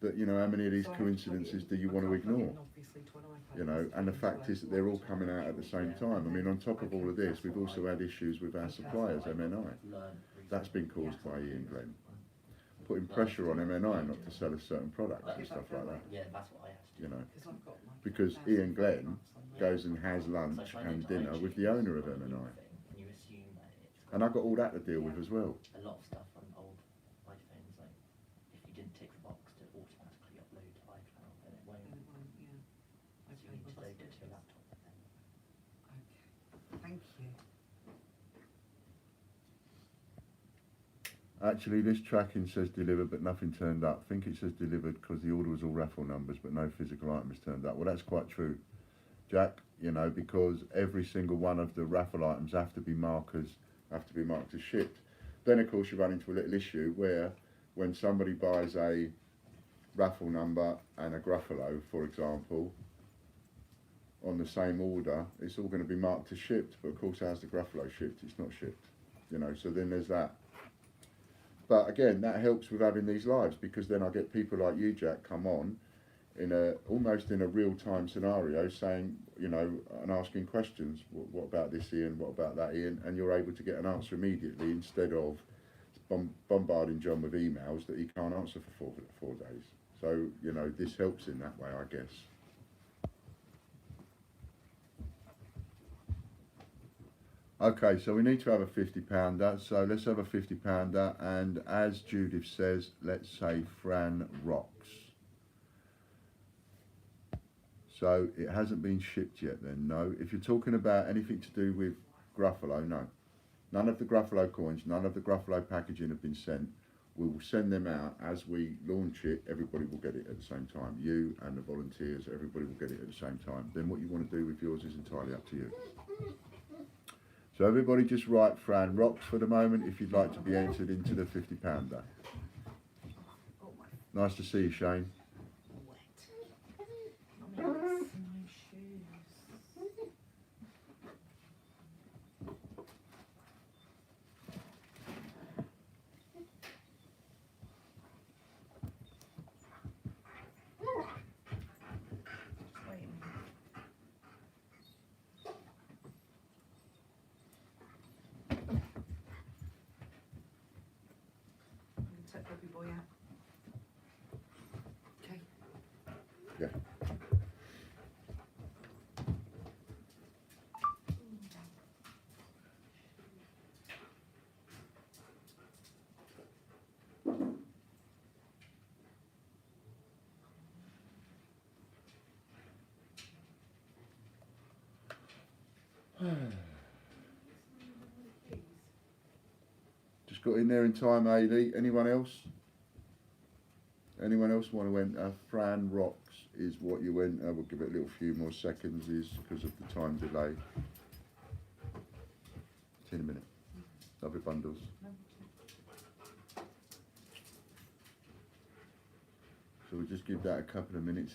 A: that, you know, how many of these coincidences do you want to ignore? You know, and the fact is that they're all coming out at the same time. I mean, on top of all of this, we've also had issues with our suppliers, MNI. That's been caused by Ian Glen. Putting pressure on MNI not to sell us certain products and stuff like that.
E: Yeah, that's what I have to do.
A: You know, because Ian Glen goes and has lunch and dinner with the owner of MNI.
E: And you assume that it's
A: And I've got all that to deal with as well.
E: a lot of stuff on old iPhones, like if you didn't tick the box to automatically upload to iCloud, then it
C: Thank you.
A: Actually, this tracking says delivered, but nothing turned up. I think it says delivered because the order was all raffle numbers, but no physical items turned up. Well, that's quite true, Jack. You know, because every single one of the raffle items have to be marked as shipped. Then, of course, you run into a little issue where, when somebody buys a raffle number and a Gruffalo, for example, on the same order, it's all going to be marked as shipped. But of course, how's the Gruffalo shipped? It's not shipped. You know, so then there's that. But again, that helps with having these lives, because then I get people like you, Jack, come on in almost in a real-time scenario, saying, you know, and asking questions. What about this, Ian? What about that, Ian? And you're able to get an answer immediately, instead of bombarding John with emails that he can't answer for 4 days. So, you know, this helps in that way, I guess. Okay, so we need to have a £50, so let's have a £50, and as Judith says, let's say Fran rocks. So it hasn't been shipped yet then, no. If you're talking about anything to do with Gruffalo, no. None of the Gruffalo coins, none of the Gruffalo packaging have been sent. We will send them out as we launch it. Everybody will get it at the same time. You and the volunteers, everybody will get it at the same time. Then what you want to do with yours is entirely up to you. So everybody just write Fran rocks for the moment if you'd like to be entered into the £50.
C: Oh, my
A: Nice to see you, Shane.
C: wet. Mummy, it's my shoes. Just wait a minute. I'm going to take Bobby Boy out. Okay.
A: Yeah. Just got in there in time, Ailey. Anyone else? Anyone else want to enter? Fran rocks is what you enter. We'll give it a little few more seconds, is because of the time delay. See you in a minute. Love your bundles. So we'll just give that a couple of minutes.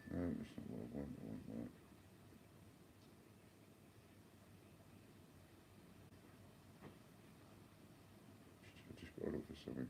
A: No, that's not what I want. I just got to look for something.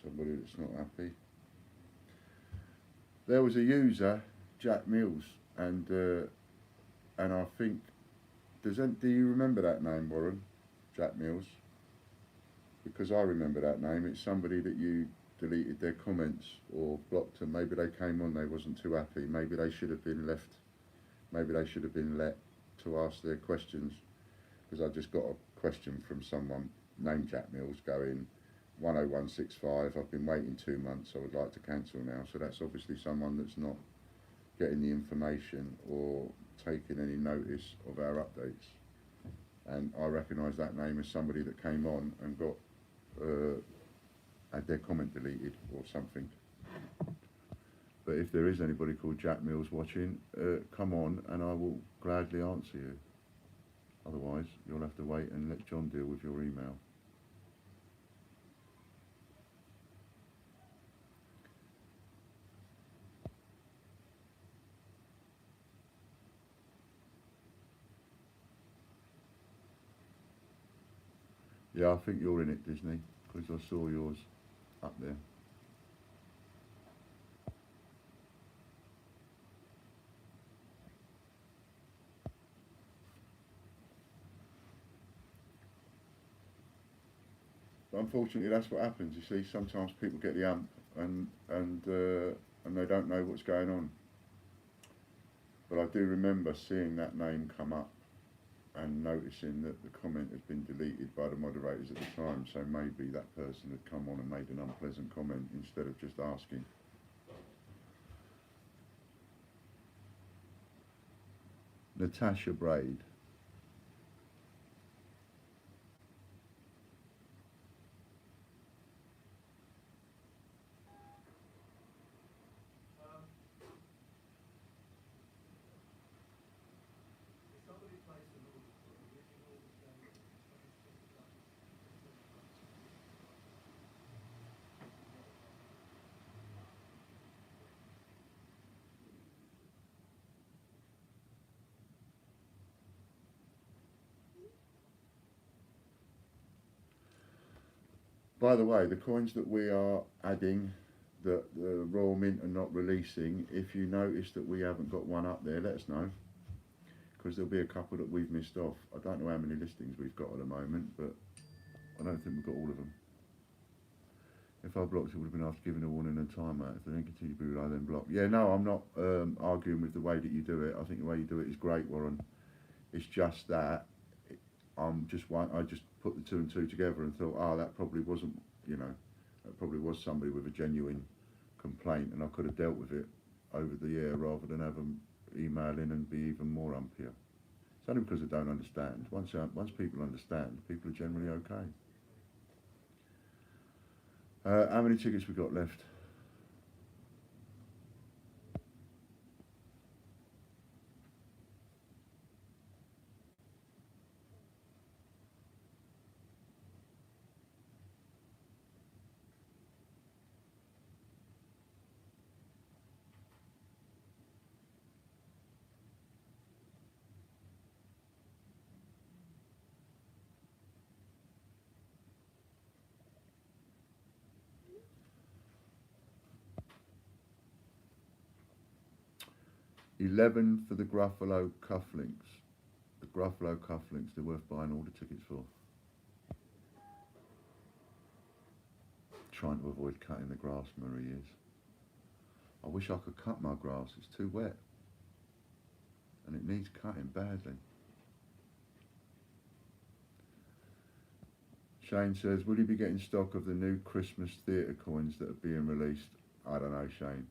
A: Somebody that's not happy. There was a user, Jack Mills, and I think do you remember that name, Warren? Jack Mills? Because I remember that name. It's somebody that you deleted their comments or blocked them. Maybe they came on, they wasn't too happy. Maybe they should have been left. Maybe they should have been let to ask their questions. Because I just got a question from someone named Jack Mills going 10165. I've been waiting 2 months. I would like to cancel now. So that's obviously someone that's not getting the information or taking any notice of our updates. And I recognise that name as somebody that came on and got had their comment deleted or something. But if there is anybody called Jack Mills watching, come on and I will gladly answer you. Otherwise, you'll have to wait and let John deal with your email. Yeah, I think you're in it, Disney, because I saw yours up there. But unfortunately, that's what happens. You see, sometimes people get the ump and they don't know what's going on. But I do remember seeing that name come up and noticing that the comment had been deleted by the moderators at the time. So maybe that person had come on and made an unpleasant comment instead of just asking. Natasha Braid. By the way, the coins that we are adding, that the Royal Mint are not releasing, if you notice that we haven't got one up there, let us know. Because there'll be a couple that we've missed off. I don't know how many listings we've got at the moment, but I don't think we've got all of them. If I blocked it, would have been after giving a warning and timeout. If they then continue to be below, then block. Yeah, no, I'm not arguing with the way that you do it. I think the way you do it is great, Warren. It's just that I just put the two and two together and thought, that probably wasn't, that probably was somebody with a genuine complaint, and I could have dealt with it over the air rather than have them email in and be even more umpier. It's only because they don't understand. Once people understand, people are generally okay. How many tickets we got left? $11 for the Gruffalo cufflinks. The Gruffalo cufflinks, they're worth buying all the tickets for. Trying to avoid cutting the grass, Marie is. I wish I could cut my grass, it's too wet. And it needs cutting badly. Shane says, will you be getting stock of the new Christmas theatre coins that are being released? I don't know, Shane.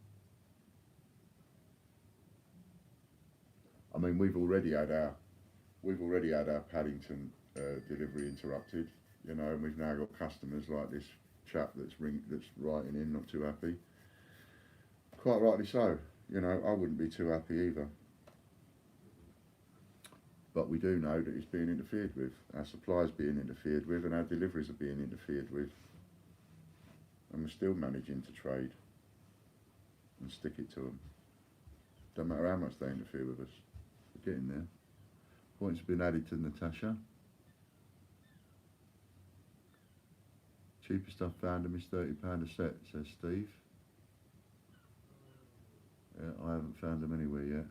A: I mean, we've already had our Paddington delivery interrupted, and we've now got customers like this chap that's writing in, not too happy. Quite rightly so. I wouldn't be too happy either. But we do know that it's being interfered with. Our supply's being interfered with, and our deliveries are being interfered with. And we're still managing to trade and stick it to them. Don't matter how much they interfere with us. We're getting there. Points have been added to Natasha. Cheapest I've found them is £30 a set, says Steve. Yeah, I haven't found them anywhere yet.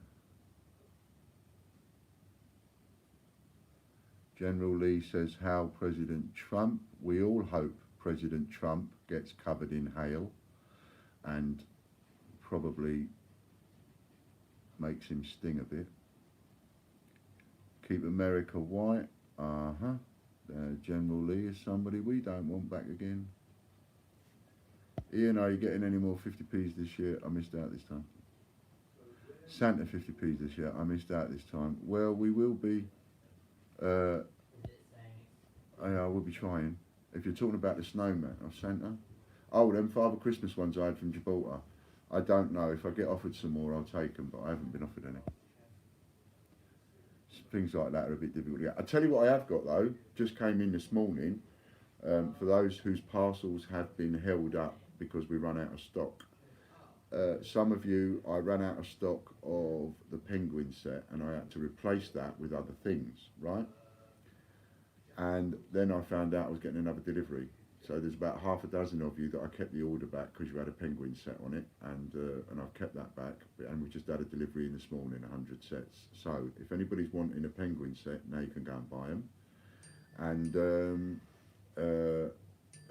A: General Lee says, how President Trump, we all hope President Trump gets covered in hail and probably makes him sting a bit. Keep America white. General Lee is somebody we don't want back again. Ian, are you getting any more 50p's this year? I missed out this time. Santa 50p's this year. I missed out this time. Well, we will be. I will be trying. If you're talking about the snowman or Santa. Oh, them Father Christmas ones I had from Gibraltar. I don't know. If I get offered some more, I'll take them, but I haven't been offered any. Things like that are a bit difficult to get. I'll tell you what I have got though, just came in this morning, for those whose parcels have been held up because we run out of stock. Some of you, I ran out of stock of the penguin set and I had to replace that with other things, right? And then I found out I was getting another delivery. So there's about half a dozen of you that I kept the order back because you had a penguin set on it, and I've kept that back. And we just had a delivery in this morning, 100 sets. So if anybody's wanting a penguin set, now you can go and buy them. And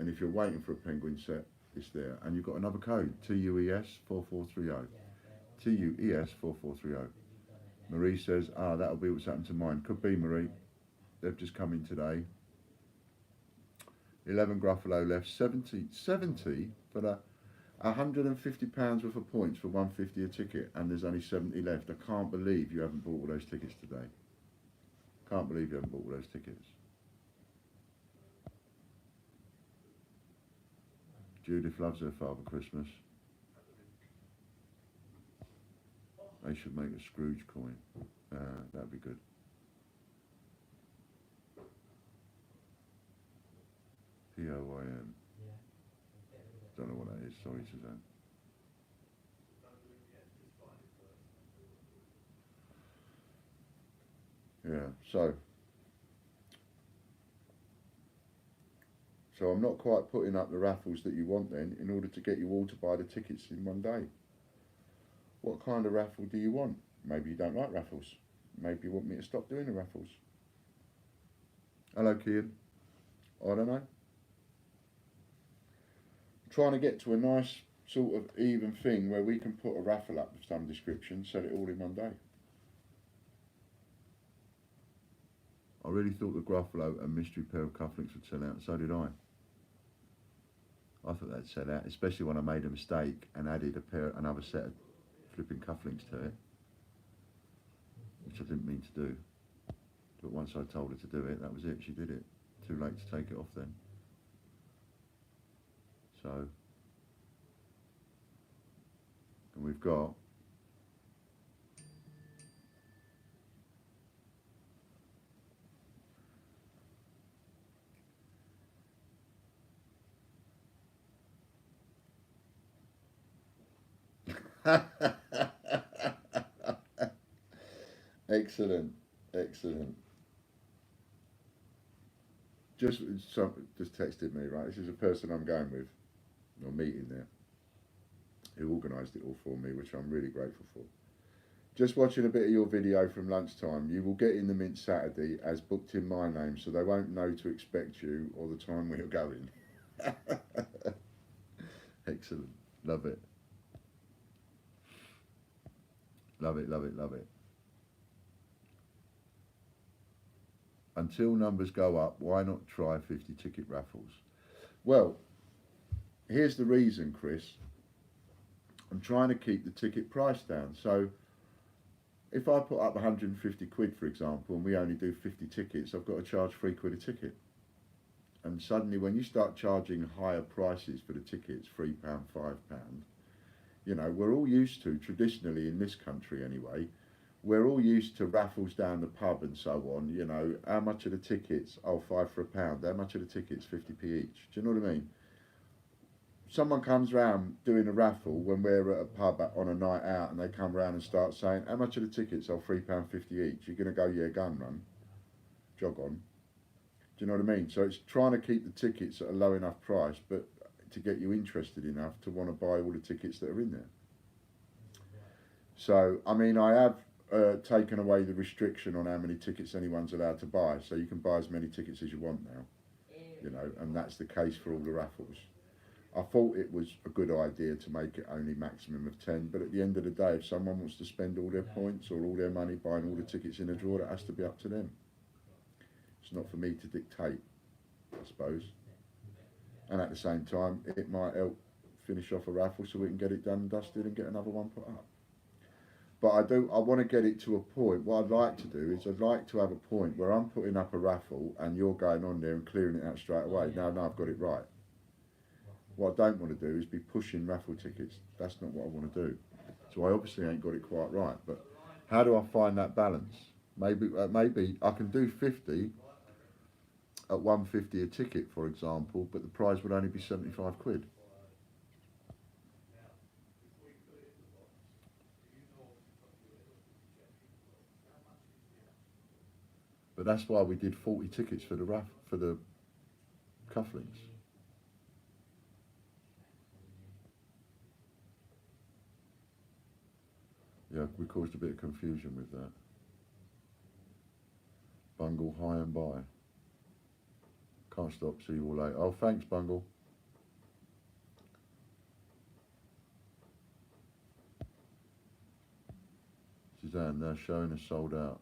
A: if you're waiting for a penguin set, it's there. And you've got another code, TUES 4430. TUES 4430. Marie says, that'll be what's happened to mine. Could be, Marie. They've just come in today. 11 Gruffalo left, 70 for the £150 worth of points for 150 a ticket, and there's only 70 left. I can't believe you haven't bought all those tickets today. Can't believe you haven't bought all those tickets. Judith loves her Father Christmas. They should make a Scrooge coin. That'd be good. POIM. Don't know what that is, sorry Suzanne. Yeah, so I'm not quite putting up the raffles that you want then in order to get you all to buy the tickets in one day. What kind of raffle do you want? Maybe you don't like raffles. Maybe you want me to stop doing the raffles. Hello Kian. I don't know. Trying to get to a nice sort of even thing where we can put a raffle up of some description, sell it all in one day. I really thought the Gruffalo and mystery pair of cufflinks would sell out, so did I. I thought they'd sell out, especially when I made a mistake and added another set of flipping cufflinks to it, which I didn't mean to do. But once I told her to do it, that was it, she did it. Too late to take it off then. So, and we've got excellent, excellent. Just texted me, right? This is a person I'm going with, or meeting there, who organised it all for me, which I'm really grateful for. Just watching a bit of your video from lunchtime. You will get in the Mint Saturday as booked in my name, so they won't know to expect you or the time we are going. Excellent. Love it. Love it, love it, love it. Until numbers go up, why not try 50 ticket raffles? Well, here's the reason, Chris. I'm trying to keep the ticket price down. So if I put up 150 quid, for example, and we only do 50 tickets, I've got to charge £3 a ticket. And suddenly when you start charging higher prices for the tickets, £3, £5, you know, we're all used to, traditionally in this country anyway, we're all used to raffles down the pub and so on, you know, how much are the tickets? Oh, £5 for £1. How much are the tickets? 50p each. Do you know what I mean? Someone comes round doing a raffle when we're at a pub on a night out and they come round and start saying, how much are the tickets? Oh, £3.50 each. You're going to go, yeah, go and run. Jog on. Do you know what I mean? So it's trying to keep the tickets at a low enough price, but to get you interested enough to want to buy all the tickets that are in there. So, I mean, I have taken away the restriction on how many tickets anyone's allowed to buy, so you can buy as many tickets as you want now, you know, and that's the case for all the raffles. I thought it was a good idea to make it only maximum of 10, but at the end of the day, if someone wants to spend all their points or all their money buying all the tickets in a draw, that has to be up to them. It's not for me to dictate, I suppose. And at the same time, it might help finish off a raffle so we can get it done and dusted and get another one put up. But I want to get it to a point. What I'd like to do is I'd like to have a point where I'm putting up a raffle and you're going on there and clearing it out straight away. Now I've got it right. What I don't want to do is be pushing raffle tickets. That's not what I want to do. So I obviously ain't got it quite right. But how do I find that balance? Maybe I can do 50 at 150 a ticket, for example, but the prize would only be 75 quid. But that's why we did 40 tickets for the cufflinks. Yeah, we caused a bit of confusion with that. Bungle, high and by. Can't stop, see you all later. Oh, thanks, Bungle. Suzanne, they're showing us sold out.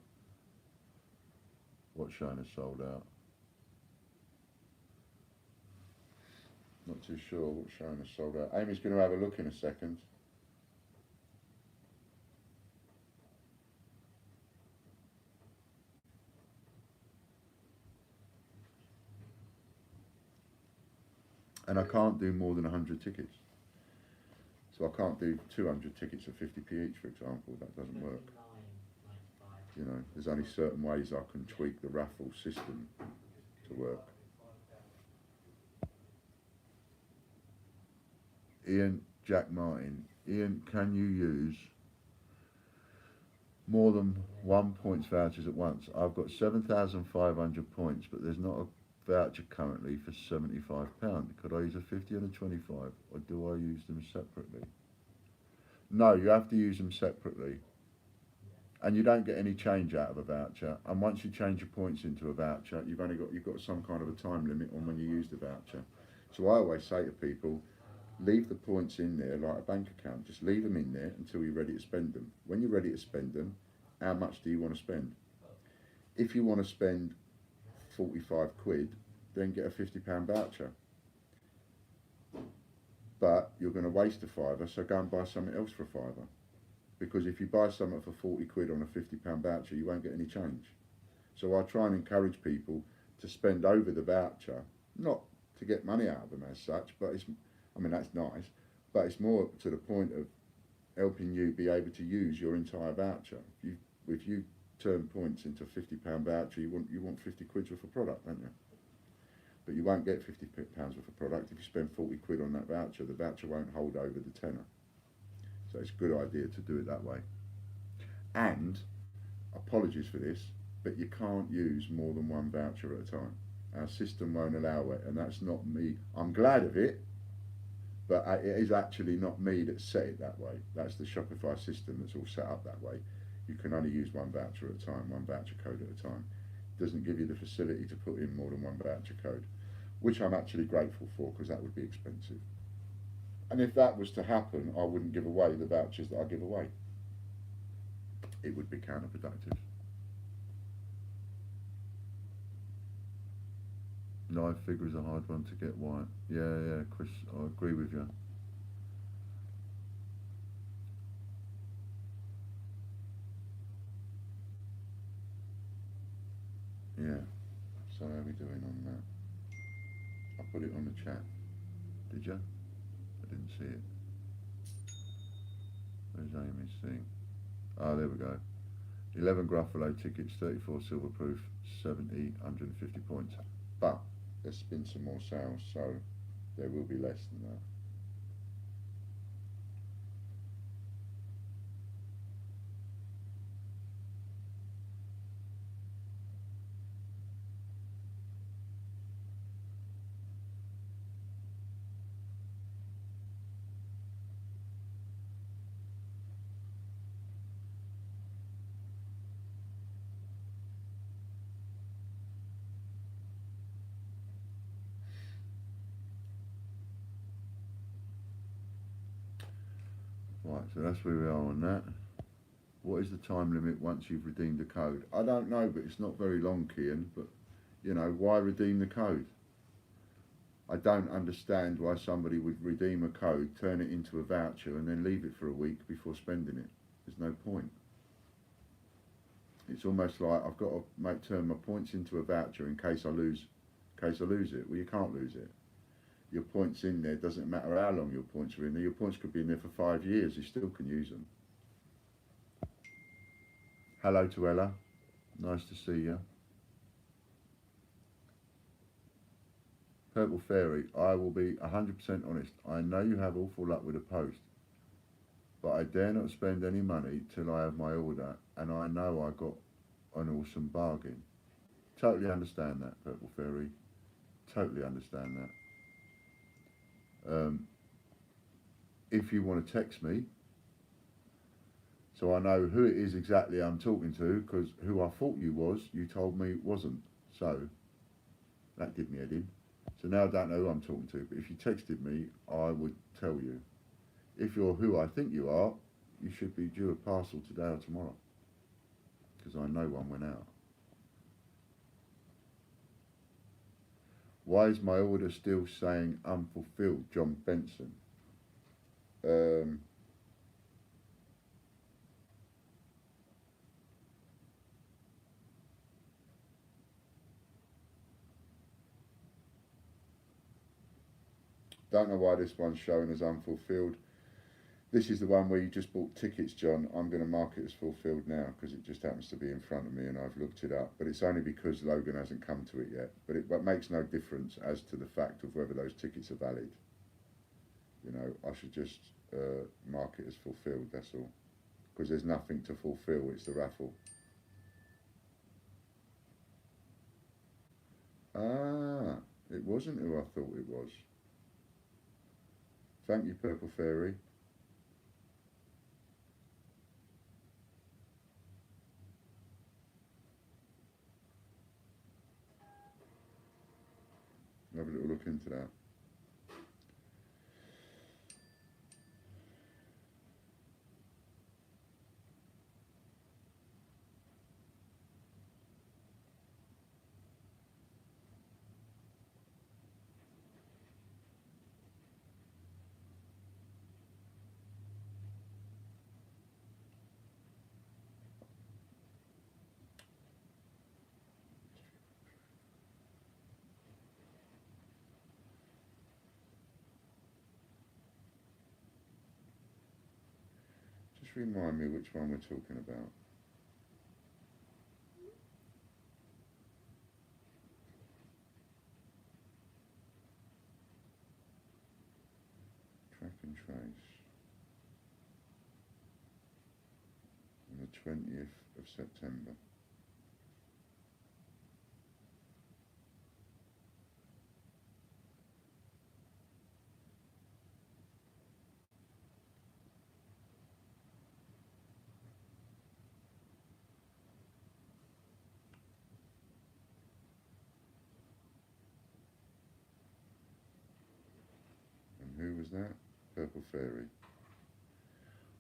A: What's showing us sold out? Not too sure what's showing us sold out. Amy's going to have a look in a second. And I can't do more than 100 tickets. So I can't do 200 tickets at 50p each, for example. That doesn't work. You know, there's only certain ways I can tweak the raffle system to work. Ian, Jack Martin. Ian, can you use more than 1 points vouchers at once? I've got 7,500 points, but there's not a voucher currently for £75. Could I use a 50 and a 25, or do I use them separately? No, you have to use them separately, and you don't get any change out of a voucher. And once you change your points into a voucher, you've got some kind of a time limit on when you use the voucher. So I always say to people, leave the points in there like a bank account. Just leave them in there until you're ready to spend them. When you're ready to spend them, how much do you want to spend? If you want to spend 45 quid, then get a £50 voucher. But you're going to waste a fiver, so go and buy something else for a fiver. Because if you buy something for 40 quid on a £50 voucher, you won't get any change. So I try and encourage people to spend over the voucher, not to get money out of them as such, but that's nice, but it's more to the point of helping you be able to use your entire voucher. If you turn points into a £50 voucher, you want 50 quid worth of product, don't you? But you won't get £50 worth of product. If you spend 40 quid on that voucher, the voucher won't hold over the tenner. So it's a good idea to do it that way. And, apologies for this, but you can't use more than one voucher at a time. Our system won't allow it, and that's not me. I'm glad of it, but it is actually not me that set it that way. That's the Shopify system that's all set up that way. You can only use one voucher at a time, one voucher code at a time. It doesn't give you the facility to put in more than one voucher code, which I'm actually grateful for, because that would be expensive. And if that was to happen, I wouldn't give away the vouchers that I give away. It would be counterproductive. Live figure is a hard one to get right. Yeah, Chris, I agree with you. Yeah, so how are we doing on that? I put it on the chat. Did you? I didn't see it. Where's Amy's thing? Ah, there we go. 11 Gruffalo tickets, 34 silver proof, 70, 150 points. But there's been some more sales, so there will be less than that. Right, so that's where we are on that. What is the time limit once you've redeemed the code? I don't know, but it's not very long, Kian, but, you know, why redeem the code? I don't understand why somebody would redeem a code, turn it into a voucher, and then leave it for a week before spending it. There's no point. It's almost like I've got to turn my points into a voucher in case I lose it. Well, you can't lose it. Your points in there, doesn't matter how long your points are in there. Your points could be in there for 5 years. You still can use them. Hello to Ella. Nice to see you. Purple Fairy, I will be 100% honest. I know you have awful luck with the post, but I dare not spend any money till I have my order, and I know I got an awesome bargain. Totally understand that, Purple Fairy. Totally understand that. If you want to text me, so I know who it is exactly I'm talking to, because who I thought you was, you told me wasn't. So that did me head in. So now I don't know who I'm talking to, but if you texted me, I would tell you. If you're who I think you are, you should be due a parcel today or tomorrow, because I know one went out. Why is my order still saying unfulfilled, John Benson? Don't know why this one's showing as unfulfilled. This is the one where you just bought tickets, John. I'm going to mark it as fulfilled now because it just happens to be in front of me and I've looked it up. But it's only because Logan hasn't come to it yet. But it makes no difference as to the fact of whether those tickets are valid. You know, I should just mark it as fulfilled, that's all. Because there's nothing to fulfill, it's the raffle. Ah, it wasn't who I thought it was. Thank you, Purple Fairy. Have a little look into that. Just remind me which one we're talking about. Track and trace. On the 20th of September. Who was that? Purple Fairy.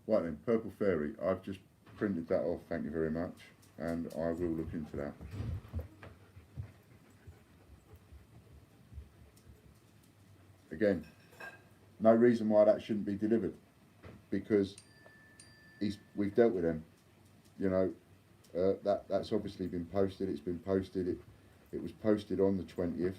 A: Right then, Purple Fairy, I've just printed that off, thank you very much, and I will look into that. Again, no reason why that shouldn't be delivered, because we've dealt with them, you know. That's obviously been posted, it's been posted, it was posted on the 20th.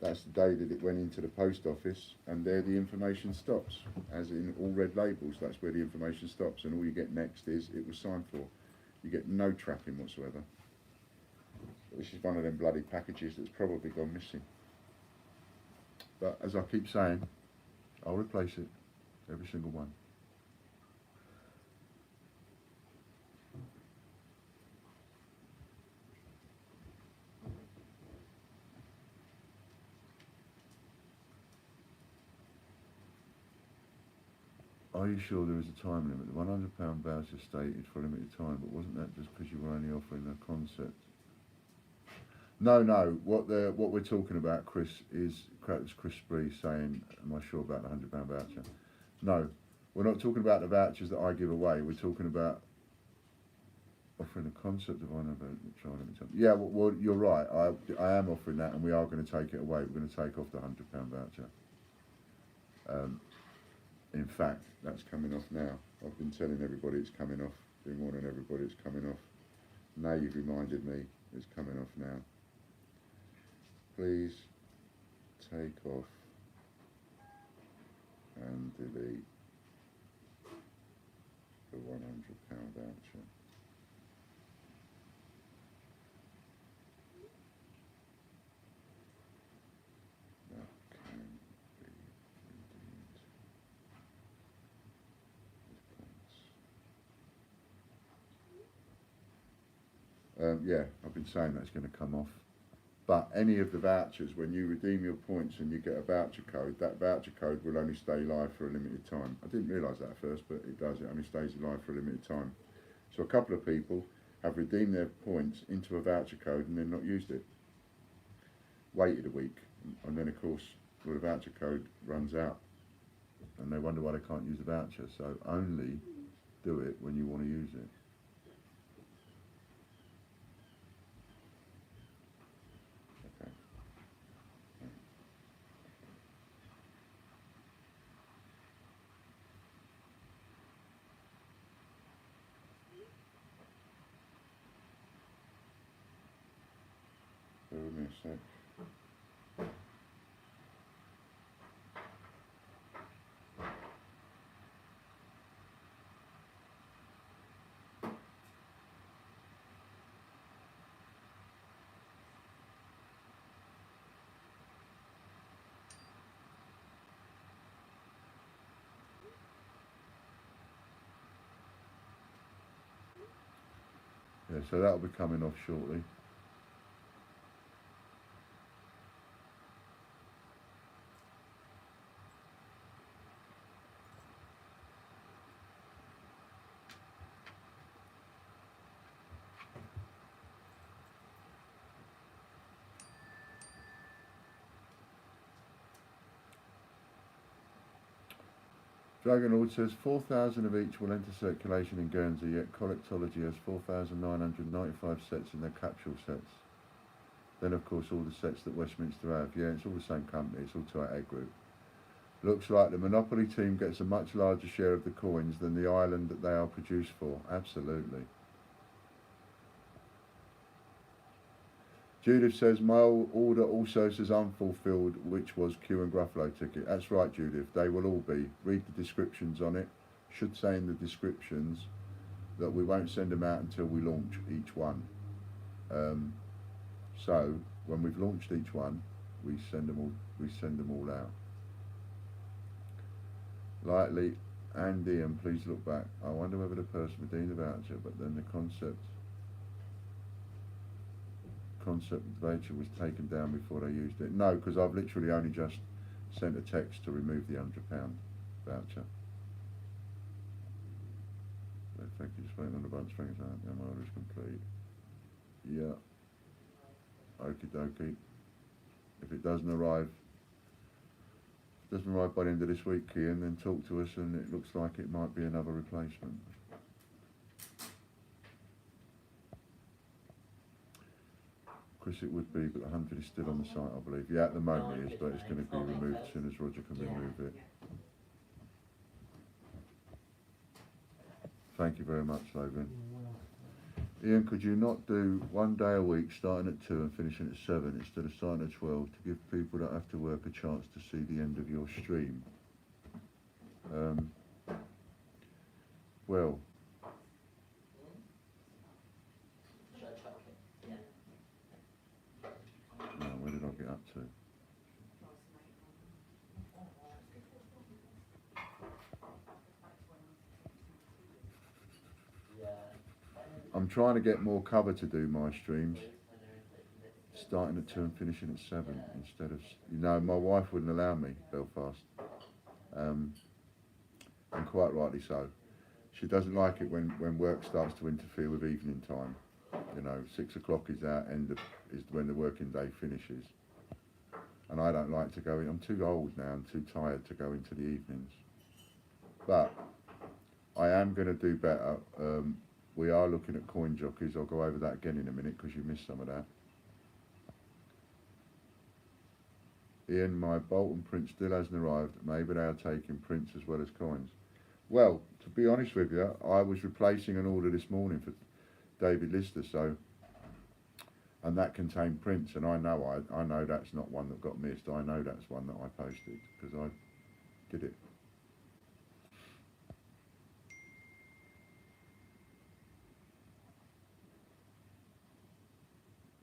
A: That's the day that it went into the post office, and there the information stops. As in all red labels, that's where the information stops, and all you get next is it was signed for. You get no tracking whatsoever. But this is one of them bloody packages that's probably gone missing. But as I keep saying, I'll replace it, every single one. Are you sure there is a time limit? The £100 voucher stated for a limited time, but wasn't that just because you were only offering a concept? No. What we're talking about, Chris, is Chris Spree saying, "Am I sure about the £100 voucher?" No. We're not talking about the vouchers that I give away. We're talking about offering a concept of honour. Yeah, well, you're right. I am offering that, and we are going to take it away. We're going to take off the £100 voucher. In fact, that's coming off now. I've been telling everybody it's coming off. Been warning everybody it's coming off. Now you've reminded me it's coming off now. Please take off and delete the £100 voucher. That can be redeemed with points. Yeah, I've been saying that's going to come off. But any of the vouchers, when you redeem your points and you get a voucher code, that voucher code will only stay live for a limited time. I didn't realise that at first, but it does. It only stays live for a limited time. So a couple of people have redeemed their points into a voucher code and then not used it. Waited a week, and then of course, well, the voucher code runs out, and they wonder why they can't use the voucher. So only do it when you want to use it. Bear with me a sec. Yeah, so that'll be coming off shortly. Dragonlord says 4,000 of each will enter circulation in Guernsey, yet Collectology has 4,995 sets in their capsule sets. Then of course all the sets that Westminster have. Yeah, it's all the same company, it's all Toy Egg Group. Looks like the Monopoly team gets a much larger share of the coins than the island that they are produced for. Absolutely. Judith says, my order also says unfulfilled, which was Q and Gruffalo ticket. That's right, Judith, they will all be. Read the descriptions on it. Should say in the descriptions that we won't send them out until we launch each one. So when we've launched each one, we send them all out. Lightly and Ian, please look back. I wonder whether the person redeemed the voucher, but then the concept voucher was taken down before they used it. No, because I've literally only just sent a text to remove the £100 voucher. So thank you, just waiting on the bunch strings out. Yeah, my order is complete. Yeah. Okie dokie. If it doesn't arrive by the end of this week, Ian, then talk to us, and it looks like it might be another replacement. Chris, it would be, but the 100 is still on the site, I believe. Yeah, at the moment it is, but it's going to be removed as soon as Roger can remove it. Thank you very much, Logan. Ian, could you not do 1 day a week, starting at 2 and finishing at 7, instead of starting at 12, to give people that have to work a chance to see the end of your stream? Well, where did I get up to? I'm trying to get more cover to do my streams, starting at 2 and finishing at 7 instead of, you know, my wife wouldn't allow me, Belfast, and quite rightly so. She doesn't like it when work starts to interfere with evening time. You know, 6 o'clock is is when the working day finishes, and I don't like to go in. I'm too old now and too tired to go into the evenings. But I am going to do better. We are looking at coin jockeys. I'll go over that again in a minute because you missed some of that. Ian, my Bolton print still hasn't arrived. Maybe they are taking prints as well as coins. Well, to be honest with you, I was replacing an order this morning for David Lister, so, and that contained prints, and I know that's not one that got missed. I know that's one that I posted because I did it.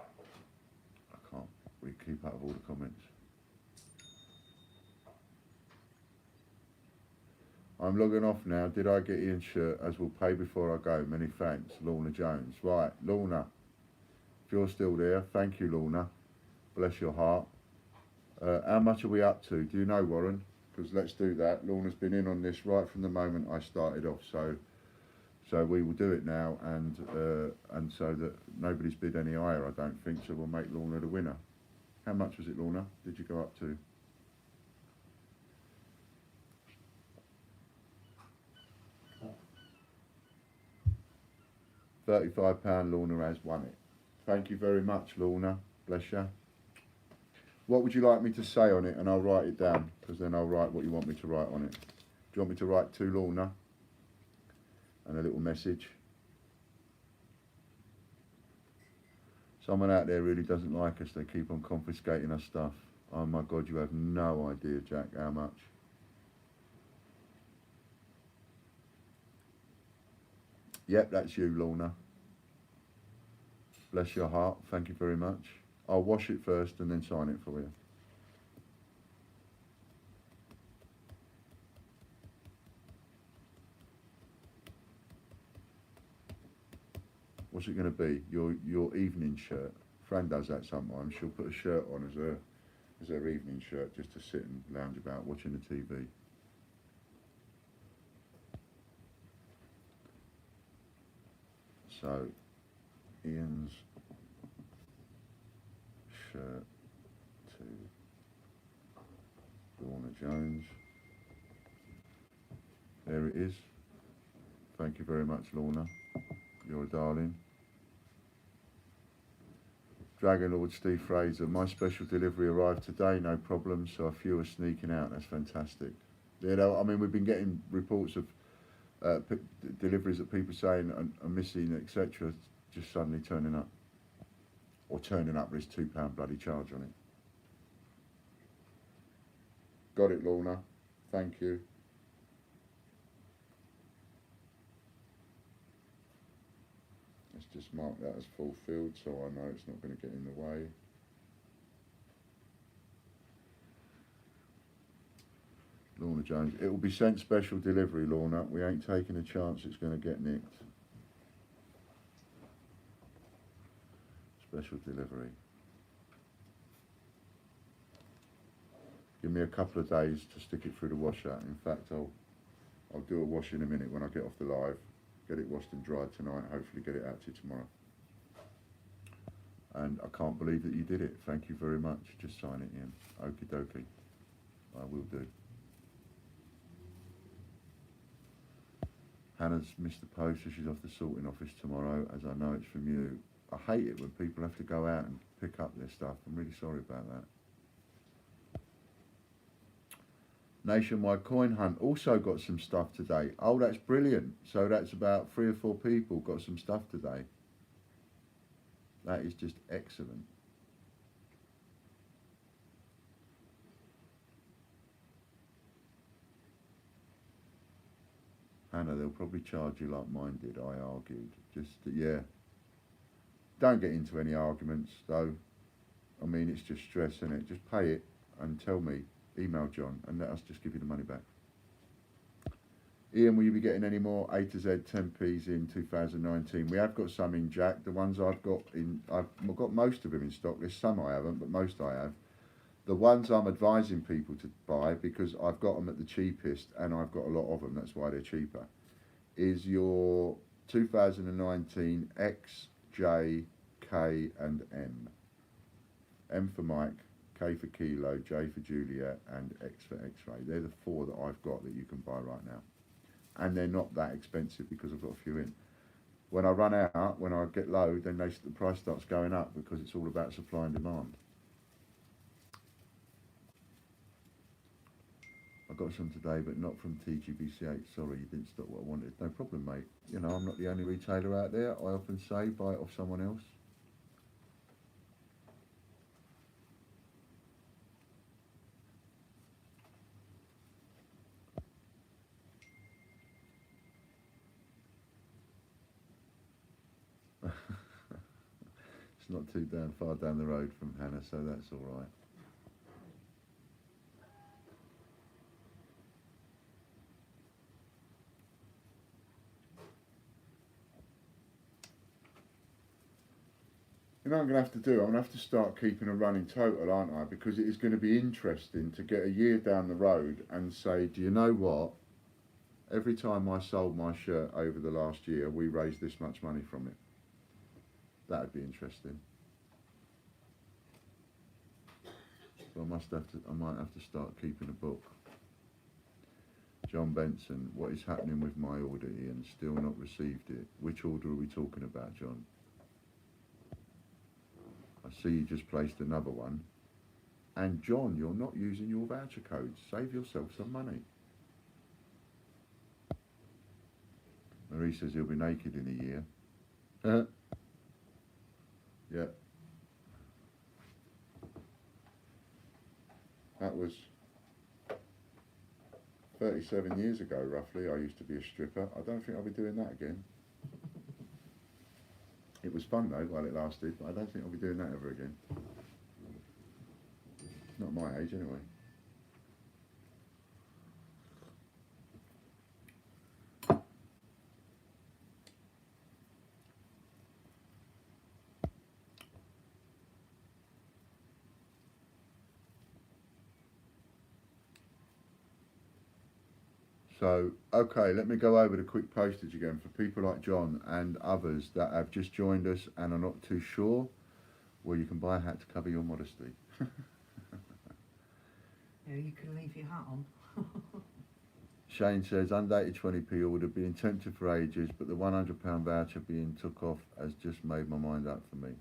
A: I can't really keep up with all the comments. I'm logging off now. Did I get Ian's shirt? As will pay before I go. Many thanks. Lorna Jones. Right, Lorna. If you're still there, thank you, Lorna. Bless your heart. How much are we up to? Do you know, Warren? Because let's do that. Lorna's been in on this right from the moment I started off. So we will do it now, and so that nobody's bid any higher, I don't think. So we'll make Lorna the winner. How much was it, Lorna? Did you go up to? £35, Lorna has won it. Thank you very much, Lorna. Bless you. What would you like me to say on it? And I'll write it down, because then I'll write what you want me to write on it. Do you want me to write to Lorna? And a little message. Someone out there really doesn't like us. They keep on confiscating our stuff. Oh my God, you have no idea, Jack, how much. Yep, that's you, Lorna. Bless your heart. Thank you very much. I'll wash it first and then sign it for you. What's it going to be? Your evening shirt. Fran does that sometimes. She'll put a shirt on as her evening shirt just to sit and lounge about watching the TV. So, Ian's shirt to Lorna Jones. There it is. Thank you very much, Lorna. You're a darling. Dragon Lord Steve Fraser. My special delivery arrived today, no problem. So a few are sneaking out. That's fantastic. You know, I mean, we've been getting reports of deliveries that people saying are missing, etc., just suddenly turning up, or turning up with this £2 bloody charge on it. Got it, Lorna. Thank you. Let's just mark that as fulfilled, so I know it's not going to get in the way. Lorna Jones. It will be sent special delivery, Lorna. We ain't taking a chance it's going to get nicked. Special delivery. Give me a couple of days to stick it through the washer. In fact, I'll do a wash in a minute when I get off the live. Get it washed and dried tonight. Hopefully get it out to you tomorrow. And I can't believe that you did it. Thank you very much. Just sign it in. Okie dokie. I will do. Hannah's missed the post, so she's off the sorting office tomorrow, as I know it's from you. I hate it when people have to go out and pick up their stuff. I'm really sorry about that. Nationwide Coin Hunt also got some stuff today. Oh, that's brilliant. So that's about 3 or 4 people got some stuff today. That is just excellent. Hannah, they'll probably charge you like mine did, I argued. Just, yeah. Don't get into any arguments, though. I mean, it's just stress, isn't it? Just pay it and tell me. Email John and let us just give you the money back. Ian, will you be getting any more A to Z 10p's in 2019? We have got some in, Jack. The ones I've got in, I've got most of them in stock. There's some I haven't, but most I have. The ones I'm advising people to buy, because I've got them at the cheapest and I've got a lot of them, that's why they're cheaper, is your 2019 X, J, K and M. M for Mike, K for Kilo, J for Juliet and X for X-ray. They're the 4 that I've got that you can buy right now. and they're not that expensive because I've got a few in. When I run out, when I get low, then the price starts going up because it's all about supply and demand. I got some today, but not from TGBCH. Sorry, you didn't stop what I wanted. No problem, mate. You know, I'm not the only retailer out there. I often say, buy it off someone else. It's not too far down the road from Hannah, so that's all right. You know what I'm going to have to do? I'm going to have to start keeping a running total, aren't I? Because it is going to be interesting to get a year down the road and say, do you know what? Every time I sold my shirt over the last year, we raised this much money from it. That would be interesting. So I might have to start keeping a book. John Benson, what is happening with my order, Ian? Still not received it. Which order are we talking about, John? I see you just placed another one. And John, you're not using your voucher codes. Save yourself some money. Marie says he'll be naked in a year. Yeah. That was 37 years ago, roughly. I used to be a stripper. I don't think I'll be doing that again. It was fun though while it lasted, but I don't think I'll be doing that ever again. Not my age anyway. So, okay, let me go over the quick postage again for people like John and others that have just joined us and are not too sure. Well, you can buy a hat to cover your modesty.
C: Yeah, you can leave your hat on.
A: Shane says, undated 20p order, being tempted for ages, but the £100 voucher being took off has just made my mind up for me.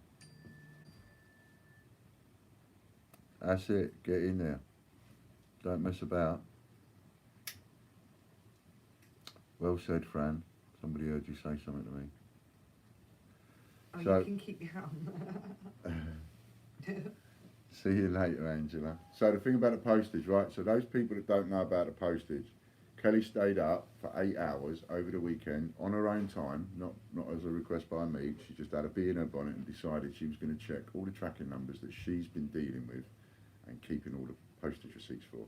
A: That's it, get in there. Don't mess about. Well said, Fran. Somebody heard you say something to me.
C: Oh,
A: So-
C: you can keep your hat on.
A: See you later, Angela. So the thing about the postage, right? So those people that don't know about the postage, Kelly stayed up for 8 hours over the weekend on her own time, not as a request by me. She just had a bee in her bonnet and decided she was going to check all the tracking numbers that she's been dealing with and keeping all the postage receipts for.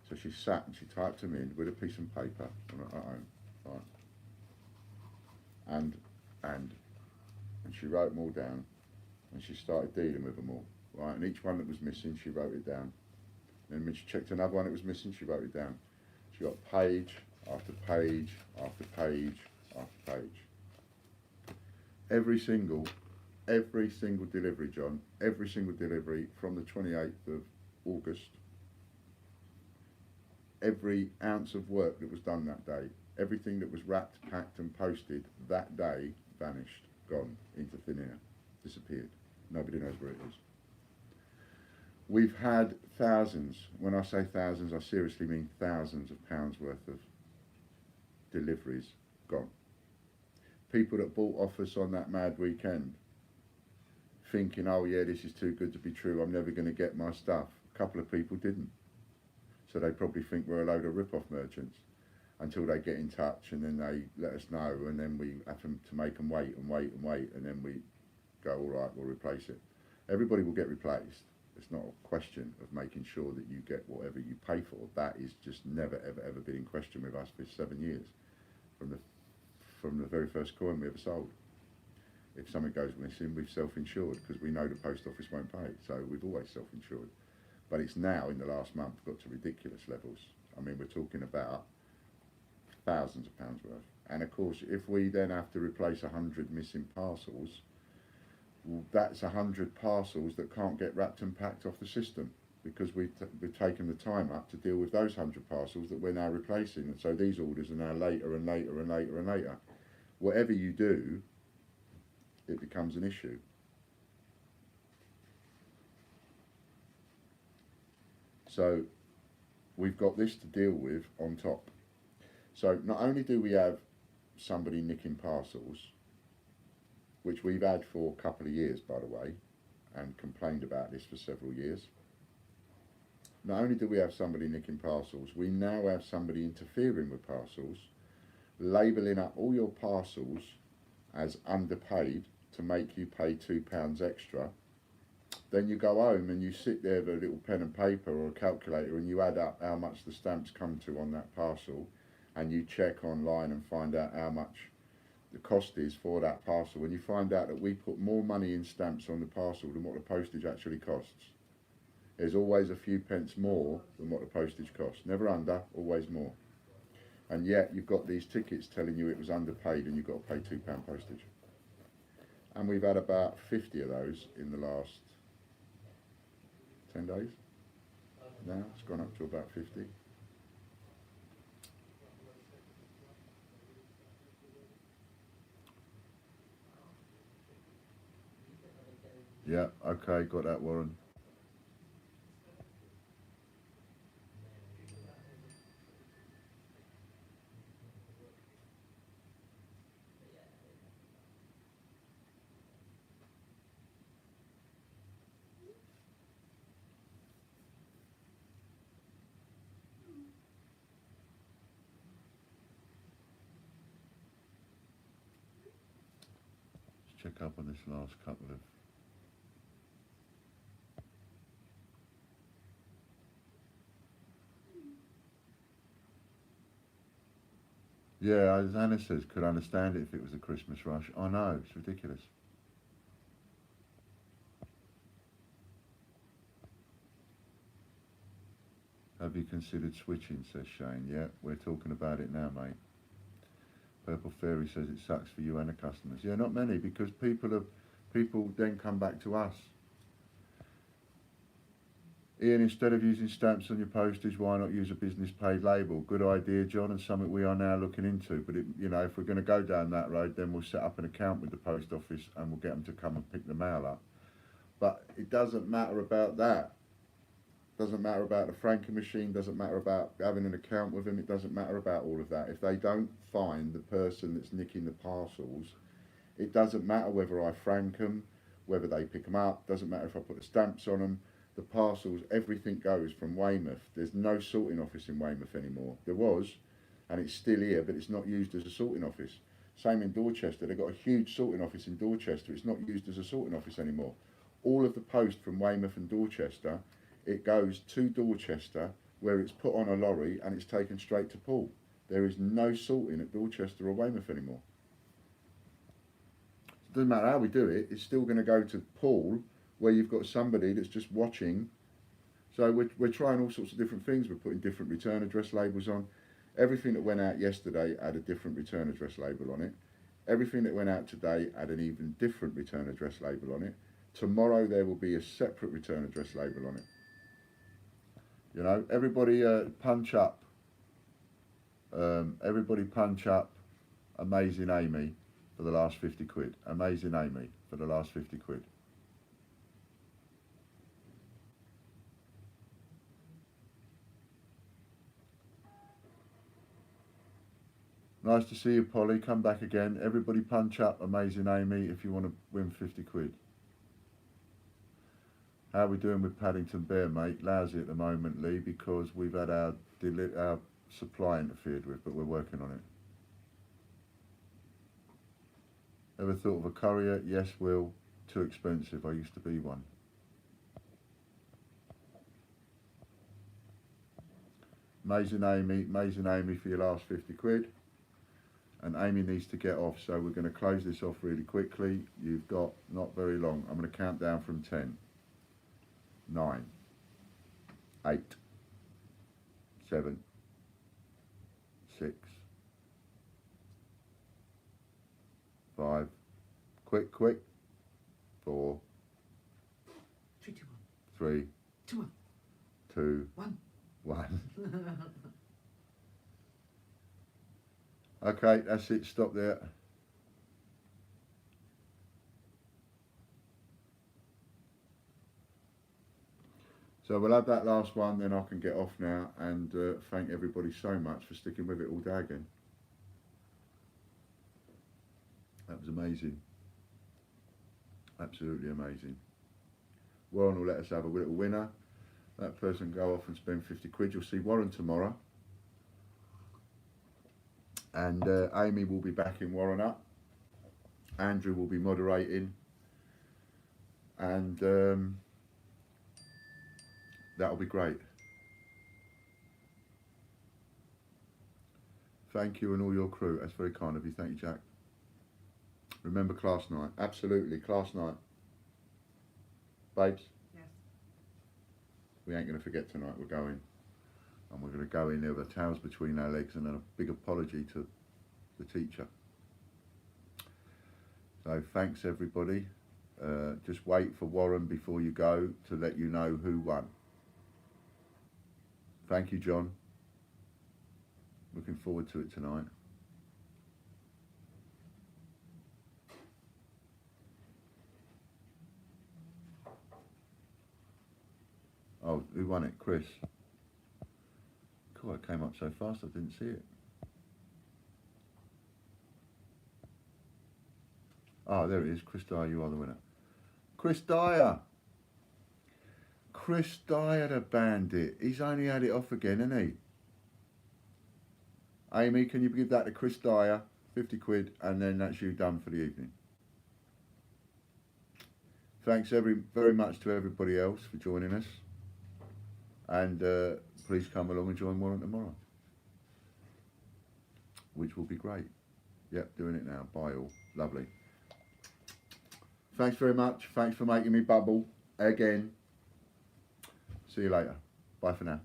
A: So she sat and she typed them in with a piece of paper on her own, right? And she wrote them all down, and she started dealing with them all, right? And each one that was missing, she wrote it down. And when she checked another one that was missing, she wrote it down. She got page after page after page after page. Every single delivery, John, every single delivery from the 28th of August, every ounce of work that was done that day, everything that was wrapped, packed and posted that day vanished, gone into thin air, disappeared. Nobody knows where it is. We've had thousands, when I say thousands, I seriously mean thousands of pounds worth of deliveries gone. People that bought off us on that mad weekend, thinking, oh yeah, this is too good to be true, I'm never going to get my stuff. A couple of people didn't. So they probably think we're a load of rip-off merchants until they get in touch, and then they let us know, and then we have to make them wait and wait and wait, and then we go, all right, we'll replace it. Everybody will get replaced. It's not a question of making sure that you get whatever you pay for. That is just never, ever, ever been in question with us for 7 years, from the very first coin we ever sold. If something goes missing, we've self-insured because we know the post office won't pay. So we've always self-insured. But it's now, in the last month, got to ridiculous levels. I mean, we're talking about thousands of pounds worth. And of course, if we then have to replace 100 missing parcels, well, that's 100 parcels that can't get wrapped and packed off the system. because we've taken the time up to deal with those 100 parcels that we're now replacing, and so these orders are now later and later and later and later. Whatever you do, it becomes an issue. So we've got this to deal with on top. So not only do we have somebody nicking parcels, which we've had for a couple of years, by the way, and complained about this for several years. Not only do we have somebody nicking parcels, we now have somebody interfering with parcels, labelling up all your parcels as underpaid to make you pay £2 extra. Then you go home and you sit there with a little pen and paper or a calculator and you add up how much the stamps come to on that parcel, and you check online and find out how much the cost is for that parcel, and you find out that we put more money in stamps on the parcel than what the postage actually costs. There's always a few pence more than what the postage costs. Never under, always more. And yet you've got these tickets telling you it was underpaid and you've got to pay £2 postage. And we've had about 50 of those in the last 10 days. Now it's gone up to about 50. Yeah, okay, got that, Warren. Let's check up on this last couple of... Yeah, as Anna says, could understand it if it was a Christmas rush. I know, it's ridiculous. Have you considered switching, says Shane. Yeah, we're talking about it now, mate. Purple Fairy says it sucks for you and the customers. Yeah, not many, because people then come back to us. Ian, instead of using stamps on your postage, why not use a business paid label? Good idea, John, and something we are now looking into. But you know, if we're going to go down that road, then we'll set up an account with the post office and we'll get them to come and pick the mail up. But it doesn't matter about that. Doesn't matter about the franking machine. Doesn't matter about having an account with them. It doesn't matter about all of that. If they don't find the person that's nicking the parcels, it doesn't matter whether I frank them, whether they pick them up. Doesn't matter if I put the stamps on them. The parcels, everything goes from Weymouth. There's no sorting office in Weymouth anymore. There was, and it's still here, but it's not used as a sorting office. Same in Dorchester. They've got a huge sorting office in Dorchester. It's not used as a sorting office anymore. All of the post from Weymouth and Dorchester, it goes to Dorchester, where it's put on a lorry and it's taken straight to Poole. There is no sorting at Dorchester or Weymouth anymore. It doesn't matter how we do it, it's still going to go to Poole, where you've got somebody that's just watching. So we're trying all sorts of different things. We're putting different return address labels on. Everything that went out yesterday had a different return address label on it. Everything that went out today had an even different return address label on it. Tomorrow there will be a separate return address label on it. You know, everybody punch up. Everybody punch up Amazing Amy for the last 50 quid. Amazing Amy for the last 50 quid. Nice to see you, Polly. Come back again. Everybody punch up Amazing Amy if you want to win 50 quid. How are we doing with Paddington Bear, mate? Lousy at the moment, Lee, because we've had our supply interfered with, but we're working on it. Ever thought of a courier? Yes, Will. Too expensive. I used to be one. Amazing Amy for your last 50 quid. And Amy needs to get off, so we're going to close this off really quickly. You've got not very long. I'm going to count down from 10. 9, 8, 7, 6, 5, quick, 4,
C: 3, 2, 1.
A: 3,
C: 2, 1.
A: 2,
C: One.
A: 1. Okay, that's it, stop there. So we'll have that last one, then I can get off now, and thank everybody so much for sticking with it all day again. That was amazing. Absolutely amazing. Warren will let us have a little winner. That person go off and spend 50 quid. You'll see Warren tomorrow. And Amy will be backing Warren up. Andrew will be moderating. And that'll be great. Thank you and all your crew. That's very kind of you. Thank you, Jack. Remember class night. Absolutely, class night. Babes?
C: Yes.
A: We ain't going to forget tonight. We're going. And we're going to go in there with our tails between our legs and a big apology to the teacher. So thanks everybody. Just wait for Warren before you go to let you know who won. Thank you, John. Looking forward to it tonight. Oh, who won it? Chris. God, it came up so fast I didn't see it. Oh, there it is. Chris Dyer, you are the winner. Chris Dyer! Chris Dyer, the bandit. He's only had it off again, hasn't he? Amy, can you give that to Chris Dyer? 50 quid, and then that's you done for the evening. Thanks very much to everybody else for joining us. And please come along and join Warren tomorrow, which will be great. Yep, doing it now. Bye all. Lovely. Thanks very much. Thanks for making me bubble again. See you later. Bye for now.